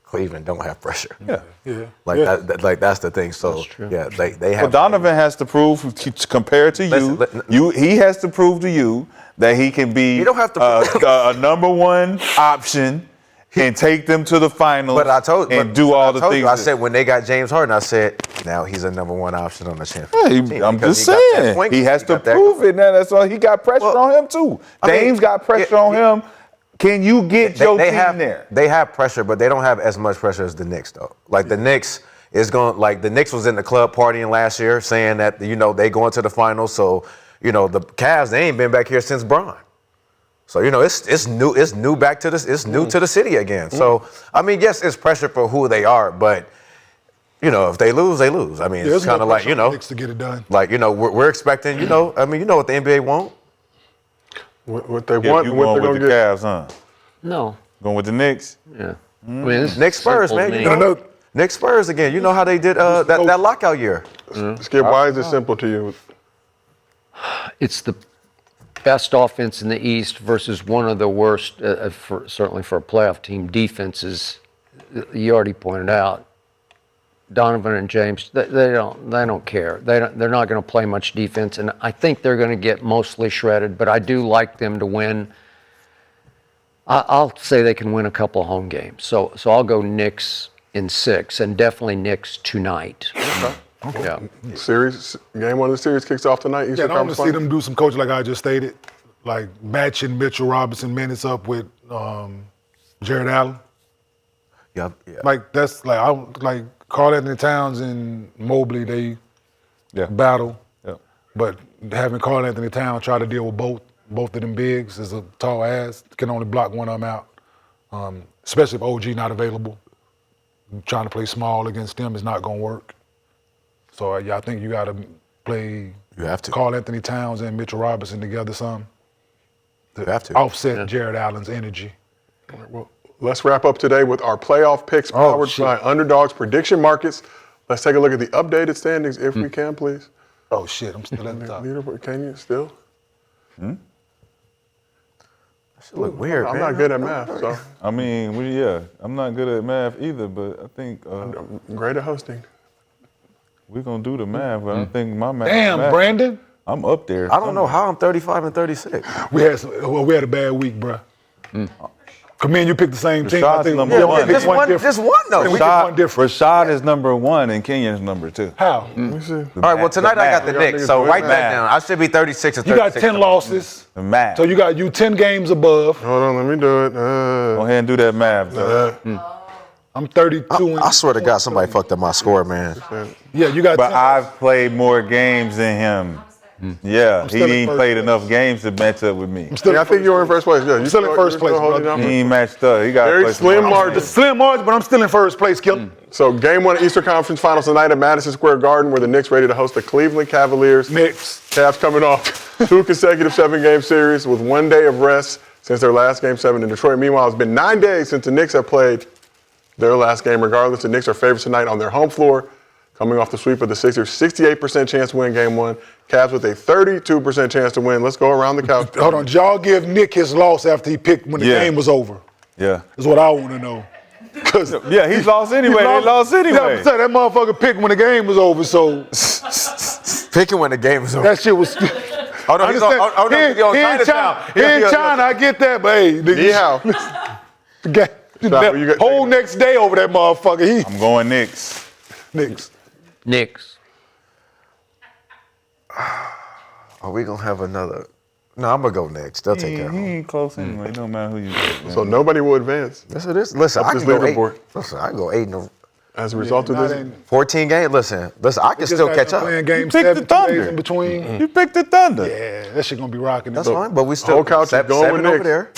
Cleveland don't have pressure. Yeah. That's the thing. So, yeah, they have. But Donovan has to prove, compared to he has to prove to you that he can be You don't have to a number one option and take them to the finals do all the things. I said when they got James Harden, I said, now he's a number one option on the championship team. I'm just saying. He has to prove it. Now that's why he got pressure on him too. Dame's got pressure on him. Can you get your team there? They have pressure, but they don't have as much pressure as the Knicks, though. Like the Knicks the Knicks was in the club partying last year, saying that they going to the finals. So the Cavs, they ain't been back here since Bron. So it's new back to this. It's new to the city again. So yes, it's pressure for who they are, but if they lose, they lose. I mean, it's kind of like Knicks to get it done. Like we're expecting. what the NBA want. What they want. You what going they're with the Cavs, huh? No. Going with the Knicks? Yeah. I mean, this is Knicks Spurs, simple man. to me. Knicks Spurs again. You know how they did that lockout year. Skip, why is it simple to you? It's the best offense in the East versus one of the worst, certainly for a playoff team, defenses. You already pointed out, Donovan and James. They don't care. They're not going to play much defense, and I think they're going to get mostly shredded. But I do like them to win. I'll say they can win a couple of home games. So I'll go Knicks in 6, and definitely Knicks tonight. Okay. Yeah. Game 1 of the series kicks off tonight. I want to see them do some coaching like I just stated, like matching Mitchell Robinson minutes up with Jared Allen. Yeah. Like that's like Karl Anthony Towns and Mobley, they battle. Yeah. But having Karl Anthony Towns try to deal with both of them bigs is a tall ass. Can only block one of them out. Especially if OG not available. Trying to play small against them is not going to work. So I think you got to play. You have to. Karl Anthony Towns and Mitchell Robinson together some. You have to Offset Jared Allen's energy. Well, let's wrap up today with our playoff picks powered by Underdogs Prediction Markets. Let's take a look at the updated standings if we can, please. Oh, shit, I'm still at the top. Leaderboard, can you still? Shit look weird, I'm man. not good at math, so I mean, I'm not good at math either, but I think I'm great at hosting. we're going to do the math, but I think my math. Damn, Brandon. I'm up there. I don't know how I'm 35 and 36. We had a bad week, bro. Come in, you picked the same team. I Rashad's think number we one. picked Just one though. We picked one different. Rashad is number 1 and Kenyon's number 2. How? All right, well, tonight I got the Knicks, so write that down. I should be 36 and You 36. got 10 losses. The math. So you got 10 games above. Hold on, let me do it. Go ahead and do that math, though. I'm 32. I swear to God, somebody fucked up my score, man. Yeah, you got But 10. I've played more games than him. Yeah, he still in ain't first played place. enough games to match up with me. Yeah, I think you're in first place. Yeah, still in first place, brother. He ain't matched up. He got Very slim margin. Slim margin, but I'm still in first place, Killer. So game 1 of Eastern Conference Finals tonight at Madison Square Garden, where the Knicks ready to host the Cleveland Cavaliers. Knicks. Cavs coming off 2 consecutive 7-game series with 1 day of rest since their last Game 7 in Detroit. Meanwhile, it's been 9 days since the Knicks have played their last game. Regardless, the Knicks are favorites tonight on their home floor, coming off the sweep of the Sixers. 68% chance to win Game 1. Cavs with a 32% chance to win. Let's go around the couch. Hold on, y'all give Nick his loss after he picked when the game was over. Yeah. That's what I want to know. Yeah, he's lost anyway. He lost anyway. Yeah, that motherfucker picked when the game was over, so Picking when the game is over. that shit was. Oh, no, he's on Chinatown. He in China, I get that, but hey, nigga. Ni hao. The whole next day over that motherfucker. I'm going Knicks. Knicks. Are we going to have another? No, I'm going to go next. They'll take care of He him. ain't close anyway. It don't matter who you get, man. So nobody will advance. Yes, it is. Listen, I this can go leaderboard. 8. Listen, I can go 8 in a As a result of this, 14 games. Listen, I can still catch up. Playing game You picked 7 the 2 Thunder. days in between. You picked the Thunder. Yeah, that shit gonna be rocking. That's fine, but we still whole couch is going with seven over Knicks. there.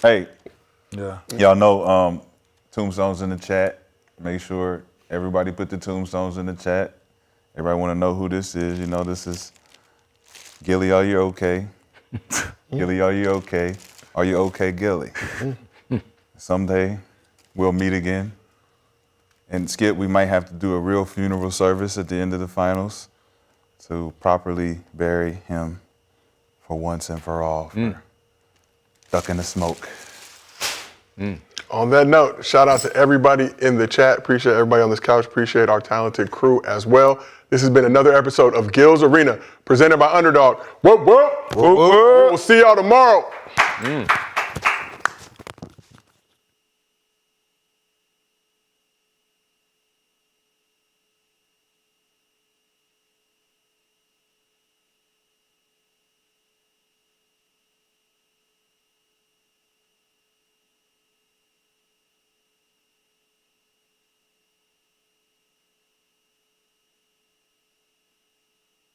Hey, Yeah. y'all know tombstones in the chat. Make sure everybody put the tombstones in the chat. Everybody want to know who this is. You know, this is Gilly. Are you okay? Gilly, are you okay? Are you okay, Gilly? Someday we'll meet again. And Skip, we might have to do a real funeral service at the end of the finals to properly bury him for once and for all, for ducking the smoke. on that note, shout out to everybody in the chat. Appreciate everybody on this couch. Appreciate our talented crew as well. This has been another episode of Gil's Arena, presented by Underdog. Whoop, whoop. We'll see y'all tomorrow.